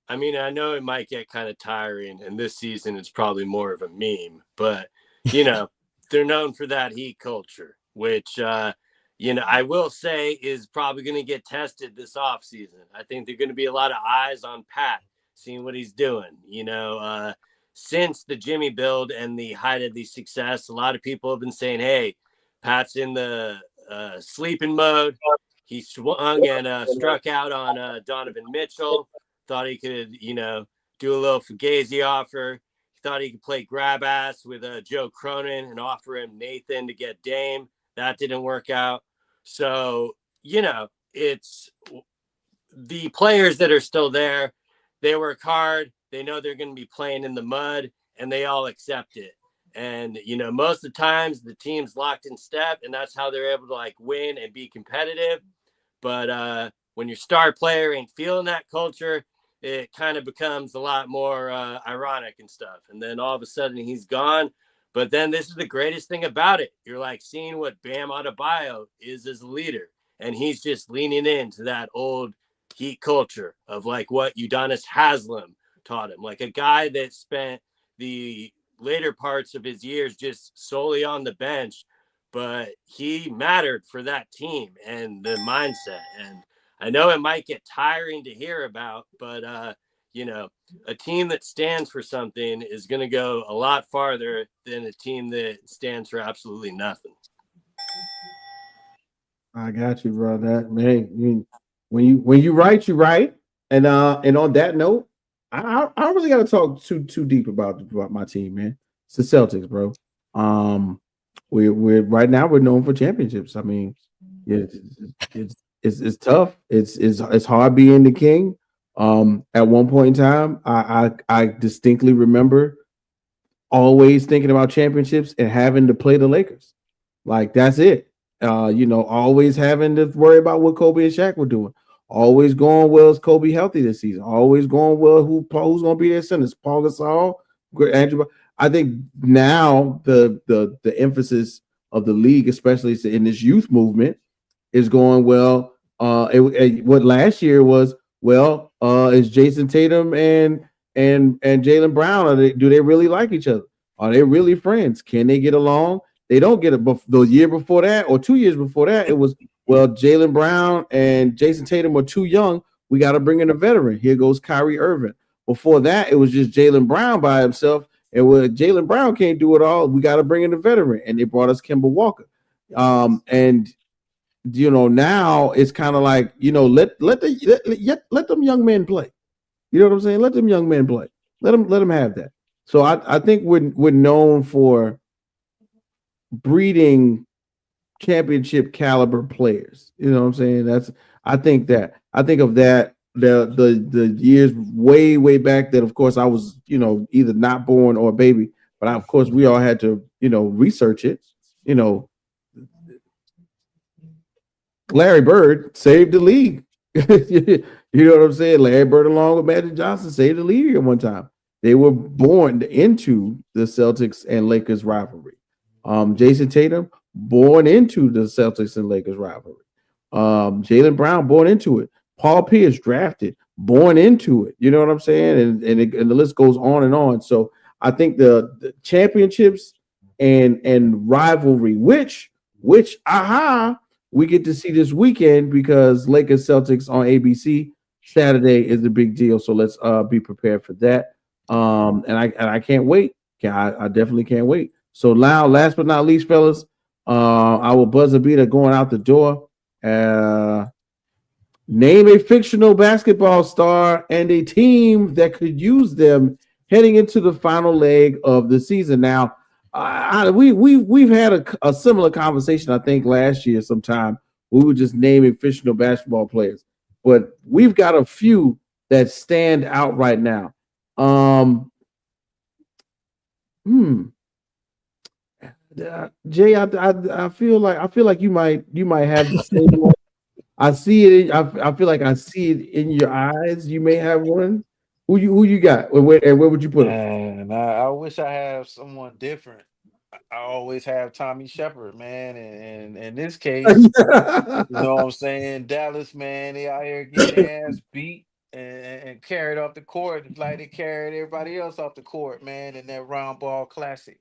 I mean, I know it might get kind of tiring, and this season it's probably more of a meme, but they're known for that Heat culture, which I will say is probably going to get tested this offseason. I think there're going to be a lot of eyes on Pat, seeing what he's doing. Since the Jimmy build and the height of the success, a lot of people have been saying, hey, Pat's in the sleeping mode. He swung and struck out on Donovan Mitchell. Thought he could, do a little Fugazi offer. He thought he could play grab ass with Joe Cronin and offer him Nathan to get Dame. That didn't work out. So, it's the players that are still there. They work hard. They know they're going to be playing in the mud, and they all accept it. And, most of the times the team's locked in step, and that's how they're able to win and be competitive. But when your star player ain't feeling that culture, it kind of becomes a lot more ironic and stuff. And then all of a sudden he's gone. But then this is the greatest thing about it. You're seeing what Bam Adebayo is as a leader. And he's just leaning into that old Heat culture of what Udonis Haslem taught him. A guy that spent the later parts of his years just solely on the bench, but he mattered for that team and the mindset. And I know it might get tiring to hear about, but you know, a team that stands for something is going to go a lot farther than a team that stands for absolutely nothing. I got you, bro. That man, when you write, you write. And on that note, I don't really got to talk too deep about my team, man. It's the Celtics, bro. We're right now we're known for championships. I mean, yeah, it's tough. It's hard being the king. At one point in time, I distinctly remember always thinking about championships and having to play the Lakers. Like that's it. Always having to worry about what Kobe and Shaq were doing. Always going, well, is Kobe healthy this season? Always going, well, who's going to be their centers? Paul Gasol, Andrew. I think now the emphasis of the league, especially in this youth movement, is going well. What last year was, well, is Jason Tatum and Jaylen Brown? Do they really like each other? Are they really friends? Can they get along? They don't get it. The year before that, or 2 years before that, it was, well, Jaylen Brown and Jason Tatum are too young. We got to bring in a veteran. Here goes Kyrie Irving. Before that, it was just Jaylen Brown by himself. And when Jaylen Brown can't do it all, we got to bring in a veteran. And they brought us Kemba Walker. And now it's kind of like, let them young men play. You know what I'm saying? Let them young men play. Let them have that. So I think we're known for breeding championship caliber players. You know what I'm saying? I think of that the years way back that, of course, I was either not born or a baby, but of course we all had to research it. Larry Bird saved the league. You know what I'm saying? Larry Bird along with Magic Johnson saved the league at one time. They were born into the Celtics and Lakers rivalry. Jason Tatum born into the Celtics and Lakers rivalry. Jaylen Brown born into it. Paul Pierce drafted, born into it. You know what I'm saying? And the list goes on and on. So I think the championships and rivalry, which we get to see this weekend because Lakers Celtics on ABC Saturday is the big deal. So let's be prepared for that. And I can't wait. I definitely can't wait. So now, last but not least, fellas, our buzzer beater going out the door. Name a fictional basketball star and a team that could use them heading into the final leg of the season. Now, we've had a similar conversation, I think, last year sometime. We were just naming fictional basketball players, but we've got a few that stand out right now. Jay, I feel like you might have the same one. I see it. I feel like I see it in your eyes. You may have one. Who you got? And where would you put him? And I wish I had someone different. I always have Tommy Shepard, man. And in this case, you know what I'm saying? Dallas, man, they out here getting their ass beat and carried off the court like they carried everybody else off the court, man, in that round ball classic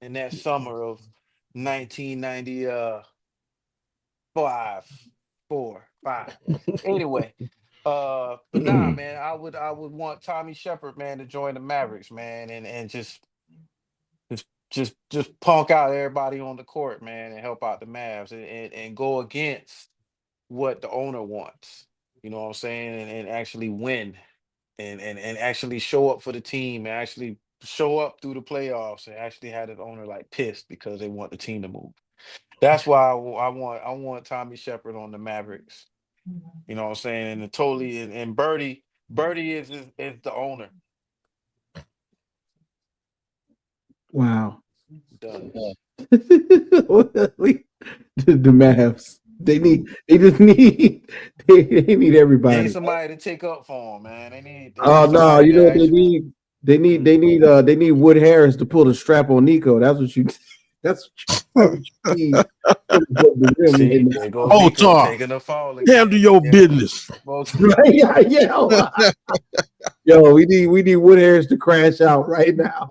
in that summer of 1995, 4, 5. Anyway, but nah, man, I would want Tommy Shepard, man, to join the Mavericks, man, and just punk out everybody on the court, man, and help out the Mavs and go against what the owner wants. You know what I'm saying? And actually win and actually show up for the team and actually show up through the playoffs and actually had the owner like pissed because they want the team to move. That's why I want Tommy Shepard on the Mavericks. You know what I'm saying? And Birdie is the owner. Wow. Done. The Mavs. They need everybody. They need somebody to take up for them, man. They need no, you know what they need? They need Wood Harris to pull the strap on Nico. That's what you need. Taking a fall again. Handle your business. Yo, we need Wood Harris to crash out right now.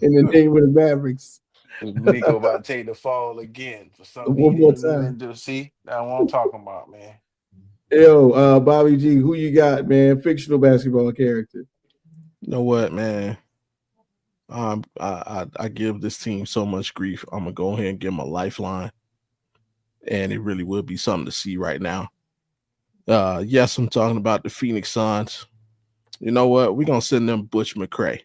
in the name of the Mavericks. Nico about to take the fall again for something One he more didn't even time. do. See, that's what I'm talking about, man. Yo, Bobby G, who you got, man? Fictional basketball character. You know what, man? I give this team so much grief. I'm gonna go ahead and give them a lifeline, and it really would be something to see right now. Yes, I'm talking about the Phoenix Suns. You know what? We're gonna send them Butch McRae.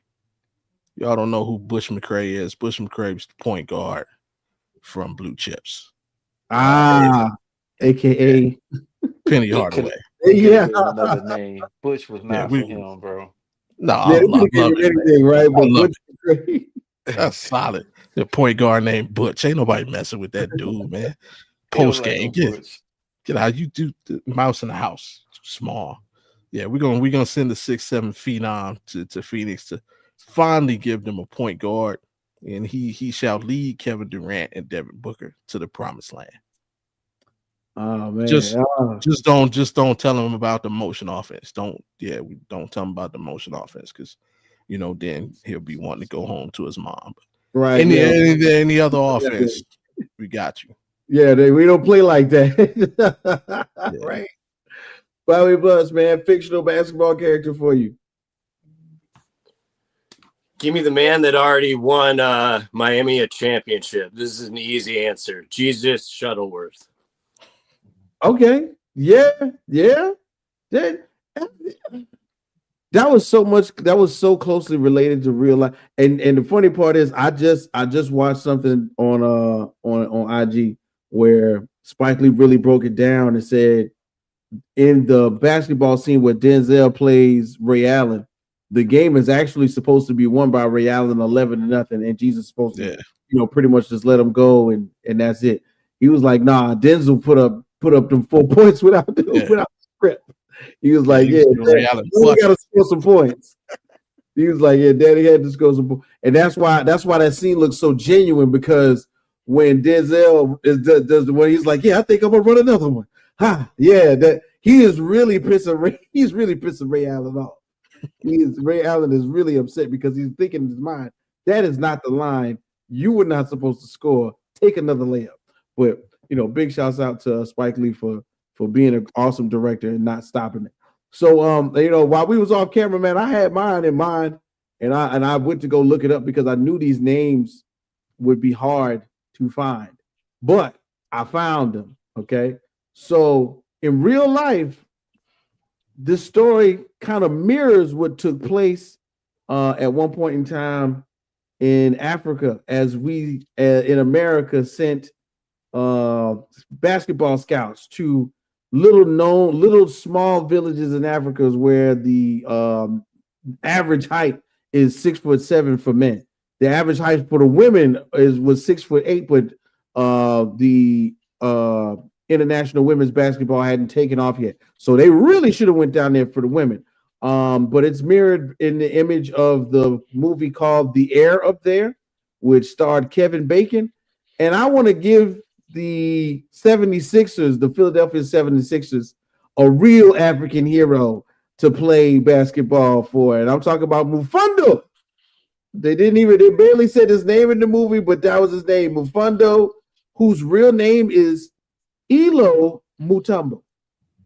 Y'all don't know who Butch McRae is. Butch McRae is the point guard from Blue Chips. AKA Penny It could Hardaway. yeah. have another name. Butch was Yeah, not for him, bro. No, Yeah, I they love could have it, given man. anything, right? I But love Butch McRae. That's solid. The point guard named Butch. Ain't nobody messing with that dude, man. He don't Post like game, no Butch. get out. You do the mouse in the house. Too small. Yeah, we're gonna send the 6'7" phenom to Phoenix to finally give them a point guard, and he shall lead Kevin Durant and Devin Booker to the promised land. Oh man. Just don't tell them about the motion offense. Don't tell him about the motion offense, because then he'll be wanting to go home to his mom. Right. Any other offense, we got you. Yeah, we don't play like that. Right. Bobby Butts, man, fictional basketball character for you. Give me the man that already won Miami a championship. This is an easy answer. Jesus Shuttleworth. Okay. Yeah. That was so closely related to real life. And the funny part is I just watched something on IG where Spike Lee really broke it down and said in the basketball scene where Denzel plays Ray Allen, the game is actually supposed to be won by Ray Allen 11-0, and Jesus is supposed to pretty much just let him go and that's it. He was like, nah, Denzel put up them 4 points without script. He was like, we gotta score some points. He was like, yeah, Daddy had to score some points. And that's why that scene looks so genuine, because when Denzel does the one, he's like, yeah, I think I'm gonna run another one. That he is really pissing Ray Allen off. Ray Allen is really upset because he's thinking in his mind, that is not the line. You were not supposed to score. Take another layup. But big shouts out to Spike Lee for being an awesome director and not stopping it. So while we was off camera, man, I had mine in mind, and I went to go look it up because I knew these names would be hard to find. But I found them. Okay. So in real life, this story kind of mirrors what took place at one point in time in Africa, as we in America sent basketball scouts to little small villages in Africa where the average height is 6'7" for men. The average height for the women was 6'8", but the international women's basketball hadn't taken off yet, so they really should have went down there for the women. But it's mirrored in the image of the movie called The Air Up There, which starred Kevin Bacon. And I want to give the 76ers, the Philadelphia 76ers, a real African hero to play basketball for. And I'm talking about Mufando. They barely said his name in the movie, but that was his name, Mufando, whose real name is Elo Mutombo.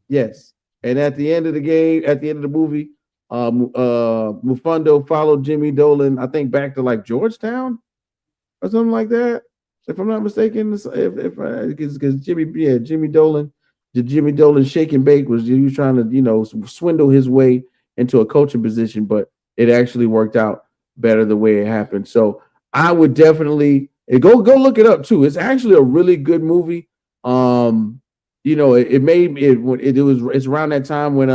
Yes. And at the end of the movie, Mufando followed Jimmy Dolan, I think, back to like Georgetown or something like that, if I'm not mistaken. Because Jimmy Dolan shake and bake was he was trying to swindle his way into a coaching position, but it actually worked out better the way it happened. So I would definitely go look it up too. It's actually a really good movie. It's around that time when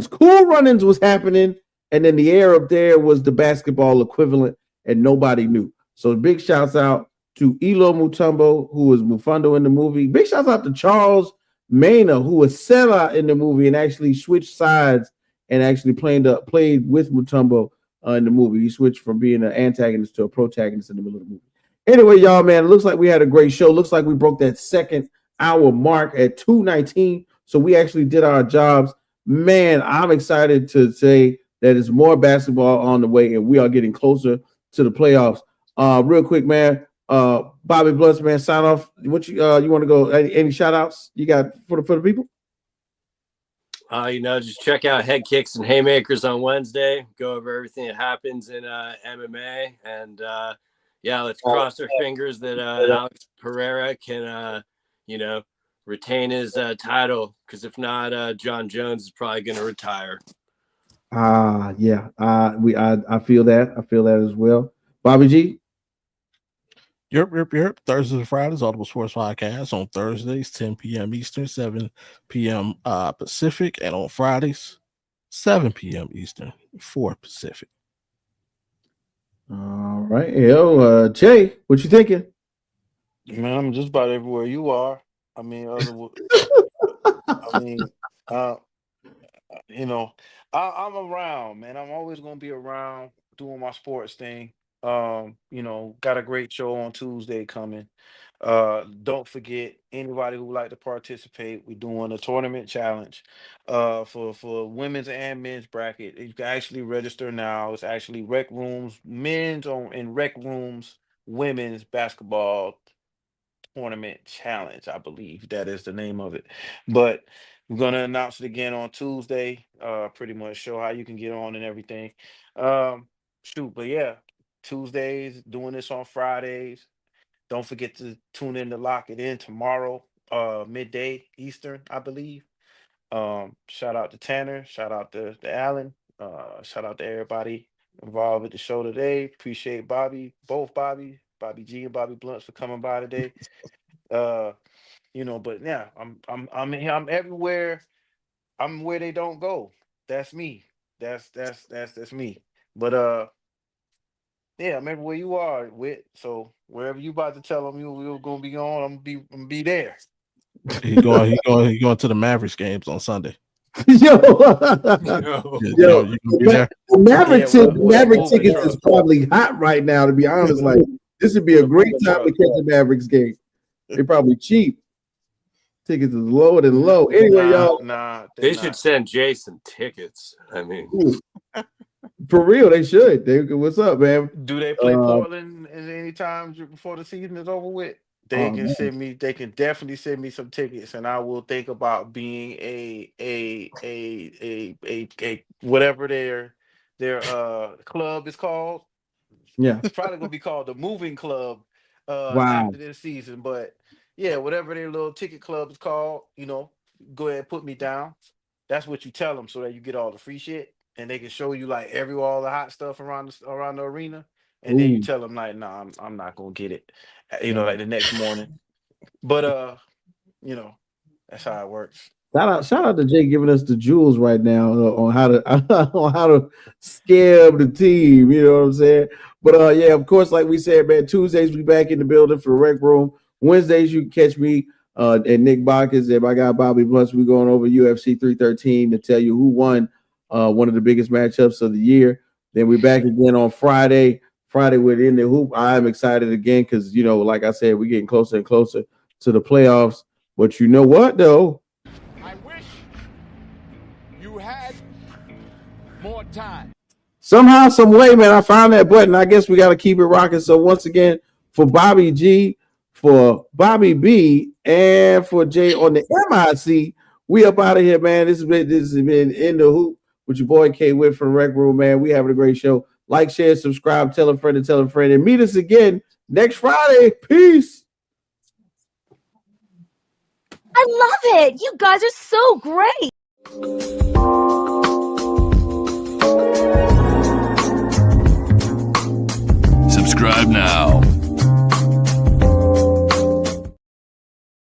Cool Runnings was happening, and then The Air Up There was the basketball equivalent, and nobody knew. So big shouts out to Elo Mutombo, who was Mufando in the movie. Big shouts out to Charles Mena, who was Sela in the movie and actually switched sides and actually played with Mutombo in the movie. He switched from being an antagonist to a protagonist in the middle of the movie. Anyway, y'all, man, it looks like we had a great show. Looks like we broke that second hour mark at 2:19. So we actually did our jobs. man, I'm excited to say that it's more basketball on the way, and we are getting closer to the playoffs. Real quick, man. Bobby Blunts, man, sign off. What you want to go? Any shout outs you got for the people? Just check out Head Kicks and Haymakers on Wednesday. Go over everything that happens in MMA, and let's cross our fingers that Alex Pereira can, retain his title. Because if not, John Jones is probably going to retire. Yeah. I feel that. I feel that as well. Bobby G. Yep. Thursdays and Fridays, Audible Sports Podcast. On Thursdays, 10 p.m. Eastern, 7 p.m. Pacific. And on Fridays, 7 p.m. Eastern, 4 Pacific. All right. Jay, what you thinking? Man, I'm just about everywhere you are. I mean, I'm around, man. I'm always gonna be around doing my sports thing. Got a great show on Tuesday coming. Don't forget, anybody who would like to participate, we're doing a tournament challenge for women's and men's bracket. You can actually register now. It's actually Rec Rooms men's and Rec Rooms women's basketball tournament challenge. I believe that is the name of it. But we're gonna announce it again on Tuesday. Pretty much show how you can get on and everything. But yeah, Tuesdays, doing this on Fridays. Don't forget to tune in to Lock It In tomorrow, midday Eastern, I believe. Shout out to Tanner, shout out to Allen, shout out to everybody involved with the show today. Appreciate both Bobby G and Bobby Blunts for coming by today. But yeah, I'm everywhere. I'm where they don't go. That's me. That's me. But yeah, I'm everywhere you are with. So wherever you about to tell them you're gonna be on, I'm gonna be there. He going to the Mavericks games on Sunday. Yo, you can be there. Maverick tickets is probably hot right now. To be honest, like this would be a great time to catch a Mavericks game. They're probably cheap. Tickets is lower than low. Anyway, y'all. They should send Jason tickets. I mean, for real, they should. What's up, man? Do they play Portland at any time before the season is over with? They can send me. They can definitely send me some tickets, and I will think about being a whatever their club is called. Yeah, it's probably gonna be called the Moving Club after this season. But yeah, whatever their little ticket club is called, go ahead and put me down. That's what you tell them, so that you get all the free shit, and they can show you like all the hot stuff around the arena. And then you tell them like, nah, I'm not gonna get it, like the next morning. But that's how it works. Shout out to Jay giving us the jewels right now on how to scam the team. You know what I'm saying? But yeah, of course, like we said, man, Tuesdays we back in the building for the Rec Room. Wednesdays you can catch me and Nick Bacchus and my guy Bobby Blunts. We're going over UFC 313 to tell you who won one of the biggest matchups of the year. Then we're back again on Friday within the hoop. I'm excited again because, like I said, we're getting closer and closer to the playoffs. But you know what, though? I wish you had more time. Somehow, some way, man, I found that button. I guess we got to keep it rocking. So once again, for Bobby G, for Bobby B, and for Jay on the MIC, we up out of here, man. This has been In the Hoop with your boy K Witt from the Rec Room, man. We having a great show. Like, share, subscribe, tell a friend, and meet us again next Friday. Peace. I love it. You guys are so great. Subscribe now.